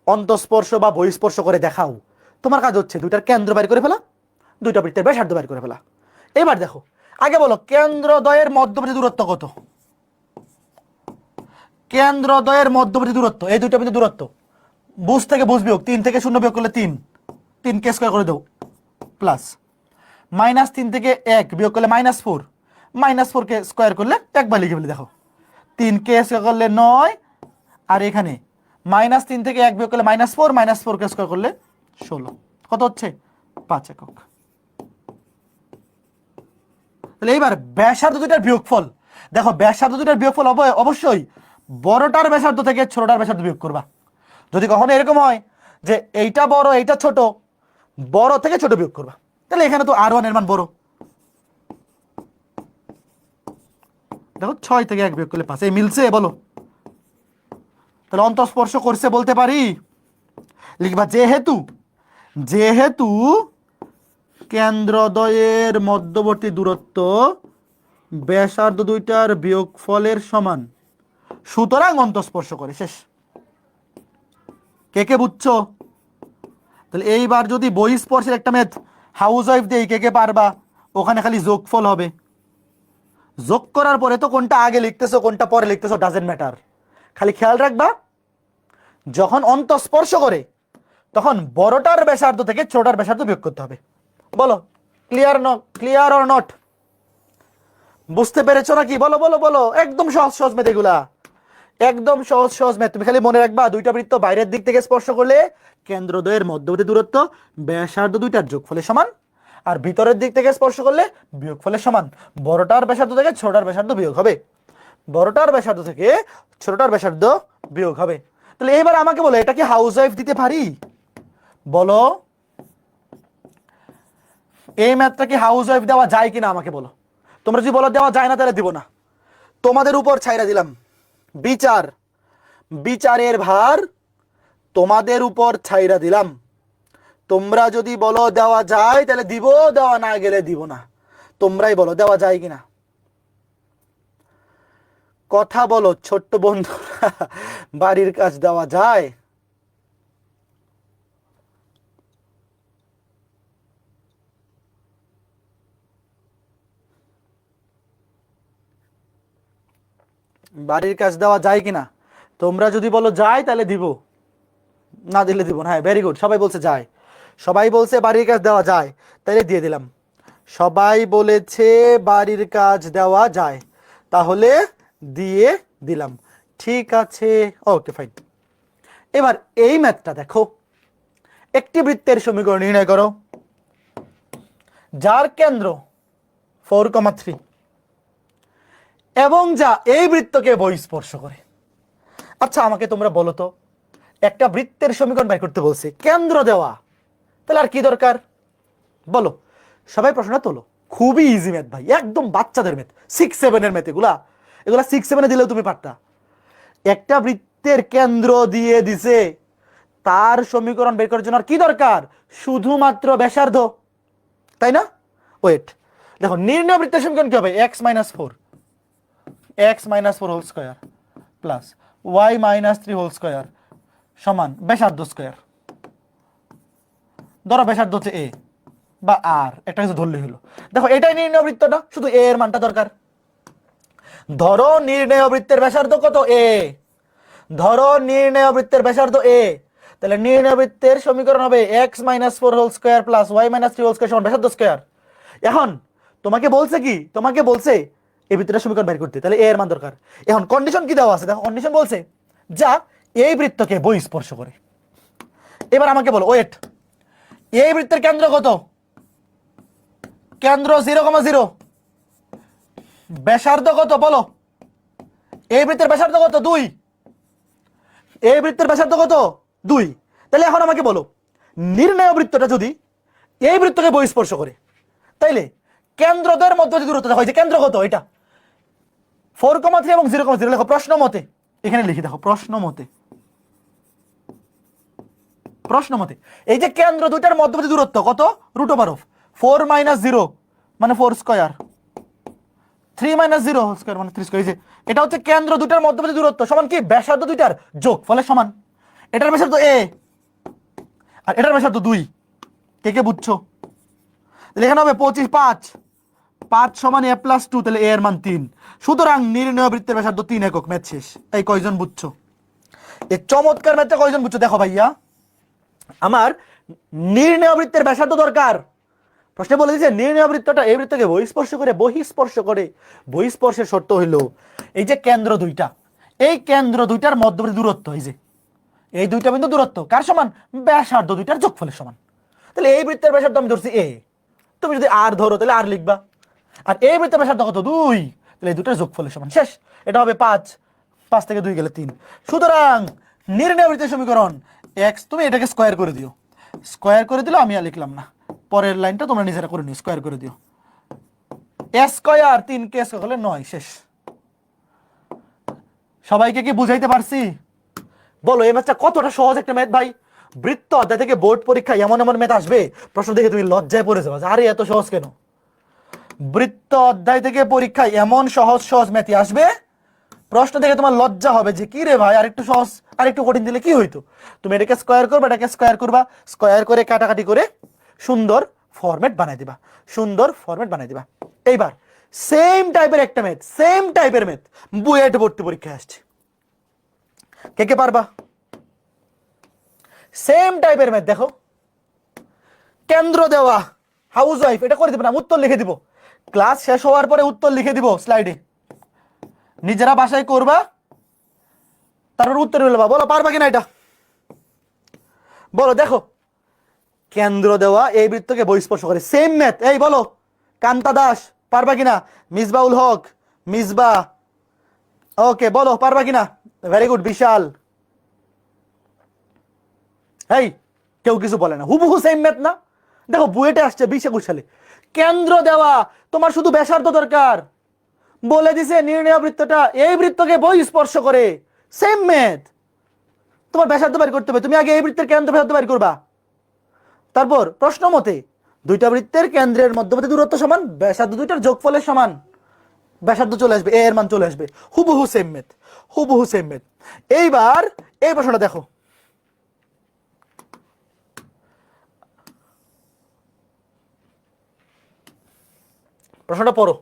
অন্তঃস্পর্শ বা বহিঃস্পর্শ করে দেখাও, তোমার কাজ হচ্ছে দুইটার কেন্দ্র বের করে ফেলা, দুইটা বৃত্তের ব্যাসার্ধ বের করে ফেলা। এবার দেখো, আগে বলো কেন্দ্রদ্বয়ের মধ্যবর্তী দূরত্ব কত? কেন্দ্রদ্বয়ের মধ্যবর্তী দূরত্ব, এই দুইটা বৃত্তের দূরত্ব, বুঝ থেকে বুঝ বিয়োগ, 3 থেকে 0 বিয়োগ করলে 3, 3 কে স্কয়ার করে দাও প্লাস, -3 থেকে 1 বিয়োগ করলে -4, -4 কে স্কয়ার করলে একবার লিখে ফেলি। দেখো 3 কে স্কয়ার করলে 9, আর এখানে -3 থেকে 1 বিয়োগ করলে -4, -4 কে স্কয়ার করলে 16, কত হচ্ছে? 5 একক। তাহলে এইবার ব্যাসার্ধ দুইটার বিয়োগফল, দেখো ব্যাসার্ধ দুইটার বিয়োগফল অবশ্যই বড়টার ব্যাসার্ধ থেকে ছোটটার ব্যাসার্ধ বিয়োগ করবা। যদি কখনো এরকম হয় যে এইটা বড় এইটা ছোট, বড় থেকে ছোট বিয়োগ করবা। তাহলে এখানে তো R1 এর মান বড়, দেখো 6 থেকে 1 বিয়োগ করলে 5, এই মিলছে? বলো, তাহলে অন্তঃস্পর্শ করছে বলতে পারি। লিখবা যেহেতু কেন্দ্রদ্বয়ের মধ্যবর্তী দূরত্ব ব্যাসার্ধ দুইটার বিয়োগফলের সমান, সুতরাং অন্তঃস্পর্শ করে। শেষ। কে কে বুঝছো? তাহলে এইবার যদি বহিঃস্পর্শের একটা ম্যাথ হাউস ওয়াইফ দেই, কে কে পারবা? ওখানে খালি যোগফল হবে। যোগ করার পরে তো কোনটা আগে লিখতেছো কোনটা পরে লিখতেছো ডাজেন্ট ম্যাটার, খালি খেয়াল রাখবা যখন অন্তঃস্পর্শ করে তখন বড়টার ব্যাসার্ধ থেকে ছোটটার ব্যাসার্ধ বিয়োগ করতে হবে। বলো ক্লিয়ার অর নট? বুঝতে পেরেছো নাকি? বলো বলো বলো। একদম সহজ সহজ ম্যাথ এগুলা, একদম সহজ সহজ ম্যাথ। তুমি খালি মনে রাখবা দুইটা বৃত্ত বাইরের দিক থেকে স্পর্শ করলে কেন্দ্রদ্বয়ের মধ্যবর্তী দূরত্ব ব্যাসার্ধ দুইটার যোগফলের সমান, আর ভিতরের দিক থেকে স্পর্শ করলে বিয়োগফলের সমান। বড়টার ব্যাসার্ধ থেকে ছোটটার ব্যাসার্ধ বিয়োগ হবে, বড়টার ব্যাসার্ধ থেকে ছোটটার ব্যাসার্ধ বিয়োগ হবে। তাহলে এবার আমাকে বলো এটা কি হাউস ওয়াইফ দিতে পারি? বলো এই ম্যাথটা কি হাউস ওয়াইফ দেওয়া যায় কিনা আমাকে বলো। তোমরা যদি বলো দেওয়া যায় না তাহলে দিব না, তোমাদের উপর ছাইরা দিলাম। বিচারের ভার তোমাদের উপর ছাইরা দিলাম। তোমরা যদি বলো দেওয়া যায় তাহলে দিব, দেওয়া না গেলে দিব না। তোমরাই বলো দেওয়া যায় কিনা, কথা বলো ছোট্ট বন্ধু। বাড়ির কাজ দেওয়া যায়? বাড়ির কাজ দেওয়া যায় কিনা? তোমরা যদি বলো যায় তাহলে দিব, না দিলে দিব না। হ্যাঁ ভেরি গুড, সবাই বলছে যায়, সবাই বলছে বাড়ির কাজ দেওয়া যায়, তাহলে দিয়ে দিলাম। সবাই বলেছে বাড়ির কাজ দেওয়া যায়, তাহলে দিয়ে দিলাম। ঠিক আছে, ওকে ফাইন। এবার এই ম্যাথটা দেখো, একটি বৃত্তের সমীকরণ নির্ণয় করো যার কেন্দ্র 4,3 এবং যা এই বৃত্তকে বহিঃস্পর্শ করে। আচ্ছা আমাকে তোমরা বলো তো, একটা বৃত্তের সমীকরণ বের করতে বলছে, কেন্দ্র দেওয়া, তাহলে আর কি দরকার বলো? সবাই প্রশ্নটা তোলো। খুবই ইজি ম্যাথ ভাই, একদম বাচ্চাদের ম্যাথ, 6-7 ম্যাথ। এগুলা 6-7 দিলেও তুমি পারতা। একটা বৃত্তের কেন্দ্র দিয়ে দিছে, তার সমীকরণ বের করার জন্য আর কি দরকার? শুধুমাত্র ব্যাসার্ধ, তাই না? ওয়েট দেখো, নির্ণয় বৃত্তের সমীকরণ কি হবে? x - 4 whole square plus y - 3 whole square সমান ব্যাসার্ধ স্কয়ার। ধরো ব্যাসার্ধ হচ্ছে a বা r, একটা কিছু ধরলে হলো। দেখো এটাই নির্ণয় বৃত্তটা, শুধু a এর মানটা দরকার। ধরো নির্ণয় বৃত্তের ব্যাসার্ধ কত? a। ধরো নির্ণয় বৃত্তের ব্যাসার্ধ a, তাহলে নির্ণয় বৃত্তের সমীকরণ হবে x - 4 whole square plus y - 3 whole square সমান ব্যাসার্ধ স্কয়ার। এখন তোমাকে বলছে কি? তোমাকে বলছে এই বৃত্তের সমীকরণ বের করতে, তাহলে a এর মান দরকার। এখন কন্ডিশন কি দেওয়া আছে? দেখো কন্ডিশন বলছে যা এই বৃত্তকে বহিঃস্পর্শ করে। এবার আমাকে বলো, ওয়েট, এই বৃত্তের কেন্দ্র কত? কেন্দ্র 0,0। ব্যাসার্ধ কত বলো? এই বৃত্তের ব্যাসার্ধ কত? 2। এই বৃত্তের ব্যাসার্ধ কত? 2। তাহলে এখন আমাকে বলো, নির্ণয় বৃত্তটা যদি এই বৃত্তকে বহিঃস্পর্শ করে, তাইলে কেন্দ্রদের মধ্যে যে দূরত্ব দেখো, এই যে কেন্দ্র কত? এটা 4,3 এবং 0,0 লেখো প্রশ্ন মতে। এখানে লিখে দেখো প্রশ্ন মতে, প্রশ্ন মতে এই যে কেন্দ্র দুইটার মধ্যবর্তী দূরত্ব কত? √4 - 0 মানে 4 স্কয়ার, 3 - 0 হোল স্কয়ার মানে 3 স্কয়ার। এই যে এটা হচ্ছে কেন্দ্র দুইটার মধ্যবর্তী দূরত্ব সমান কি? ব্যাসার্ধ দুইটার যোগ ফলে সমান। এটার ব্যাসার্ধ a আর এটার ব্যাসার্ধ 2। কে কে বুঝছো? লেখানো হবে 25 5 সমান a + 2, তাহলে a এর মান 3। সুতরাং নির্ণয় বৃত্তের ব্যাসার্ধ 3 একক। ম্যাথ শেষ। এই কয়জন বুঝছো? এই চমৎকার ম্যাথটা কয়জন বুঝছো? দেখো ভাইয়া, আমার নির্ণয় বৃত্তের ব্যাসার্ধ দরকার। প্রশ্নে বলে দিয়েছে নির্ণয় বৃত্তটা এই বৃত্তকে বহিঃস্পর্শ করে। বহিঃস্পর্শের শর্ত হইলো এই যে কেন্দ্র দুইটা, এই কেন্দ্র দুইটার মধ্যবর্তী দূরত্ব, এই যে এই দুইটা বিন্দু দূরত্ব কার সমান? ব্যাসার্ধ দুইটার যোগফলের সমান। তাহলে এই বৃত্তের ব্যাসার্ধ আমি ধরছি a, তুমি যদি r ধরো তাহলে r লিখবা। আর এই বৃত্তের ব্যাসার্ধ কত? 2, তাহলে এই দুটার যোগফলের সমান। শেষ। এটা হবে 5 থেকে 2 গেলে 3। সুতরাং নির্ণয় বৃত্তের সমীকরণ x, তুমি এটাকে স্কয়ার করে দিও। স্কয়ার করে দিলে আমি আর লিখলাম না, পরের লাইনটা তোমরা নিজেরা করে নিও, স্কয়ার করে দিও। a স্কয়ার 3k স্কয়ার হলে 9। শেষ। সবাইকে কি বুঝাইতে পারছি? বলো এই ম্যাথটা কতটা সহজ একটা ম্যাথ ভাই। বৃত্ত অধ্যায় থেকে বোর্ড পরীক্ষায় এমন এমন ম্যাথ আসবে, প্রশ্ন দেখে তুমি লজ্জায় পড়ে যাবে, আরে এত সহজ কেন? বৃত্ত অধ্যায় থেকে পরীক্ষায় এমন সহজ সহজ ম্যাথই আসবে, প্রশ্ন দেখে তোমার লজ্জা হবে যে কি রে ভাই আরেকটু সহজ আরেকটু কঠিন দিলে কি হইতো। তুমি এটাকে স্কয়ার করবে, এটাকে স্কয়ার করবা, স্কয়ার করে কাটাকাটি করে সুন্দর ফরম্যাট বানাই দিবা, সুন্দর ফরম্যাট বানাই দিবা। এইবার সেম টাইপের একটা ম্যাথ, সেম টাইপের ম্যাথ বুয়েট ভর্তি পরীক্ষায় আসছে। কে কে পারবা? সেম টাইপের ম্যাথ দেখো, কেন্দ্র দেওয়া, হাউস ওয়াইফ, এটা করে দিব না, উত্তর লিখে দিব। ক্লাস শেষ হওয়ার পরে উত্তর লিখে দিব স্লাইডে, নিজেরা বাসায় করবা, তারপর উত্তর বলবা। বলো পারবা কিনা এটা, বলো। দেখো, কেন্দ্র দেওয়া, এই বৃত্তকে বহিঃস্পর্শ করে, সেম ম্যাথ। এই বলো কান্তা দাস পারবা কিনা? মিসবাউল হক, মিসবা, ওকে বলো পারবা কিনা? Very good. বিশাল, এই কেউ কিছু বলে না, হুবহু সেম ম্যাথ না? দেখো বুয়েটে আসছে 20-21 সালে, কেন্দ্র দেওয়া, তোমার শুধু ব্যাসার্ধ দরকার, বলে দিছে নির্ণয় বৃত্তটা এই বৃত্তকে বহিঃস্পর্শ করে, সেম ম্যাথ। তোমার ব্যাসার্ধ বের করতে হবে, তুমি আগে এই বৃত্তের কেন্দ্র ব্যাসার্ধ বের করবা, তারপর প্রশ্ন মতে দুইটা বৃত্তের কেন্দ্রের মধ্যবর্তী দূরত্ব সমান, ব্যাসার্ধ দুইটার যোগফলের সমান, ব্যাসার্ধ চলে আসবে, এর মান চলে আসবে, হুবহু সেম ম্যাথ, হুবহু সেম ম্যাথ। এইবার এই প্রশ্নটা দেখো, প্রশ্নটা পড়ো।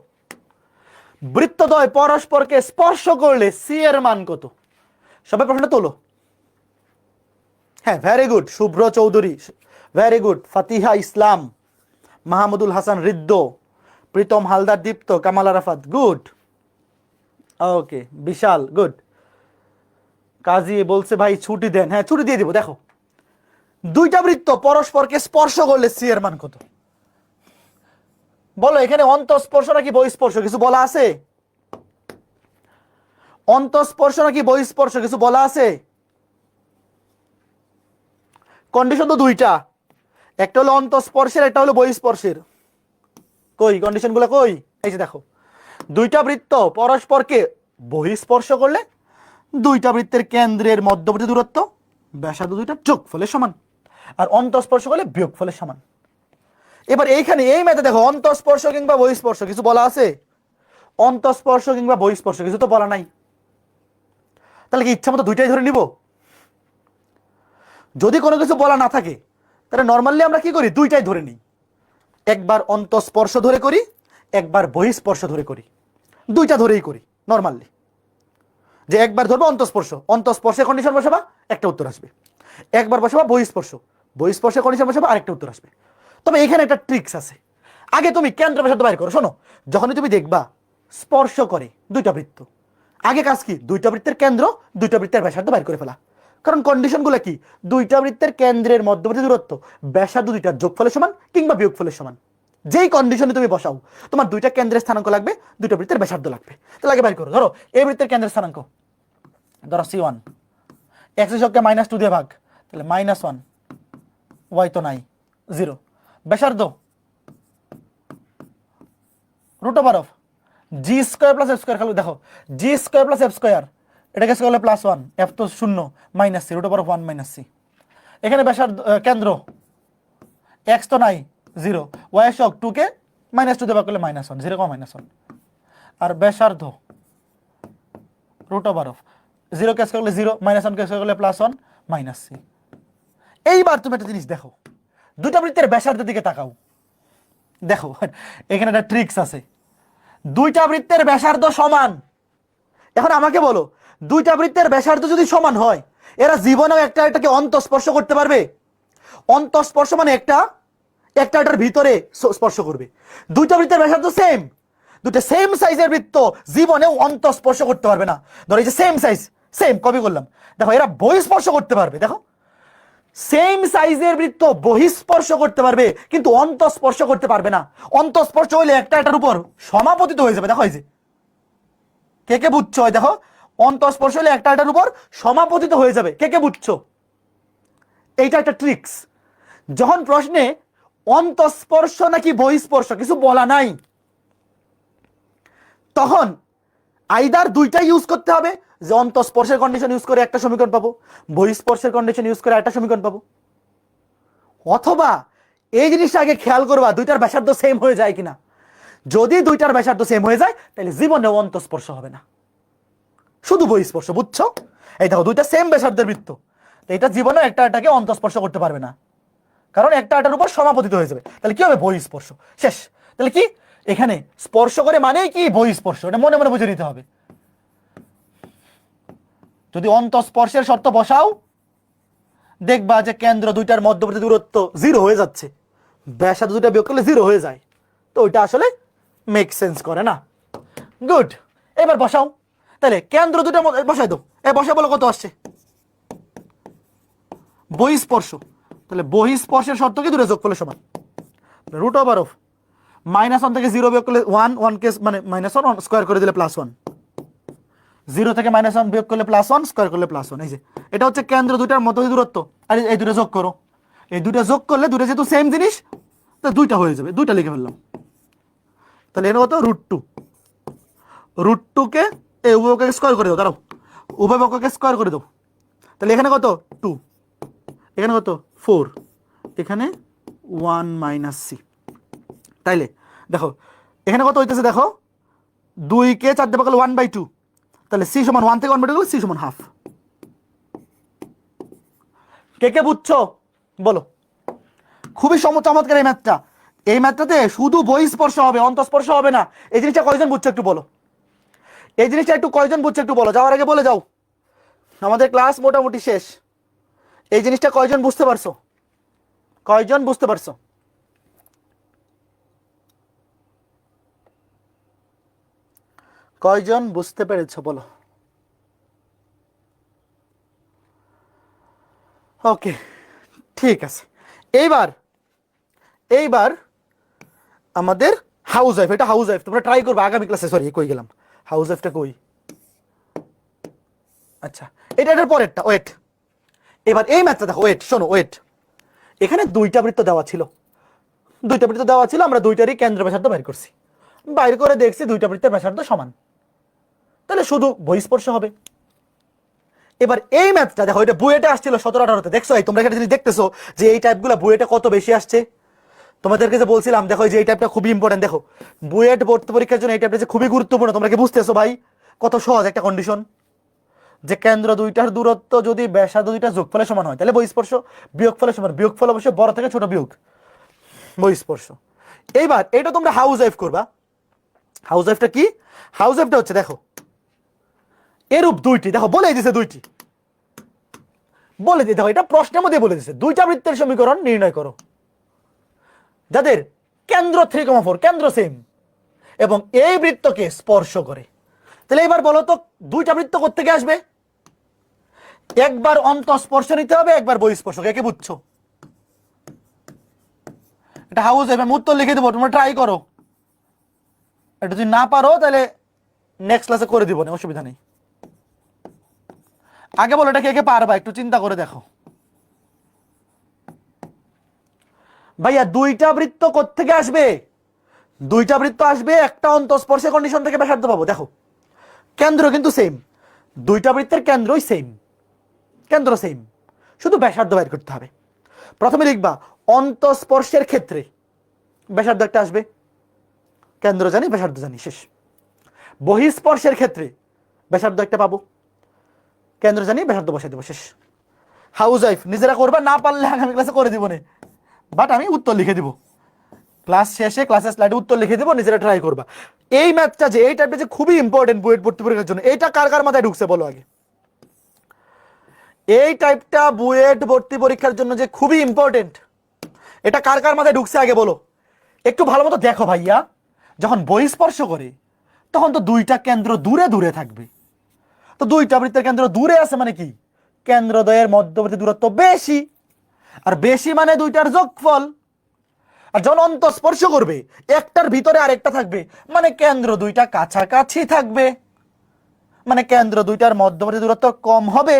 বৃত্তদ্বয় পরস্পরকে স্পর্শ করলে সি এর মান কত? সবাই প্রশ্নটা তোলো। হ্যাঁ ভেরি গুড, শুভ্র চৌধুরী, ভেরি গুড, ফাতিহা ইসলাম, মাহমুদুল হাসান রিদ্দ, প্রীতম হালদার দীপ্ত, কামাল আরাফাত, গুড, ওকে বিশাল, গুড। কাজী বলছে ভাই ছুটি দেন, হ্যাঁ ছুটি দিয়ে দিব। দেখো, দুইটা বৃত্ত পরস্পরকে স্পর্শ করলে সি এর মান কত? বলো, এখানে অন্তঃস্পর্শ নাকি বহিঃস্পর্শ কিছু বলা আছে? অন্তঃস্পর্শ নাকি বহিঃস্পর্শ কিছু বলা আছে? কন্ডিশন তো দুইটা, একটা হলো অন্তঃস্পর্শের, একটা হলো বহিঃস্পর্শের। কই কন্ডিশন গুলো কই? এই যে দেখো, দুইটা বৃত্ত পরস্পরকে বহিঃস্পর্শ করলে দুইটা বৃত্তের কেন্দ্রের মধ্যবর্তী দূরত্ব ব্যাসার্ধ দুইটার যোগফলের সমান, আর অন্তঃস্পর্শ করলে বিয়োগফলের সমান। এবার এইখানে এই ম্যাথে দেখো, অন্তঃস্পর্শ কিংবা বহিঃস্পর্শ কিছু বলা আছে? অন্তঃস্পর্শ কিংবা বহিঃস্পর্শ কিছু তো বলা নাই, তাহলে কি ইচ্ছা মতো দুইটাই ধরে নিব? যদি কোনো কিছু বলা না থাকে তাহলে নর্মালি আমরা কি করি, দুইটাই ধরে নিই। একবার অন্তঃস্পর্শ ধরে করি, একবার বহিঃস্পর্শ ধরে করি, দুইটা ধরেই করি নর্মালি। যে একবার ধরবো অন্তঃস্পর্শ, অন্তঃস্পর্শের কন্ডিশন বসাবা, একটা উত্তর আসবে। একবার বসাবা বহিঃস্পর্শ, বহিঃস্পর্শের কন্ডিশন বসাবা, আরেকটা উত্তর আসবে। তবে এখানে একটা ট্রিক্স আছে, আগে তুমি কেন্দ্র ব্যাসার্ধ বাইর করো। শোনো, যখনই তুমি দেখবা স্পর্শ করে দুইটা বৃত্ত, আগে কাজ কি, দুইটা বৃত্তের কেন্দ্র, দুইটা বৃত্তের ব্যাসার্ধ বাইর করে ফেলা। কারণ কন্ডিশনগুলো কি, দুইটা বৃত্তের কেন্দ্রের মধ্যবর্তী দূরত্ব ব্যাসার্ধ দুইটার যোগফলের সমান কিংবা বিয়োগফলের সমান। যেই কন্ডিশনে তুমি বসাও, তোমার দুইটা কেন্দ্রের স্থানাঙ্ক লাগবে, দুইটা বৃত্তের ব্যাসার্ধ লাগবে। তাহলে আগে বাইর করো। ধরো এই বৃত্তের কেন্দ্রের স্থানাঙ্ক, ধরো C1, x এর সবকে -2 দিয়ে ভাগ, তাহলে -1, y তো নাই 0, ব্যাসার্ধ √(g² + f² খালি দেখো, g² + f², এটাকে স্কয়ার করলে +1, f তো 0, -c, √(1 - c). এখানে ব্যাসার্ধ কেন্দ্র x তো নাই 0, y এর সব 2 কে -2 দিয়ে ভাগ করলে -1, 0, -1, আর ব্যাসার্ধ √(0 কে স্কয়ার করলে 0, -1 কে স্কয়ার করলে +1, -c। এইবার তুমি একটা জিনিস দেখো, দুইটা বৃত্তের ব্যাসার্ধের দিকে তাকাও, দেখো এখানে একটা ট্রিক্স আছে। দুইটা বৃত্তের ব্যাসার্ধ সমান, এখন আমাকে বলো, দুইটা বৃত্তের ব্যাসার্ধ যদি সমান হয়, এরা জীবনেও একটা এটাকে অন্তঃস্পর্শ করতে পারবে? অন্তঃস্পর্শ মানে একটা এটার ভিতরে স্পর্শ করবে। দুইটা বৃত্তের ব্যাসার্ধ সেম, দুটো সেম সাইজের বৃত্ত জীবনেও অন্তঃস্পর্শ করতে পারবে না। ধরো এই যে সেম সাইজ, সেম কপি করলাম, দেখো এরা বহিঃস্পর্শ করতে পারবে। দেখো সেম সাইজের বৃত্ত বহিঃস্পর্শ করতে পারবে কিন্তু অন্তঃস্পর্শ করতে পারবে না। অন্তঃস্পর্শ হইলে একটা এটার উপর সমাপতিত হয়ে যাবে। দেখো এই যে, কে কে বুঝছো? দেখো, অন্তঃস্পর্শ হলে একটা এটার উপর সমাপতিত হয়ে যাবে। কে কে বুঝছো? এইটা একটা ট্রিক্স। যখন প্রশ্নে অন্তঃস্পর্শ নাকি বহিঃস্পর্শ কিছু বলা নাই, তখন আইদার দুইটাই ইউজ করতে হবে, যে অন্তঃস্পর্শের কন্ডিশন ইউজ করে একটা সমীকরণ পাবো, বহিঃস্পর্শের কন্ডিশন ইউজ করে একটা সমীকরণ পাবো। অথবা এই জিনিসটা আগে খেয়াল করবা, দুইটার ব্যাসার্ধ সেম হয়ে যায় কিনা। যদি দুইটার ব্যাসার্ধ সেম হয়ে যায়, তাহলে জীবনেও অন্তঃস্পর্শ হবে না। শুধু বহিঃস্পর্শ, বুঝছো? এই দেখো দুইটা সেম ব্যাসার্ধের বৃত্ত, এটা জীবনে একটা এটাকে অন্তঃস্পর্শ করতে পারবে না, কারণ একটা এটার উপর সমাপতিত হয়ে যাবে। তাহলে কি হবে? বহিঃস্পর্শ। শেষ। তাহলে কি এখানে স্পর্শ করে মানেই কি বহিঃস্পর্শ, এটা মনে মনে বুঝে নিতে হবে। যদি অন্তঃস্পর্শের শর্ত বসাও দেখবা যে কেন্দ্র দুইটার মধ্যবর্তী দূরত্ব 0 হয়ে যাচ্ছে, ব্যাসার্ধ দুইটা বিয়োগ করলে 0 হয়ে যায়, তো ওইটা আসলে মেক সেন্স করে না। গুড, এবার বসাও। তাহলে কেন্দ্র দুইটার মধ্যে বসাই দাও, বসা বলো কত আসছে? বহিঃস্পর্শ। তাহলে বহিঃস্পর্শের শর্ত কি? দুটো যোগফলের সমান। √((() -1 থেকে 0 বিয়োগ করলে 1, 1 কে মানে -1 স্কয়ার করে দিলে +1, 0 থেকে -1 বিয়োগ করলে +1 স্কয়ার করলে +1। এই যে এটা হচ্ছে কেন্দ্র দুইটার মধ্যবর্তী দূরত্ব। আর এই দুটো যোগ করো, এই দুটো যোগ করলে দুটো যেহেতু সেম জিনিস তো দুইটা হয়ে যাবে, দুইটা লিখে ফেললাম। তাহলে এর কত? √2। √2 কে এই উভয়কে স্কয়ার করে দাও, দাঁড়াও, উভয় পক্ষকে স্কয়ার করে দাও। তাহলে এখানে কত? 2, এখানে কত? 4, এখানে 1 - c। তাইলে দেখো এখানে কত হইতেছে, দেখো 2 কে 4 দিয়ে ভাগ করলে 1/2, তাহলে c সমান 1 থেকে 1/2 করলে c সমান হাফ। কে কে বুঝছো বলো? খুবই চমৎকার এই ম্যাথটা। এই ম্যাথটাতে শুধু বহিঃস্পর্শ হবে, অন্তঃস্পর্শ হবে না। এই জিনিসটা কয়জন বুঝছো একটু বলো? এই জিনিসটা একটু কয়জন বুঝছো একটু বলো, যাওয়ার আগে বলে যাও। আমাদের ক্লাস মোটামুটি শেষ। এই জিনিসটা কয়জন বুঝতে পারছো? কয়জন বুঝতে পারছো? কয়জন বুঝতে পেরেছো বলো? ওকে, ঠিক আছে। এইবার আমাদের হাউস ওয়াইফ, এটা হাউস ওয়াইফ তোমরা ট্রাই করবে আগামী ক্লাসে। সরি, কই গেলাম? হাউস ওয়াইফটা কই? আচ্ছা, এটার পরেরটা। ওয়েট, এবার এই ম্যাথটা দেখো। ওয়েট, শোনো, ওয়েট। এখানে দুইটা বৃত্ত দেওয়া ছিল, আমরা দুইটারই কেন্দ্র ব্যাসার্ধ বাইর করছি, বাইর করে দেখছি দুইটা বৃত্তের ব্যাসার্ধ সমান, তাহলে শুধু বহিঃস্পর্শ হবে। এবার এই ম্যাথটা দেখো, এটা বুয়েটে আসছিল 17-18-তে। দেখছো তোমরা এখানে যদি দেখতেছো যে এই টাইপগুলো বুয়েটে কত বেশি আসছে, তোমাদেরকে যে বলছিলাম দেখো যে এই টাইপটা খুবই ইম্পর্টেন্ট। দেখো বুয়েট ভর্তি পরীক্ষার জন্য এই টাইপটা যে খুবই গুরুত্বপূর্ণ। তোমরা কি বুঝতেছো ভাই কত সহজ একটা কন্ডিশন? যে কেন্দ্র দুইটার দূরত্ব যদি ব্যাসার্ধ দুইটা যোগফলের সমান হয় তাহলে বহিঃস্পর্শ, বিয়োগফলের সমান, বিয়োগফল অবশ্যই বড় থেকে ছোট বিয়োগ, বহিঃস্পর্শ। এইবার এটা তোমরা হাউস ওয়াইফ করবা। হাউস ওয়াইফটা কি? হাউস ওয়াইফটা হচ্ছে দেখো এরূপ দুইটি, দেখো বলে দিছে দুইটি, বলে দিয়ে দেখো এটা প্রশ্নের মধ্যে বলে দিছে দুইটা বৃত্তের সমীকরণ নির্ণয় করো যাদের কেন্দ্র 3,4, কেন্দ্র সেম এবং এই বৃত্তকে স্পর্শ করে। তাহলে এবার বলো তো দুইটা বৃত্ত কোত্থেকে আসবে? একবার অন্তঃস্পর্শ নিতে হবে, একবার বহিঃস্পর্শ। কে বুঝছো? এটা হাউস ওয়াইফ, আমি উত্তর লিখে দেবো, তোমরা ট্রাই করো। এটা যদি না পারো তাহলে নেক্সট ক্লাসে করে দিব, অসুবিধা নেই। আগে বলো এটা কে কে পারবা, একটু চিন্তা করে দেখো। ভাইয়া দুইটা বৃত্ত কোত্থেকে আসবে? দুইটা বৃত্ত আসবে একটা অন্তঃস্পর্শের কন্ডিশন থেকে ব্যাসার্ধ পাবো। দেখো কেন্দ্র কিন্তু সেম, দুইটা বৃত্তের কেন্দ্রই সেম, কেন্দ্র সেম, শুধু ব্যাসার্ধ বের করতে হবে। প্রথমে লিখবা অন্তঃস্পর্শের ক্ষেত্রে ব্যাসার্ধ একটা আসবে, কেন্দ্র জানি ব্যাসার্ধ জানি, শেষ। বহিঃস্পর্শের ক্ষেত্রে ব্যাসার্ধ একটা পাবো, কেন্দ্র জানি ব্যাসার্ধ বসাই দেবো, শেষ। হাউস ওয়াইফ নিজেরা করবা, না পারলে আগামী ক্লাসে করে দিব না, বাট আমি উত্তর লিখে দিব ক্লাস শেষে, ক্লাসের স্লাইডে উত্তর লিখে দিব, নিজেরা ট্রাই করবা। এই ম্যাথটা যে এই টাইপের যে খুবই ইম্পর্টেন্ট বুয়েট ভর্তি পরীক্ষার জন্য, এটা কার কার মাথায় ঢুকছে বলো আগে? এই টাইপটা বুয়েট ভর্তি পরীক্ষার জন্য যে খুবই ইম্পর্টেন্ট, এটা কার কার মাথায় ঢুকছে আগে বলো? একটু ভালো মতো দেখো ভাইয়া, যখন বহিঃস্পর্শ করে তখন তো দুইটা কেন্দ্র দূরে দূরে থাকবে, তো দুইটা বৃত্তের কেন্দ্র দূরে আছে মানে কি কেন্দ্রদ্বয়ের মধ্যবর্তী দূরত্ব বেশি, আর বেশি মানে দুইটার যোগফল। আর যখন অন্তঃস্পর্শ করবে একটার ভিতরে আরেকটা থাকবে মানে কেন্দ্র দুইটা কাছাকাছি থাকবে, মানে কেন্দ্র দুইটার মধ্যবর্তী দূরত্ব কম হবে।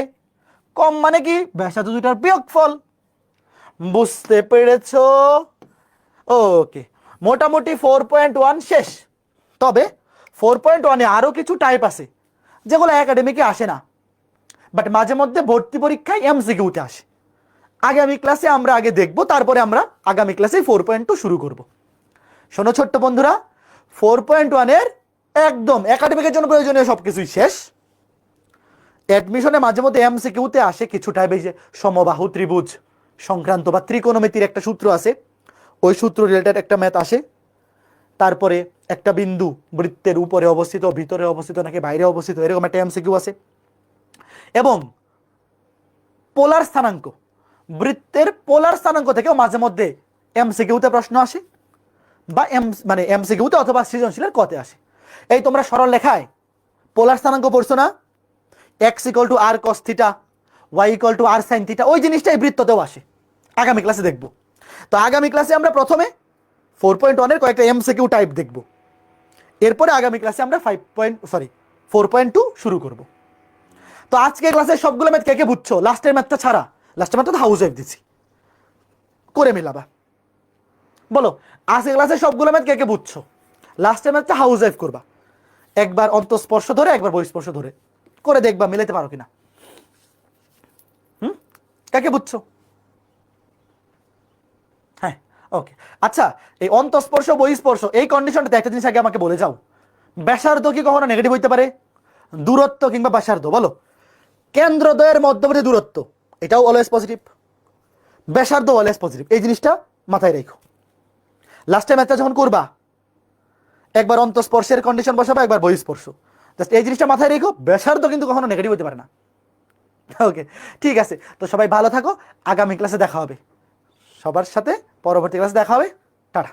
কম মানে কি ব্যাসার্ধ দুইটার বিয়োগফল। বুঝতে পেরেছো? ওকে, মোটামুটি 4.1 শেষ। তবে 4.1-এ আরো কিছু টাইপ আছে যেগুলো একাডেমিকে আসে না, বাট মাঝে মধ্যে ভর্তি পরীক্ষায় এমসিকিউতে আসে। আগামী ক্লাসে আমরা আগে দেখবো, তারপরে আমরা আগামী ক্লাসে 4.2 শুরু করব। শোনো ছোট্ট বন্ধুরা, 4.1-এর একদম একাডেমিকের জন্য প্রয়োজনীয় সবকিছুই শেষ। অ্যাডমিশনে মাঝে মধ্যে এমসিকিউতে আসে কিছু টাইপ, এই যে সমবাহু ত্রিভুজ সংক্রান্ত বা ত্রিকোণমিতির একটা সূত্র আছে, ওই সূত্র রিলেটেড একটা ম্যাথ আসে। তারপরে একটা বিন্দু বৃত্তের উপরে অবস্থিত, ভিতরে অবস্থিত নাকি বাইরে অবস্থিত, এরকম একটা এমসিকিউ আছে। এবং পোলার স্থানাঙ্ক, বৃত্তের পোলার স্থানাঙ্ক থেকেও মাঝে মধ্যে এমসিকিউতে প্রশ্ন আসে, বা এমসিকিউতে অথবা সৃজনশীলের কতে আসে। এই তোমরা সরল লেখায় পোলার স্থানাঙ্ক পড়ছো না, x equal to r cos theta, y equal to r sine theta, ওই জিনিসটাই বৃত্ততেও আসে। আগামী ক্লাসে দেখব। তো আগামী ক্লাসে আমরা প্রথমে 4.1 কয়েকটা এমসিকিউ টাইপ দেখব, এরপরে আগামী ক্লাসে আমরা 4.2 শুরু করব। তো আজকে ক্লাসে সবগুলো ম্যাথ কে কে বুঝছো, লাস্টের ম্যাথটা ছাড়া? লাস্টের ম্যাথটা হাউস ওয়াইফ দিচ্ছি, করে মিলাবা। বলো আজকে ক্লাসে সবগুলো ম্যাথ কে কে বুঝছো, লাস্টের ম্যাথটা হাউস ওয়াইফ করবা, একবার অন্তঃস্পর্শ ধরে একবার বহিঃস্পর্শ ধরে করে দেখবা মিলাতে পারো কিনা। কাকে বুঝছো? হ্যাঁ, ওকে। আচ্ছা, এই অন্তঃস্পর্শ বহিঃস্পর্শ এই কন্ডিশনটাতে একটা জিনিস আগে আমাকে বলে যাও, ব্যাসার্ধ কি কখনো নেগেটিভ হইতে পারে? দূরত্ব কিংবা ব্যাসার্ধ বলো, কেন্দ্রদ্বয়ের মধ্যবর্তী দূরত্ব এটাও অলওয়েজ পজিটিভ, ব্যাসার্ধ অলওয়েজ পজিটিভ, এই জিনিসটা মাথায় রেখো। লাস্টে ম্যাথটা যখন করবা একবার অন্তঃস্পর্শের কন্ডিশন বসাবা, একবার বহিঃস্পর্শ, জাস্ট এই জিনিসটা মাথায় রেখো, ব্যাসার্ধ কিন্তু কখনো নেগেটিভ হতে পারে না। ওকে, ঠিক আছে। তো সবাই ভালো থাকো, আগামী ক্লাসে দেখা হবে সবার সাথে, পরবর্তী ক্লাসে দেখা হবে, টাটা।